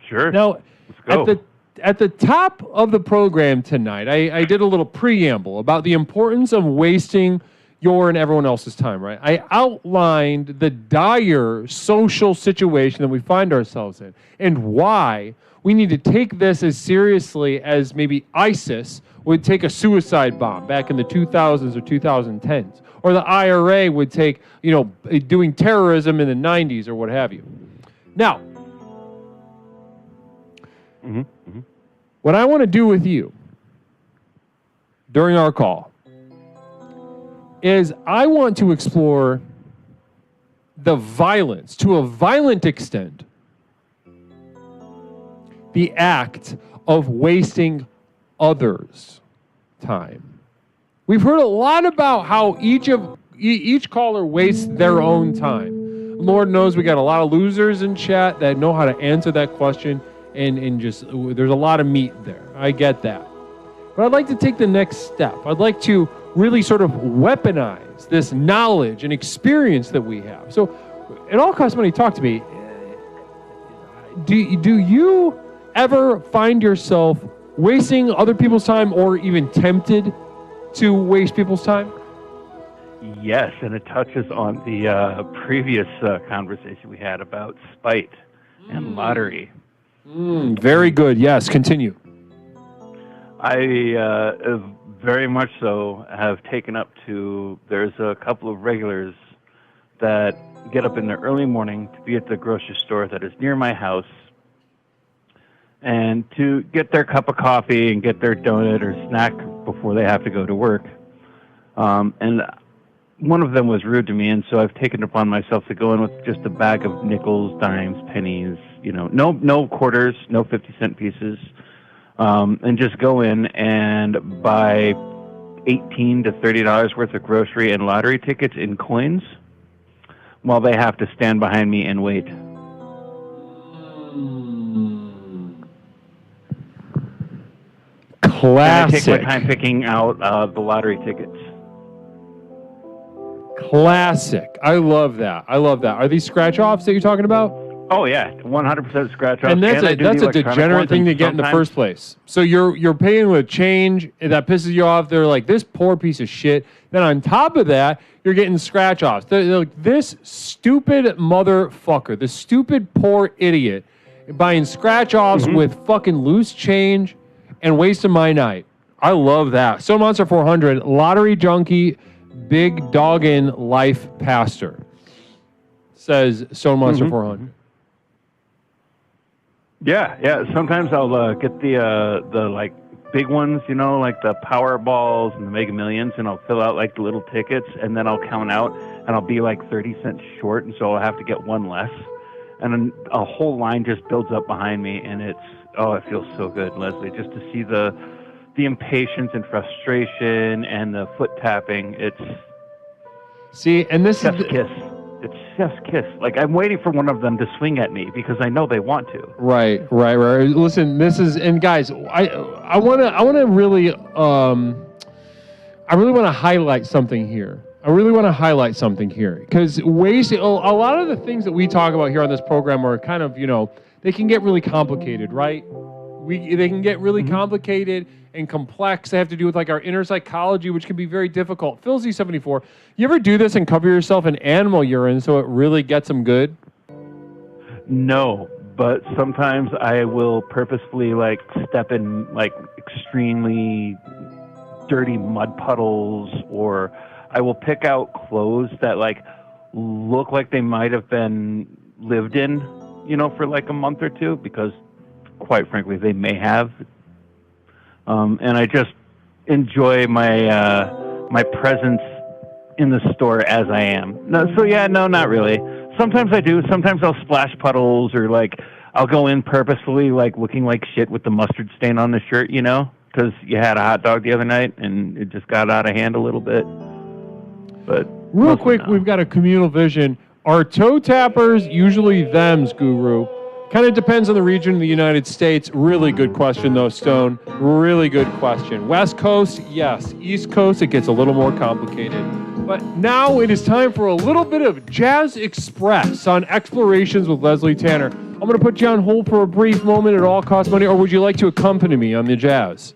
Sure. Now, let's go. At the top of the program tonight, I did a little preamble about the importance of wasting your and everyone else's time, right? I outlined the dire social situation that we find ourselves in and why we need to take this as seriously as maybe ISIS would take a suicide bomb back in the 2000s or 2010s, or the IRA would take, doing terrorism in the 90s or what have you. Now, what I want to do with you during our call is I want to explore the violence, to a violent extent, the act of wasting others' time. We've heard a lot about how each caller wastes their own time. Lord knows we got a lot of losers in chat that know how to answer that question, and just there's a lot of meat there. I get that. But I'd like to take the next step. I'd like to really sort of weaponize this knowledge and experience that we have. So, it all costs money. Talk to me. Do you ever find yourself wasting other people's time or even tempted to waste people's time? Yes, and it touches on the previous conversation we had about spite and lottery. Very good. Yes, continue. I very much so have taken up to, there's a couple of regulars that get up in the early morning to be at the grocery store that is near my house and to get their cup of coffee and get their donut or snack before they have to go to work. And one of them was rude to me, and so I've taken it upon myself to go in with just a bag of nickels, dimes, pennies, no quarters, no 50-cent pieces, and just go in and buy $18 to $30 worth of grocery and lottery tickets in coins while they have to stand behind me and wait. Classic. And I take my time picking out the lottery tickets. Classic. I love that. Are these scratch-offs that you're talking about? Oh yeah, 100% scratch-offs. And that's a degenerate thing to get in the first place. So you're paying with change, and that pisses you off. They're like, this poor piece of shit. Then on top of that, you're getting scratch-offs. They're like, this stupid motherfucker, this stupid poor idiot, buying scratch-offs with fucking loose change and wasting my night. I love that. So Monster 400, lottery junkie, big doggin' life pastor, says Stone Monster 400. Yeah. Sometimes I'll get the like big ones, like the Powerballs and the Mega Millions, and I'll fill out like the little tickets, and then I'll count out, and I'll be like 30 cents short, and so I'll have to get one less, and then a whole line just builds up behind me, and it feels so good, Leslie, just to see the the impatience and frustration and the foot tapping. It's and this chef's kiss. It's chef's kiss. Like, I'm waiting for one of them to swing at me because I know they want to. Right. Listen, this is, and guys, I want to really, I really want to highlight something here. Because a lot of the things that we talk about here on this program are kind of, they can get really complicated, right? They can get really complicated and complex. They have to do with like our inner psychology, which can be very difficult. Phil Z74, you ever do this and cover yourself in animal urine so it really gets them good? No, but sometimes I will purposefully like step in like extremely dirty mud puddles, or I will pick out clothes that like look like they might have been lived in, for like a month or two, because quite frankly they may have. And I just enjoy my presence in the store as I am. No, not really. Sometimes I do. Sometimes I'll splash puddles, or like I'll go in purposefully like looking like shit with the mustard stain on the shirt, because you had a hot dog the other night and it just got out of hand a little bit. But real quick, we've got a communal vision. Are toe tappers usually thems, Guru? Kind of depends on the region of the United States. Really good question, though, Stone. Really good question. West Coast, yes. East Coast, it gets a little more complicated. But now it is time for a little bit of Jazz Express on Explorations with Leslie Tanner. I'm going to put you on hold for a brief moment. It all costs money. Or would you like to accompany me on the jazz?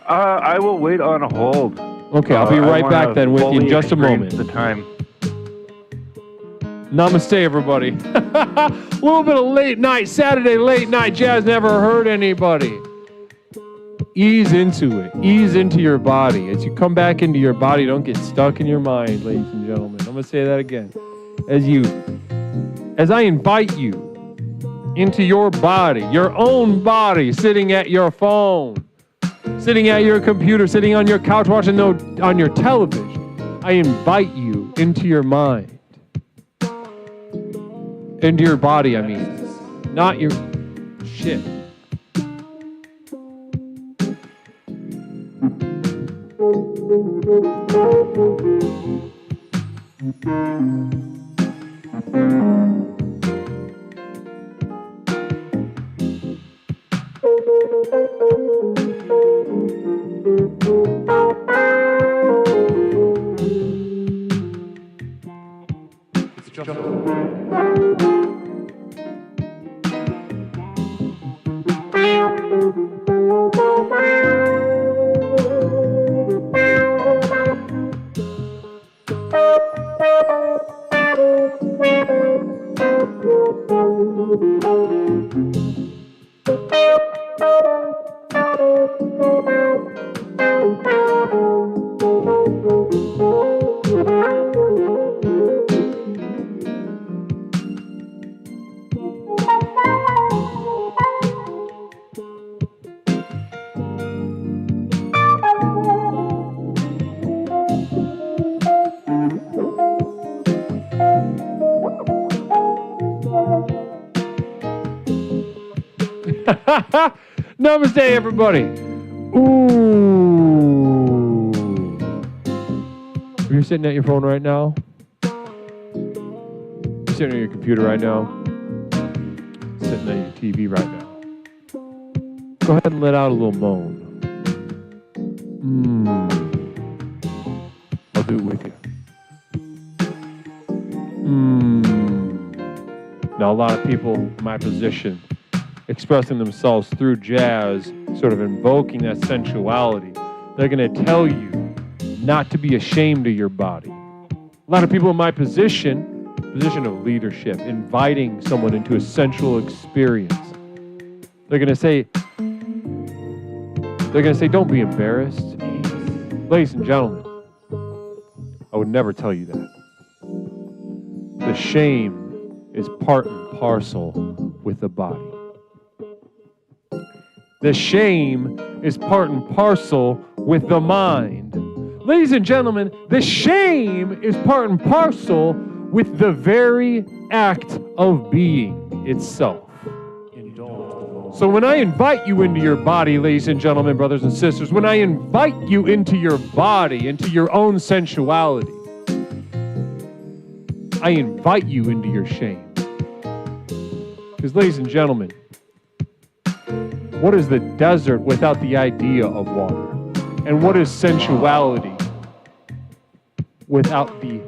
I will wait on hold. Okay, I'll be right back then with you in just a moment. The time. Namaste, everybody. A little bit of Saturday late night jazz never hurt anybody. Ease into it. Ease into your body. As you come back into your body, don't get stuck in your mind, ladies and gentlemen. I'm going to say that again. As I invite you into your body, your own body, sitting at your phone, sitting at your computer, sitting on your couch, watching on your television, I invite you into your mind. Into your body, I mean. Not your shit. It's just Namaste, everybody. Ooh. You're sitting at your phone right now? You're sitting at your computer right now? Sitting at your TV right now? Go ahead and let out a little moan. I'll do it with you. Now, a lot of people in my position expressing themselves through jazz, sort of invoking that sensuality. They're going to tell you not to be ashamed of your body. A lot of people in my position of leadership, inviting someone into a sensual experience. They're going to say, don't be embarrassed. Ladies and gentlemen, I would never tell you that. The shame is part and parcel with the body. The shame is part and parcel with the mind. Ladies and gentlemen, the shame is part and parcel with the very act of being itself. Indulge the So when I invite you into your body, ladies and gentlemen, brothers and sisters, when I invite you into your body, into your own sensuality, I invite you into your shame. Because, ladies and gentlemen, what is the desert without the idea of water? And what is sensuality without the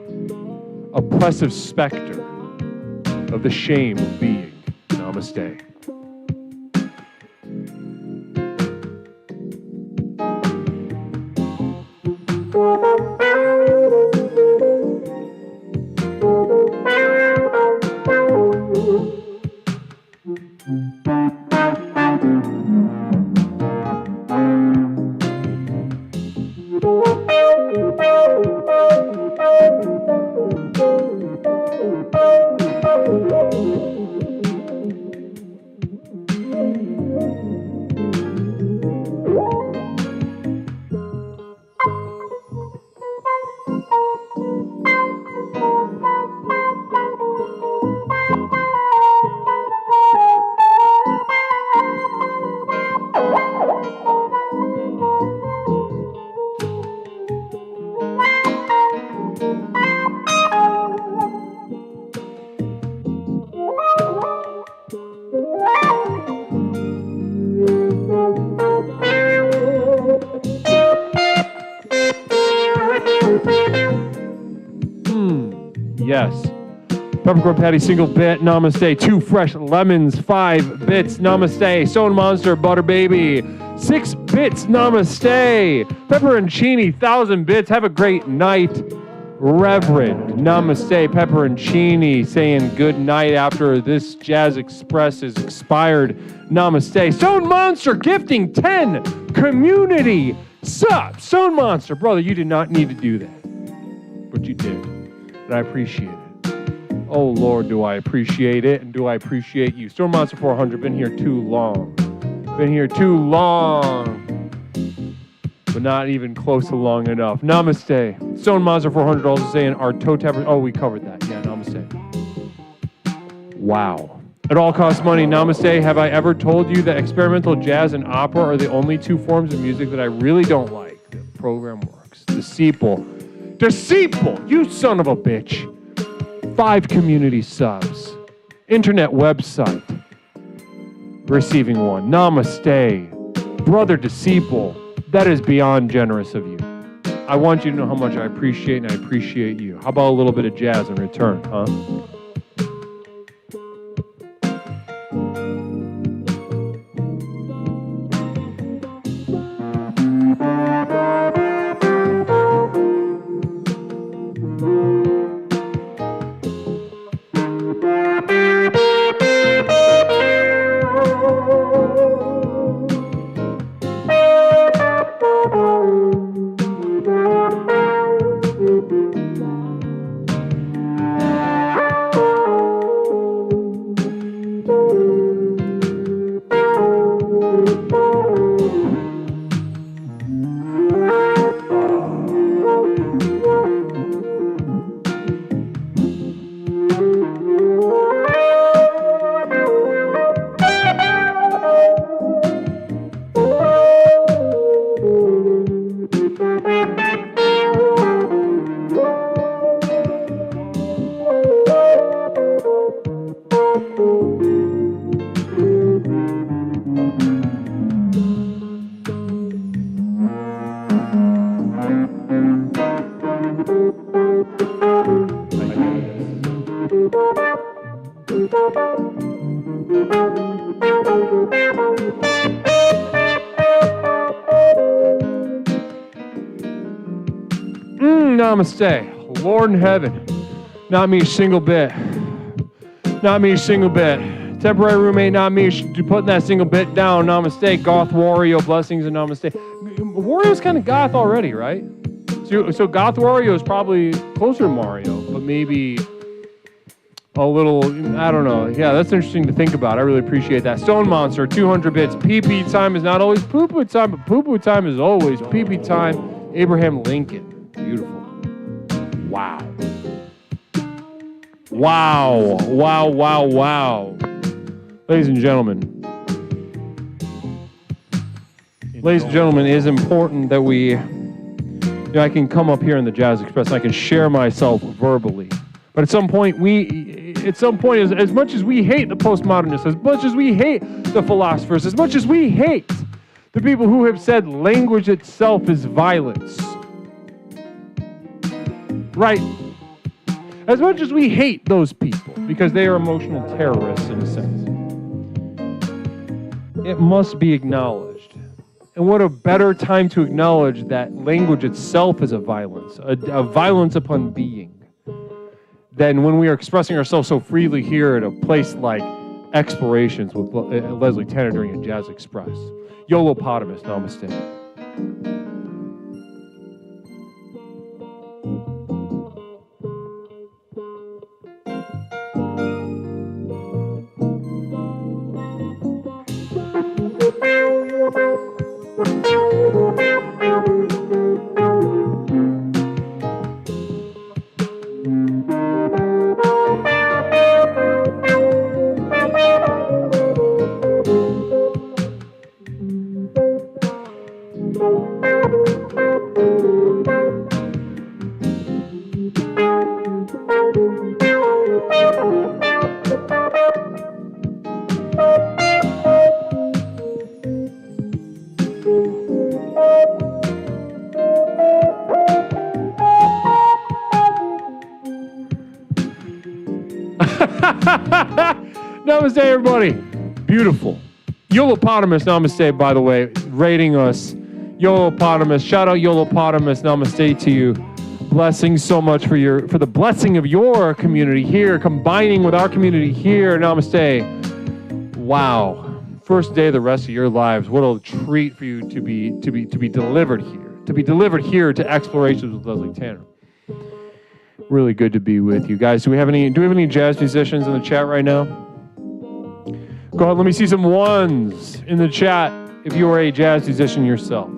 oppressive specter of the shame of being? Namaste. Yes. Peppercorn patty, single bit, namaste. 2 fresh lemons, 5 bits, namaste. Stone Monster, butter baby, 6 bits, namaste. Pepperoncini, 1,000 bits. Have a great night. Reverend, namaste. Pepperoncini saying good night after this Jazz Express is expired. Namaste. Stone Monster gifting 10 community subs. Stone Monster, brother, you did not need to do that, but you did. And I appreciate it. Oh, Lord, do I appreciate it, and do I appreciate you. Stone Monster 400, been here too long. Been here too long. But not even close to long enough. Namaste. Stone Monster 400 also saying our toe tappers. Oh, we covered that. Yeah, namaste. Wow. It all costs money. Namaste. Have I ever told you that experimental jazz and opera are the only 2 forms of music that I really don't like? The program works. Deceitful, you son of a bitch. 5 community subs. Internet website. Receiving 1. Namaste. Brother Deceitful. That is beyond generous of you. I want you to know how much I appreciate, and I appreciate you. How about a little bit of jazz in return, huh? Namaste. Lord in heaven. Not me a single bit. Not me a single bit. Temporary roommate, not me. Putting that single bit down. Namaste. Goth Wario, blessings and namaste. Wario's kind of goth already, right? So Goth Wario is probably closer to Mario, but maybe a little, I don't know. Yeah, that's interesting to think about. I really appreciate that. Stone Monster, 200 bits. Pee-pee time is not always poo-poo time, but poo-poo time is always pee-pee time. Abraham Lincoln. Beautiful. Wow. Wow. Wow, wow, wow. Ladies and gentlemen, ladies and gentlemen, it is important that I can come up here in the Jazz Express and I can share myself verbally. But at some point, as much as we hate the postmodernists, as much as we hate the philosophers, as much as we hate the people who have said language itself is violence, right? As much as we hate those people because they are emotional terrorists in a sense, it must be acknowledged. And what a better time to acknowledge that language itself is a violence upon being, than when we are expressing ourselves so freely here at a place like Explorations with Leslie Tanner during a Jazz Express. Yolopotamus, namaste. Namaste, everybody. Beautiful. Yolopotamus, namaste, by the way, rating us. Yolopotamus, shout out Yolopotamus, namaste to you. Blessings so much for the blessing of your community here, combining with our community here. Namaste. Wow. First day of the rest of your lives. What a treat for you to be delivered here. To be delivered here to Explorations with Leslie Tanner. Really good to be with you guys. Do we have any jazz musicians in the chat right now? Go ahead, let me see some ones in the chat if you are a jazz musician yourself.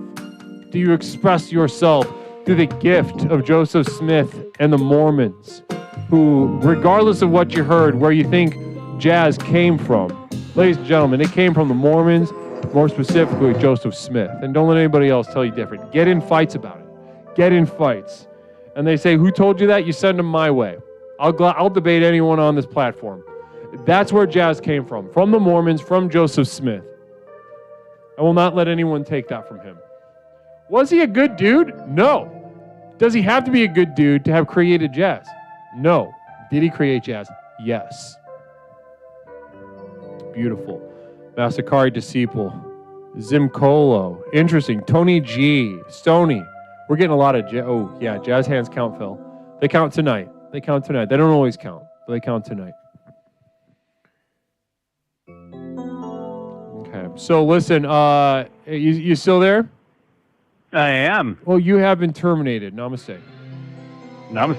Do you express yourself through the gift of Joseph Smith and the Mormons, who, regardless of what you heard, where you think jazz came from, ladies and gentlemen, it came from the Mormons, more specifically Joseph Smith. And don't let anybody else tell you different. Get in fights about it. Get in fights. And they say, who told you that? You send them my way. I'll debate anyone on this platform. That's where jazz came from the Mormons, from Joseph Smith. I will not let anyone take that from him. Was he a good dude? No. Does he have to be a good dude to have created jazz? No. Did he create jazz? Yes. Beautiful. Masakari Disciple. Zimcolo. Interesting. Tony G. Stoney. We're getting a lot of jazz hands count, Phil. They count tonight. They don't always count, but they count tonight. Okay. So listen, you still there? I am. Well, you have been terminated. Namaste. Namaste.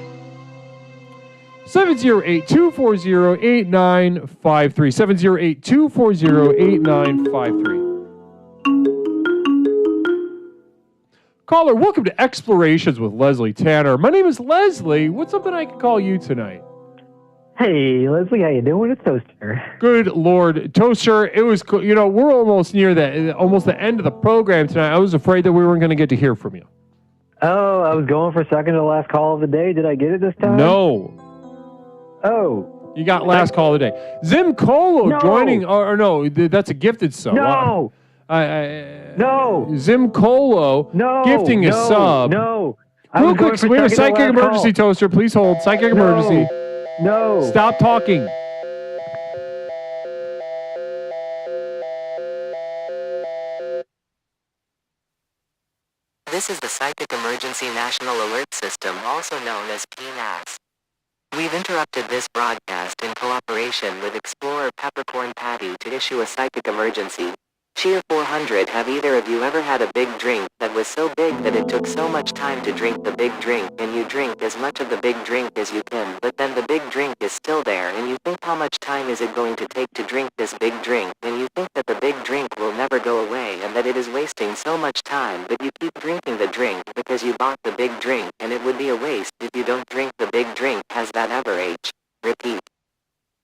708-240-8953. 708-240-8953. Caller, welcome to Explorations with Leslie Tanner. My name is Leslie. What's something I can call you tonight? Hey, Leslie, how you doing? It's Toaster. Good Lord. Toaster, it was cool. You know, we're almost near the end of the program tonight. I was afraid that we weren't going to get to hear from you. Oh, I was going for second to last call of the day. Did I get it this time? No. Oh. You got last call of the day. Zim Colo joining, or no, that's a gifted sub. No. No. Zim Colo gifting a sub. No. Real quick, we have a psychic emergency, Toaster. Please hold. Psychic emergency. No. Stop talking. This is the Psychic Emergency National Alert System, also known as PNAS. We've interrupted this broadcast in cooperation with Explorer Peppercorn Patty to issue a psychic emergency. Cheer 400. Have either of you ever had a big drink that was so big that it took so much time to drink the big drink, and you drink as much of the big drink as you can, but then the big drink is still there and you think how much time is it going to take to drink this big drink, and you think that the big drink will never go away and that it is wasting so much time, but you keep drinking the drink because you bought the big drink, and it would be a waste if you don't drink the big drink. Has that ever aged? Repeat.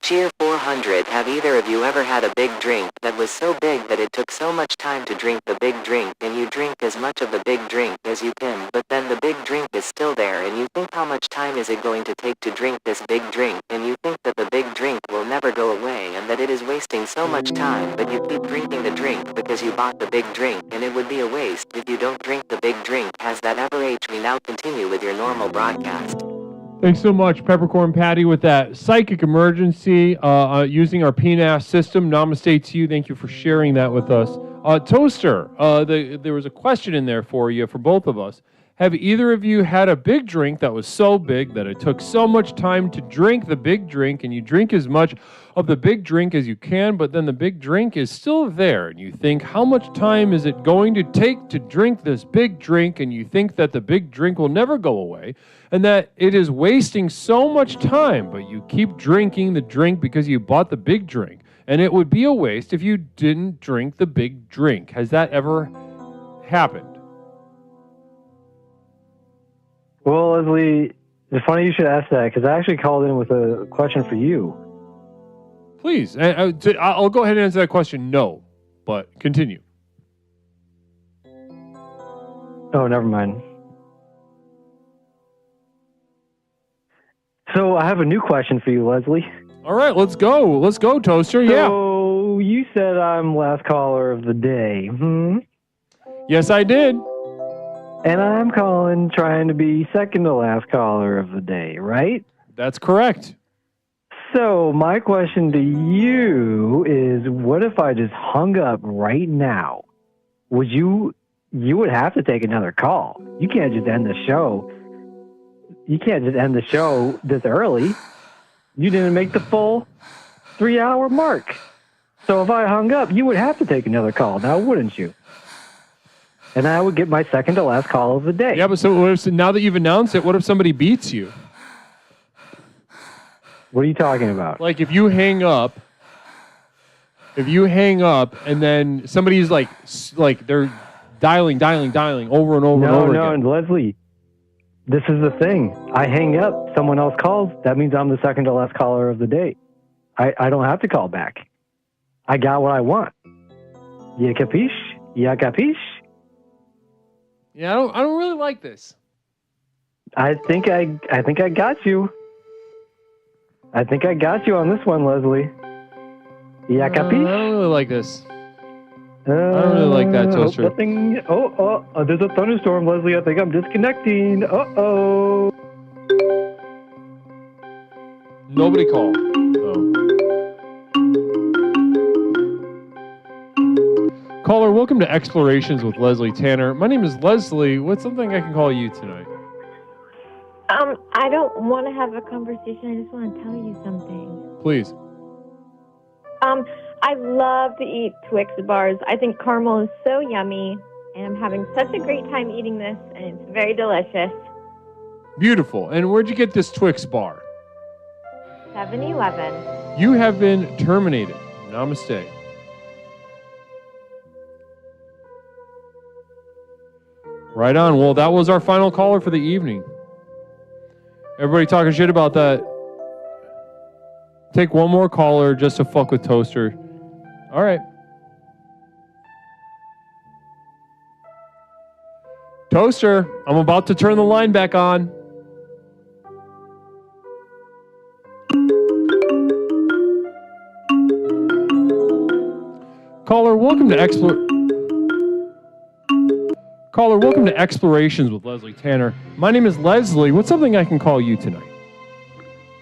Cheer 400. Have either of you ever had a big drink that was so big that it took so much time to drink the big drink, and you drink as much of the big drink as you can, but then the big drink is still there and you think how much time is it going to take to drink this big drink, and you think that the big drink will never go away and that it is wasting so much time, but you keep drinking the drink because you bought the big drink, and it would be a waste if you don't drink the big drink. Has that ever aged? We now continue with your normal broadcast. Thanks so much, Peppercorn Patty, with that psychic emergency using our PNAS system. Namaste to you. Thank you for sharing that with us. Toaster, there was a question in there for you, for both of us. Have either of you had a big drink that was so big that it took so much time to drink the big drink, and you drink as much of the big drink as you can, but then the big drink is still there, and you think, how much time is it going to take to drink this big drink, and you think that the big drink will never go away, and that it is wasting so much time, but you keep drinking the drink because you bought the big drink, and it would be a waste if you didn't drink the big drink. Has that ever happened? Well, Leslie, it's funny you should ask that, because I actually called in with a question for you. Please, I'll go ahead and answer that question, no, but continue. Oh, never mind. So I have a new question for you, Leslie. All right, let's go. Let's go, Toaster. Yeah. So you said I'm last caller of the day. Yes, I did. And I'm calling trying to be second to last caller of the day, right? That's correct. So my question to you is, what if I just hung up right now? Would you would have to take another call. You can't just end the show. You can't just end the show this early. You didn't make the full 3-hour mark. So if I hung up, you would have to take another call now, wouldn't you? And I would get my second to last call of the day. Yeah, but so what if, now that you've announced it, what if somebody beats you? What are you talking about? Like if you hang up and then somebody's like they're dialing over and over and over again. No, Leslie, this is the thing. I hang up, someone else calls, that means I'm the second to last caller of the day. I don't have to call back. I got what I want. Ya capiche? Ya capiche? Yeah, I don't really like this. I think I got you. I think I got you on this one, Leslie. Ya capiche? I don't really like this. I don't really like that, Toaster. There's a thunderstorm, Leslie. I think I'm disconnecting. Uh-oh. Nobody called. Caller, welcome to Explorations with Leslie Tanner. My name is Leslie. What's something I can call you tonight? I don't want to have a conversation. I just want to tell you something. Please. I love to eat Twix bars. I think caramel is so yummy, and I'm having such a great time eating this, and it's very delicious. Beautiful. And where'd you get this Twix bar? 7-Eleven. You have been terminated. Namaste. Right on. Well, that was our final caller for the evening. Everybody talking shit about that. Take one more caller just to fuck with Toaster. All right. Toaster, I'm about to turn the line back on. Caller, welcome to Explorations with Leslie Tanner. My name is Leslie. What's something I can call you tonight?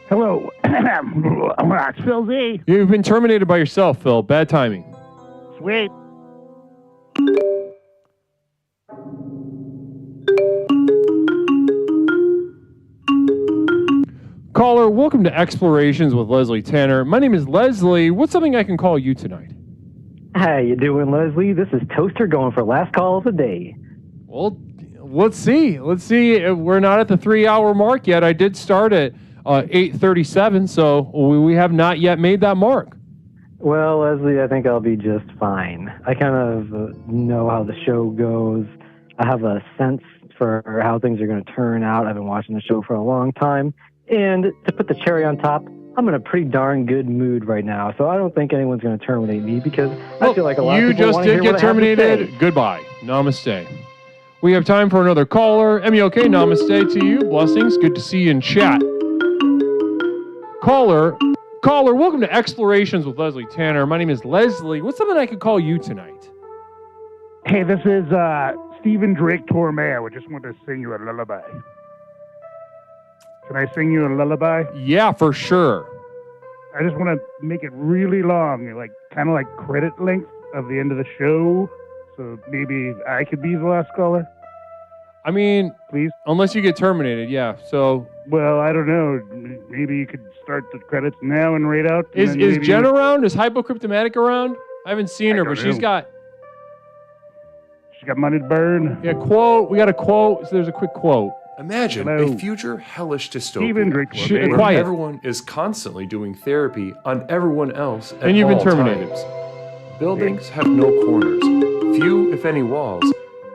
Hello. It's Phil Z. You've been terminated by yourself, Phil. Bad timing. Sweet. Caller, welcome to Explorations with Leslie Tanner. My name is Leslie. What's something I can call you tonight? How you doing, Leslie? This is Toaster going for last call of the day. Well, let's see. We're not at the 3-hour mark yet. I did start at 8:37, so we have not yet made that mark. Well, Leslie, I think I'll be just fine. I kind of know how the show goes. I have a sense for how things are going to turn out. I've been watching the show for a long time. And to put the cherry on top, I'm in a pretty darn good mood right now, so I don't think anyone's going to terminate me because I feel like a lot of people want to hear what I have to say. You just did get terminated. Goodbye. Namaste. We have time for another caller. M-E-O-K, namaste to you. Blessings. Good to see you in chat. Caller, welcome to Explorations with Leslie Tanner. My name is Leslie. What's something I could call you tonight? Hey, this is Stephen Drake Tormé. I just wanted to sing you a lullaby. Can I sing you a lullaby? Yeah, for sure. I just want to make it really long, like kind of like credit length of the end of the show. So maybe I could be the last caller. I mean, please. Unless you get terminated, yeah. So. Well, I don't know. Maybe you could start the credits now and rate out. And Is Jen around? Is Hypocryptomatic around? I haven't seen her, but she's got money to burn. Yeah, quote. We got a quote. So there's a quick quote. Imagine Hello. a future hellish Stephen Drake dystopia where quiet. everyone is constantly doing therapy on everyone else at And you've been all terminated. times. Buildings have no corners, few if any walls,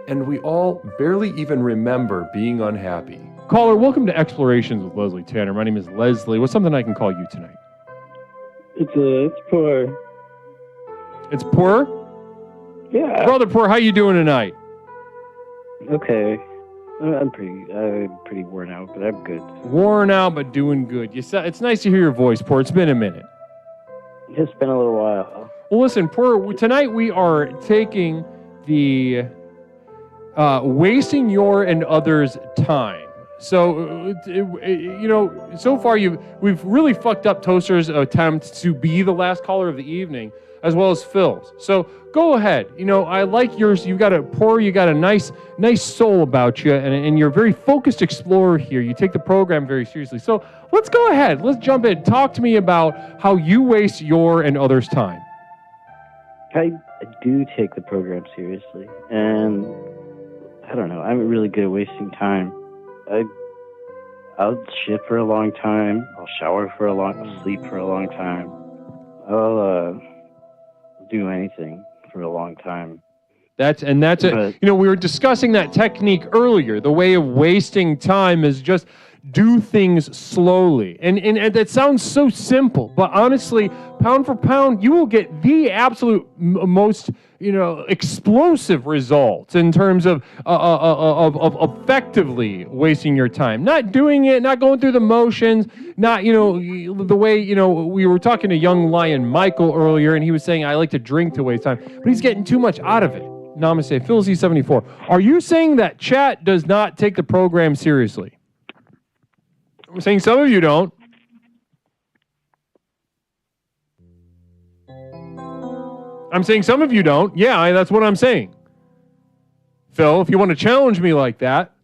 and we all barely even remember being unhappy. Caller, welcome to Explorations with Leslie Tanner. My name is Leslie. What's something I can call you tonight? It's poor. It's Poor? Yeah. Brother Poor, how you doing tonight? Okay. I'm pretty worn out, but I'm good. Worn out, but doing good. It's nice to hear your voice, Poor. It's been a minute. It's been a little while. Well, listen, Poor, tonight we are taking the wasting your and others' time. So, so far we've really fucked up Toaster's attempt to be the last caller of the evening, as well as Phil's. So go ahead. I like yours. You got a nice soul about you, and you're a very focused explorer here. You take the program very seriously. So let's go ahead. Let's jump in. Talk to me about how you waste your and others' time. I do take the program seriously, and I don't know. I'm really good at wasting time. I'll shit for a long time. I'll shower for I'll sleep for a long time. I'll do anything for a long time. That's it. We were discussing that technique earlier. The way of wasting time is just do things slowly. And that sounds so simple, but honestly, pound for pound, you will get the absolute most, explosive results in terms of effectively wasting your time. Not doing it, not going through the motions, not, the way, we were talking to young lion Michael earlier, and he was saying, I like to drink to waste time, but he's getting too much out of it. Namaste. Phil Z74. Are you saying that chat does not take the program seriously? I'm saying some of you don't. I'm saying some of you don't. Yeah, that's what I'm saying. Phil, if you want to challenge me like that.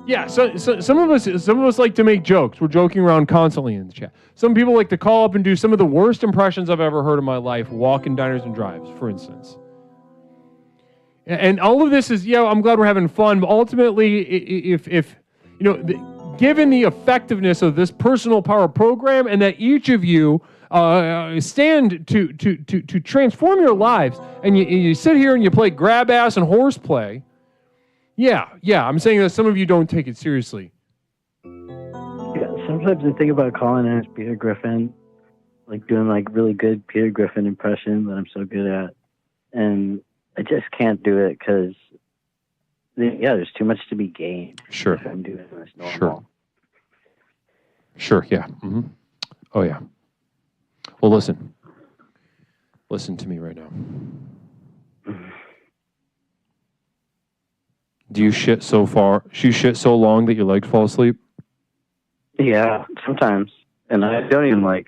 Yeah, so some of us like to make jokes. We're joking around constantly in the chat. Some people like to call up and do some of the worst impressions I've ever heard in my life, walk in diners and drives, for instance. And all of this is, I'm glad we're having fun, but ultimately, if given the effectiveness of this personal power program and that each of you stand to transform your lives, and you sit here and you play grab ass and horseplay, yeah, I'm saying that some of you don't take it seriously. Yeah, sometimes I think about calling in as Peter Griffin, like doing really good Peter Griffin impression that I'm so good at, and I just can't do it because, there's too much to be gained. Sure. If I'm doing this normal. Sure, yeah. Mm-hmm. Oh, yeah. Well, listen. Listen to me right now. Do you shit so long that your legs fall asleep? Yeah, sometimes. And I don't even I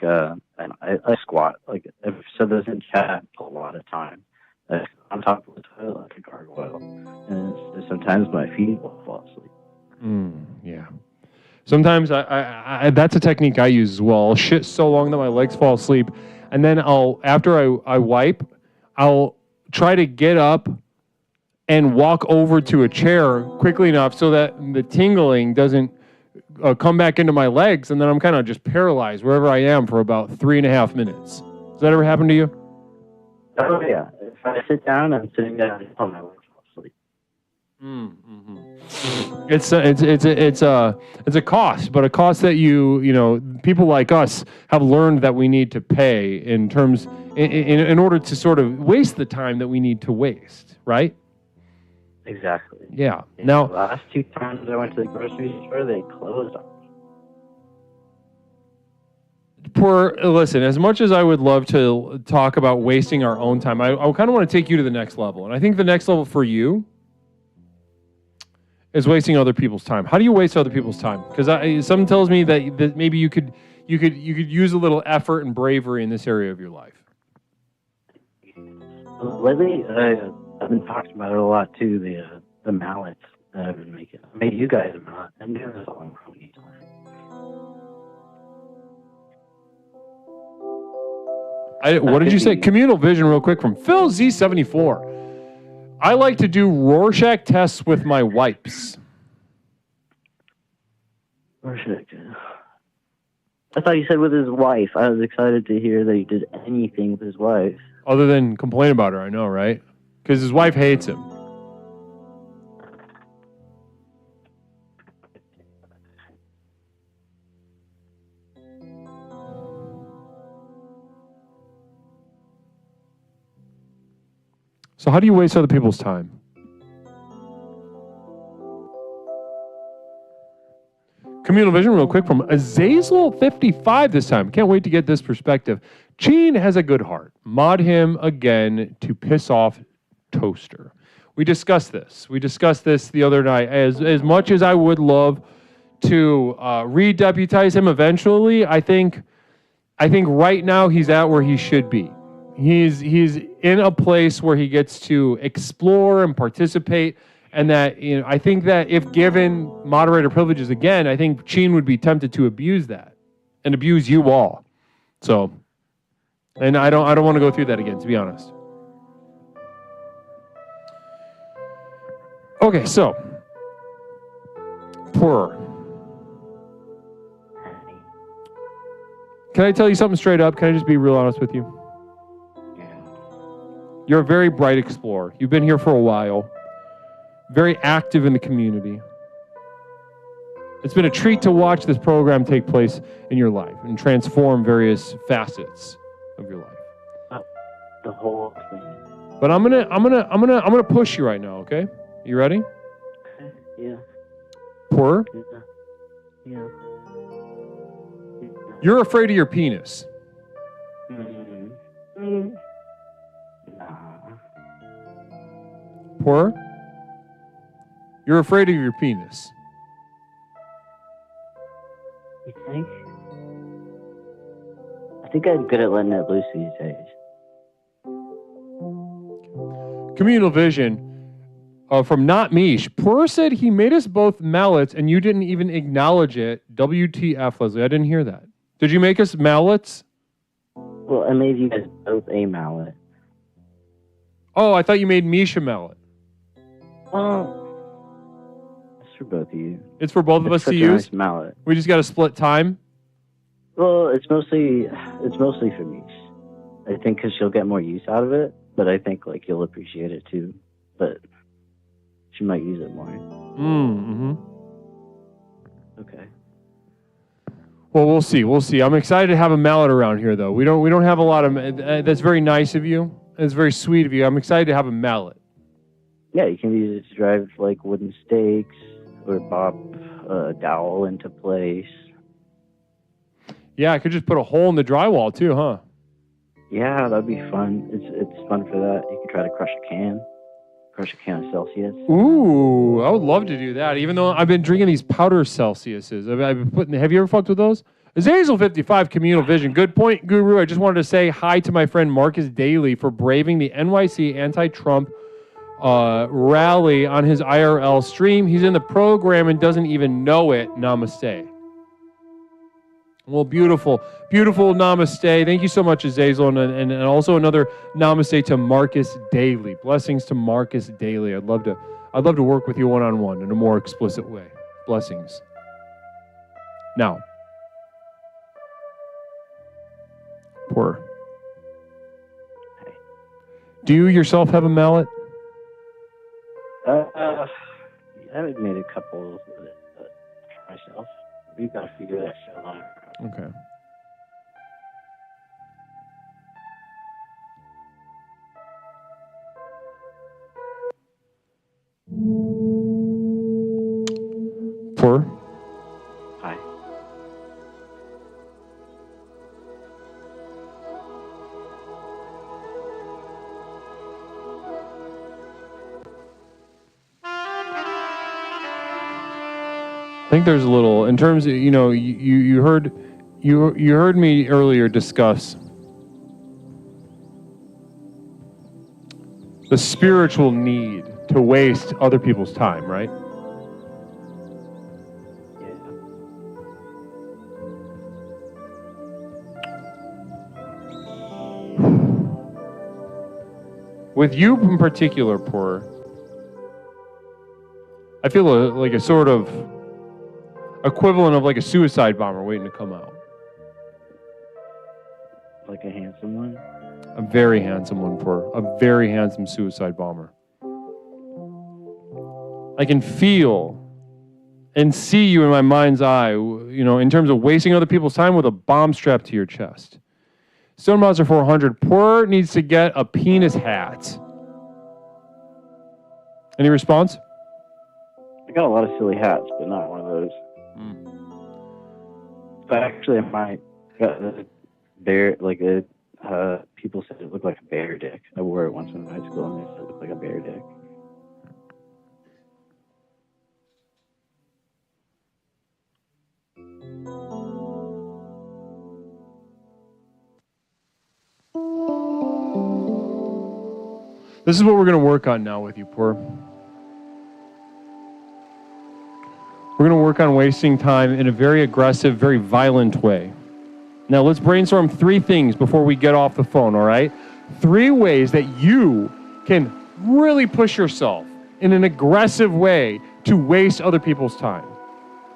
squat. I've said this in chat a lot of times. On top of the toilet like a gargoyle. And sometimes my feet will fall asleep. Yeah. Sometimes I that's a technique I use as well. I'll shit so long that my legs fall asleep, and then after I wipe, I'll try to get up and walk over to a chair quickly enough so that the tingling doesn't come back into my legs, and then I'm kind of just paralyzed wherever I am for about 3.5 minutes. Does that ever happen to you? Oh yeah. If I sit down, I'm sitting down. Oh, my legs fall asleep. It's a cost, but a cost that people like us have learned that we need to pay in order to sort of waste the time that we need to waste, right? Exactly. Yeah. And Now, the last 2 times I went to the grocery store, they closed on me. listen, as much as I would love to talk about wasting our own time, I kind of want to take you to the next level. And I think the next level for you is wasting other people's time. How do you waste other people's time? Because something tells me that maybe you could use a little effort and bravery in this area of your life. Lately, I've been talking about it a lot too. The mallets that I've been making. I made you guys a mallet. I'm doing this all in Chrome. What did you say? Communal vision, real quick, from Phil Z74. I like to do Rorschach tests with my wipes. Rorschach. I thought you said with his wife. I was excited to hear that he did anything with his wife. Other than complain about her, I know, right? Because his wife hates him. So how do you waste other people's time? Communal vision, real quick, from Azazel55 this time. Can't wait to get this perspective. Gene has a good heart. Mod him again to piss off Toaster. We discussed this. We discussed this the other night. As much as I would love to re-deputize him eventually, I think right now he's at where he should be. He's in a place where he gets to explore and participate, and that I think that if given moderator privileges again, I think Gene would be tempted to abuse that and abuse you all. So, and I don't want to go through that again, to be honest. Okay, so Purr. Can I tell you something straight up? Can I just be real honest with you? You're a very bright explorer. You've been here for a while. Very active in the community. It's been a treat to watch this program take place in your life and transform various facets of your life. The whole thing. But I'm gonna push you right now, okay? You ready? Okay. Yeah. Purr? Yeah. You're afraid of your penis. Mm-hmm. Purr? You're afraid of your penis. You think? I think I'm good at letting it loose these days. Communal vision from Not Mish. Purr said he made us both mallets and you didn't even acknowledge it. WTF, Leslie. I didn't hear that. Did you make us mallets? Well, I made you guys both a mallet. Oh, I thought you made Mish a mallet. It's for both of you. It's for both of us to use? Nice mallet. We just got to split time? Well, it's mostly for me. I think because she'll get more use out of it, but I think you'll appreciate it too. But she might use it more. Mm-hmm. Okay. Well, we'll see. We'll see. I'm excited to have a mallet around here, though. We don't have a lot of. That's very nice of you. It's very sweet of you. I'm excited to have a mallet. Yeah, you can use it to drive wooden stakes or bop a dowel into place. Yeah, I could just put a hole in the drywall too, huh? Yeah, that'd be fun. It's fun for that. You can try to crush a can of Celsius. Ooh, I would love to do that. Even though I've been drinking these powder Celsiuses. I've been putting. Have you ever fucked with those? Azazel55 Communal Vision. Good point, Guru. I just wanted to say hi to my friend Marcus Daly for braving the NYC anti-Trump rally on his IRL stream. He's in the program and doesn't even know it. Namaste. Well, beautiful, beautiful namaste. Thank you so much, Azazel, and also another namaste to Marcus Daly. Blessings to Marcus Daly. I'd love to work with you one-on-one in a more explicit way. Blessings. Now, Purr. Do you yourself have a mallet? haven't made a couple myself. We've got a few that shit on. Okay. Four. Hi. I think there's a little, in terms of, you heard me earlier discuss the spiritual need to waste other people's time, right? With you in particular, Poor, I feel like a sort of equivalent of like a suicide bomber waiting to come out. Like a handsome one? A very handsome one, Poor. A very handsome suicide bomber. I can feel and see you in my mind's eye, in terms of wasting other people's time with a bomb strapped to your chest. Stone Monster 400, Poor needs to get a penis hat. Any response? I got a lot of silly hats, but not one of those. But actually, I might got a bear, people said it looked like a bear dick. I wore it once in high school, and they said it looked like a bear dick. This is what we're going to work on now with you, Poor. We're going to work on wasting time in a very aggressive, very violent way. Now, let's brainstorm 3 things before we get off the phone, all right? 3 ways that you can really push yourself in an aggressive way to waste other people's time.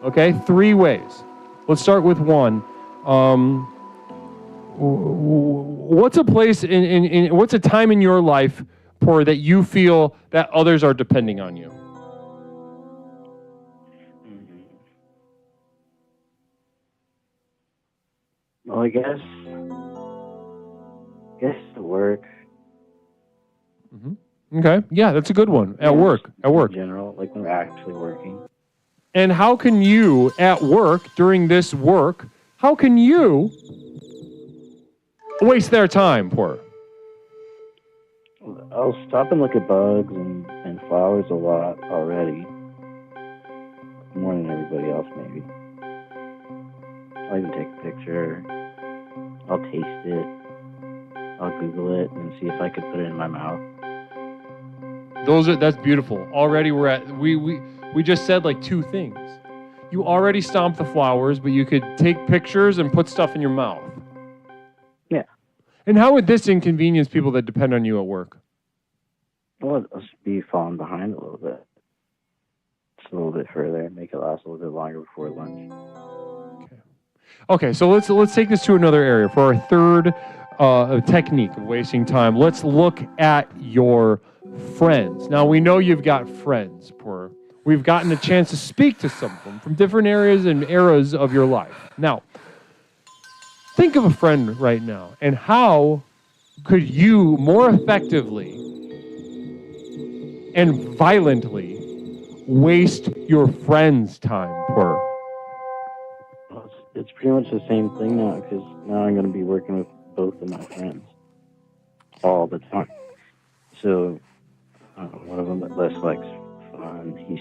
Okay? 3 ways. Let's start with 1. What's a place what's a time in your life, Poor, that you feel that others are depending on you? Well, I guess the work. Okay. Yeah, that's a good one. At work. In general, like when we're actually working. And how can you, at work, during this work, how can you waste their time, Poor? I'll stop and look at bugs and flowers a lot already. More than everybody else, maybe. I'll even take a picture. I'll taste it. I'll Google it and see if I could put it in my mouth. That's beautiful. Already we're at, we just said like 2 things. You already stomped the flowers, but you could take pictures and put stuff in your mouth. Yeah. And how would this inconvenience people that depend on you at work? Well, I'll just be falling behind a little bit. Just a little bit further, make it last a little bit longer before lunch. Okay, so let's take this to another area for our 3rd technique of wasting time. Let's look at your friends. Now, we know you've got friends, Poor. We've gotten a chance to speak to some of them from different areas and eras of your life. Now, think of a friend right now, and how could you more effectively and violently waste your friend's time, Poor? It's pretty much the same thing now, because now I'm going to be working with both of my friends all the time. So one of them that less likes fun, he's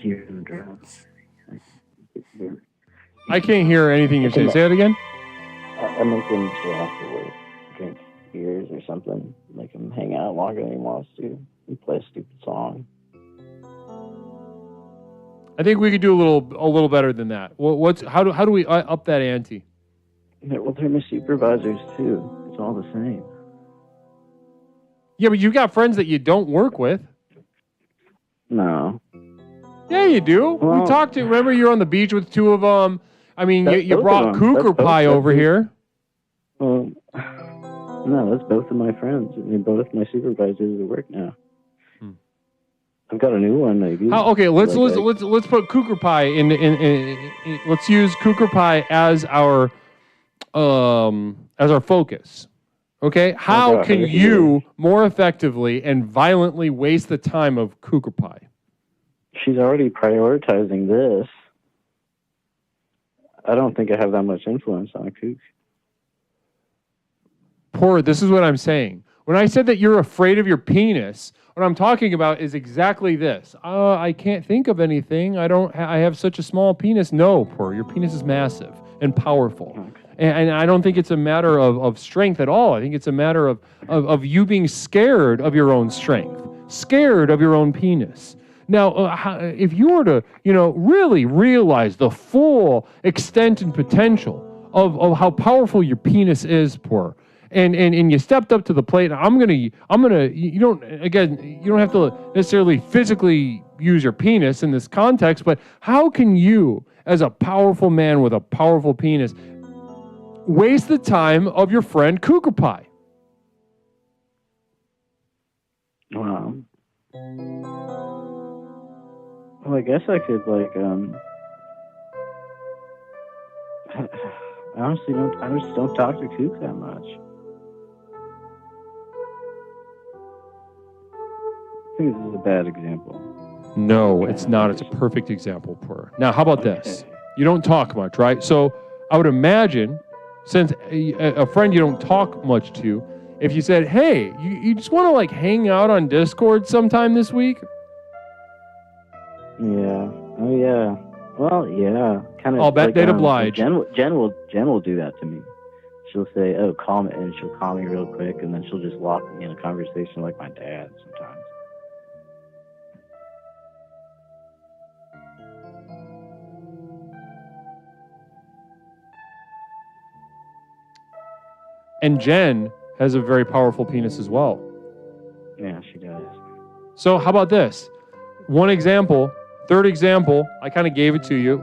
here in the drums. I can't hear anything you say. Say that again. I make him chill after work, drink beers or something, make him hang out longer than he wants to, and play a stupid song. I think we could do a little better than that. How do we up that ante? Well, they're my supervisors too. It's all the same. Yeah, but you got friends that you don't work with. No. Yeah, you do. Well, we talked to. Remember, you were on the beach with 2 of them. I mean, you both brought of them. Cougar That's Pie both- over here. Well, no, that's both of my friends. They're both my supervisors at work now. I've got a new one, maybe. Okay, let's put Cougar Pie in. Let's use Cougar Pie as our focus. Okay, how can you more effectively and violently waste the time of Cougar Pie? She's already prioritizing this. I don't think I have that much influence on Cook. Poor, this is what I'm saying. When I said that you're afraid of your penis, what I'm talking about is exactly this. I can't think of anything. I have such a small penis. No, Poor, your penis is massive and powerful. Okay. And I don't think it's a matter of strength at all. I think it's a matter of you being scared of your own strength, scared of your own penis. Now, if you were to, really realize the full extent and potential of how powerful your penis is, Poor, and you stepped up to the plate, you don't have to necessarily physically use your penis in this context, but how can you, as a powerful man with a powerful penis, waste the time of your friend Cougar Pie? Wow. Well, I guess I could, I just don't talk to Cook that much. I think this is a bad example. No, it's not. It's a perfect example, Poor. Now, how about this? You don't talk much, right? So I would imagine, since a friend you don't talk much to, if you said, hey, you just want to hang out on Discord sometime this week? Yeah. Oh, yeah. Well, yeah. Kind of. I'll bet they'd oblige. Jen will do that to me. She'll say, "Oh, call me," and she'll call me real quick, and then she'll just lock me in a conversation like my dad sometimes. And Jen has a very powerful penis as well. Yeah, she does. So how about this? One example, third example, I kind of gave it to you,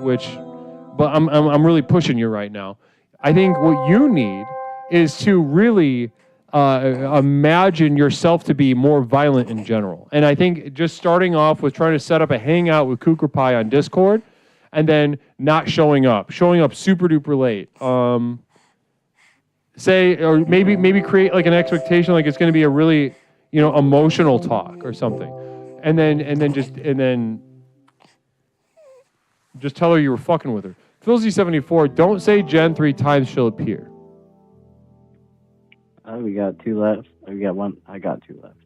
but I'm really pushing you right now. I think what you need is to really imagine yourself to be more violent in general. And I think just starting off with trying to set up a hangout with Cougar Pie on Discord, and then not showing up super duper late. Or maybe create an expectation it's going to be a really emotional talk or something, and then just tell her you were fucking with her. Philzy74, don't say Jen 3 times, she'll appear. We got 2 left. We got 1. I got 2 left.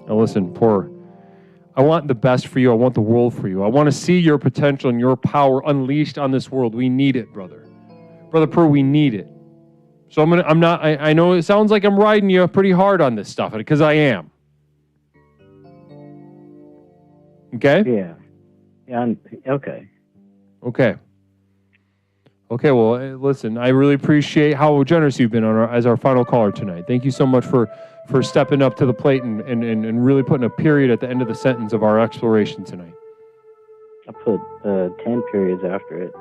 Now listen, Poor, I want the best for you. I want the world for you. I want to see your potential and your power unleashed on this world. We need it, brother. Brother Poor, we need it. So I know it sounds like I'm riding you pretty hard on this stuff, because I am. Okay? Yeah. Yeah, okay. Okay, well, listen, I really appreciate how generous you've been as our final caller tonight. Thank you so much for stepping up to the plate and really putting a period at the end of the sentence of our exploration tonight. I put 10 periods after it.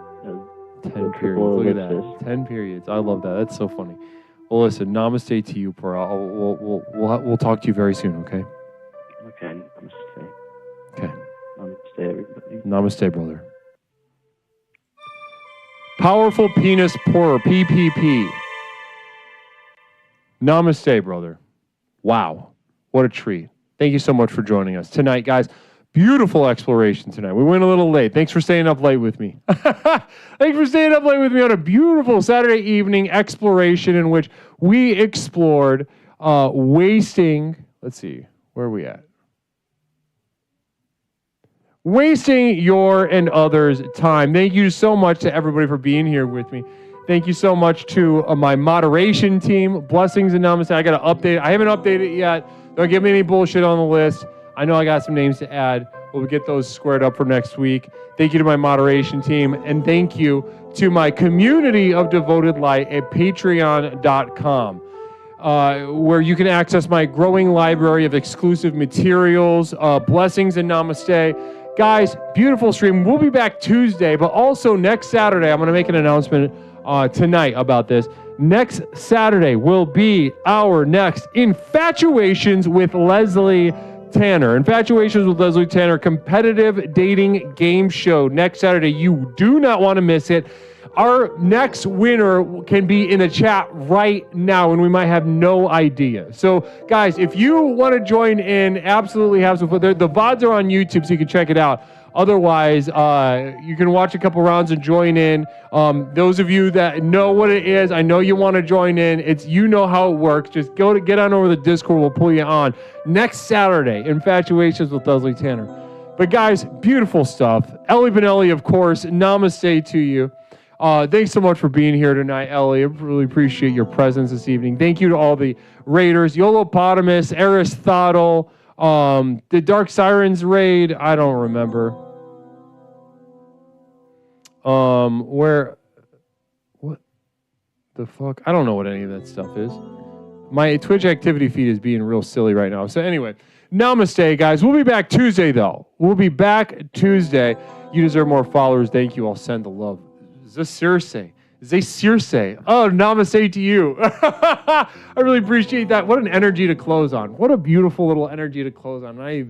10 periods. Look at that. 10 periods. I love that. That's so funny. Well, listen, namaste to you, Poor. We'll talk to you very soon, okay? Okay, namaste. Okay. Namaste, everybody. Namaste, brother. Powerful Penis Poor, PPP. Namaste, brother. Wow. What a treat. Thank you so much for joining us tonight, guys. Beautiful exploration tonight. We went a little late. Thanks for staying up late with me. Thanks for staying up late with me on a beautiful Saturday evening exploration in which we explored wasting, let's see, where are we at? Wasting your and others' time. Thank you so much to everybody for being here with me. Thank you so much to my moderation team. Blessings and namaste. I got to update. I haven't updated it yet. Don't give me any bullshit on the list. I know I got some names to add. We'll get those squared up for next week. Thank you to my moderation team. And thank you to my community of devoted light at patreon.com, where you can access my growing library of exclusive materials. Blessings and namaste. Guys, beautiful stream. We'll be back Tuesday, but also next Saturday, I'm going to make an announcement tonight about this. Next Saturday will be our next Infatuations with Leslie Tanner, Infatuations with Leslie Tanner, competitive dating game show next Saturday. You do not want to miss it. Our next winner can be in the chat right now, and we might have no idea. So, guys, if you want to join in, absolutely have some fun. The VODs are on YouTube, so you can check it out. Otherwise, you can watch a couple rounds and join in. Those of you that know what it is, I know you want to join in. You know how it works. Just get on over the Discord. We'll pull you on next Saturday. Infatuations with Leslie Tanner. But guys, beautiful stuff. Ellie Benelli, of course. Namaste to you. Thanks so much for being here tonight, Ellie. I really appreciate your presence this evening. Thank you to all the raiders. Yolopotamus, Aristotle, the Dark Sirens raid. I don't remember. What the fuck? I don't know what any of that stuff is. My Twitch activity feed is being real silly right now. So anyway, namaste, guys. We'll be back Tuesday, though. We'll be back Tuesday. You deserve more followers. Thank you. I'll send the love. Circe. Oh, namaste to you. I really appreciate that. What an energy to close on. What a beautiful little energy to close on. I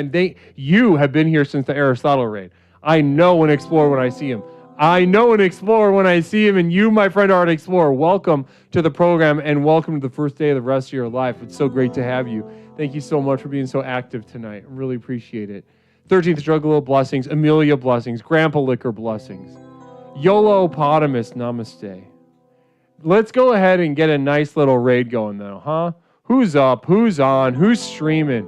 think you have been here since the Aristotle raid. I know an explorer when I see him. And you, my friend, are an explorer. Welcome to the program, and welcome to the first day of the rest of your life. It's so great to have you. Thank you so much for being so active tonight. I really appreciate it. 13th Juggalo, blessings. Amelia, blessings. Grandpa Liquor, blessings. Yolopotamus, namaste. Let's go ahead and get a nice little raid going, though, huh? Who's up? Who's on? Who's streaming?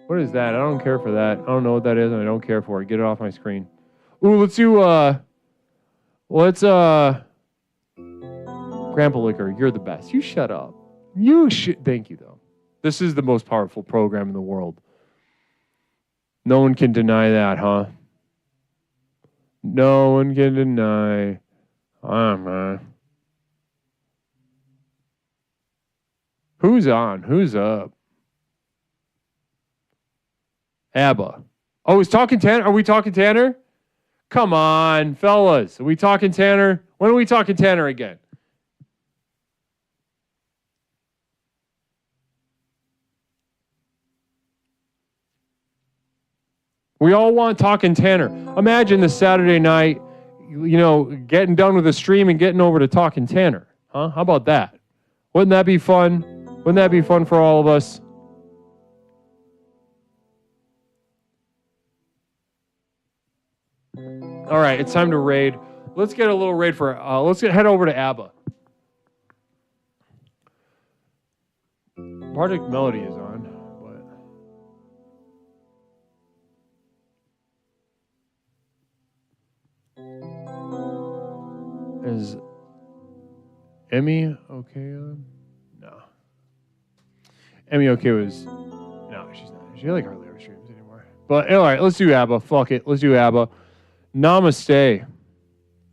What is that? I don't care for that. I don't know what that is, and I don't care for it. Get it off my screen. Ooh, let's do, Grandpa Liquor, you're the best. You shut up. Thank you, though. This is the most powerful program in the world. No one can deny that, huh? No one can deny. Who's on? Who's up? ABBA. Oh, is talking Tanner? Are we talking Tanner? Come on, fellas. Are we talking Tanner? When are we talking Tanner again? We all want talking Tanner. Imagine this Saturday night, getting done with the stream and getting over to talking Tanner. Huh? How about that? Wouldn't that be fun? Wouldn't that be fun for all of us? All right, it's time to raid. Let's get a little raid for, head over to ABBA. Bardic Melody is on, but... Is Emmy okay? No. Emmy okay was... No, she's not. She hardly ever streams anymore. But, all right, let's do ABBA. Fuck it. Let's do ABBA. Namaste.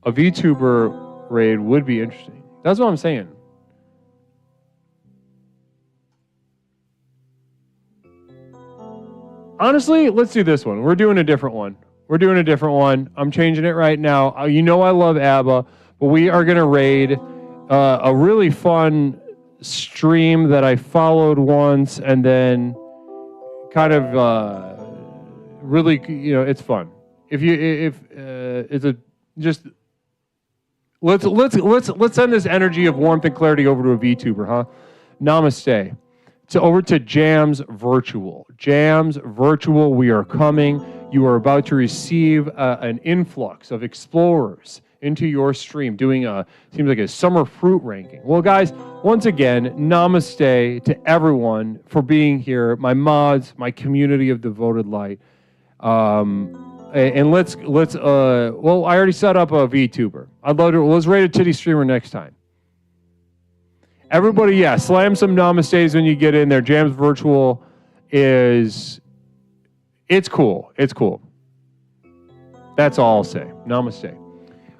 A VTuber raid would be interesting. That's what I'm saying. Honestly, let's do this one. We're doing a different one. I'm changing it right now. You know I love ABBA, but we are going to raid a really fun stream that I followed once, and then kind of really, it's fun. Let's send this energy of warmth and clarity over to a VTuber, huh? Namaste. Over to Jams Virtual. Jams Virtual, we are coming. You are about to receive an influx of explorers into your stream, doing seems like a summer fruit ranking. Well, guys, once again, namaste to everyone for being here, my mods, my community of devoted light. And let's I already set up a VTuber. I'd love to, let's raid a titty streamer next time. Everybody, slam some namastes when you get in there. Jams Virtual it's cool. It's cool. That's all I'll say. Namaste.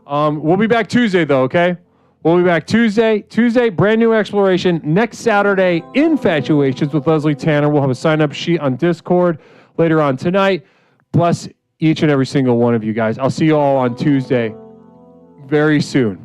We'll be back Tuesday, though, okay? We'll be back Tuesday. Brand new exploration. Next Saturday, Infatuations with Leslie Tanner. We'll have a sign-up sheet on Discord later on tonight. Bless each and every single one of you guys. I'll see you all on Tuesday very soon.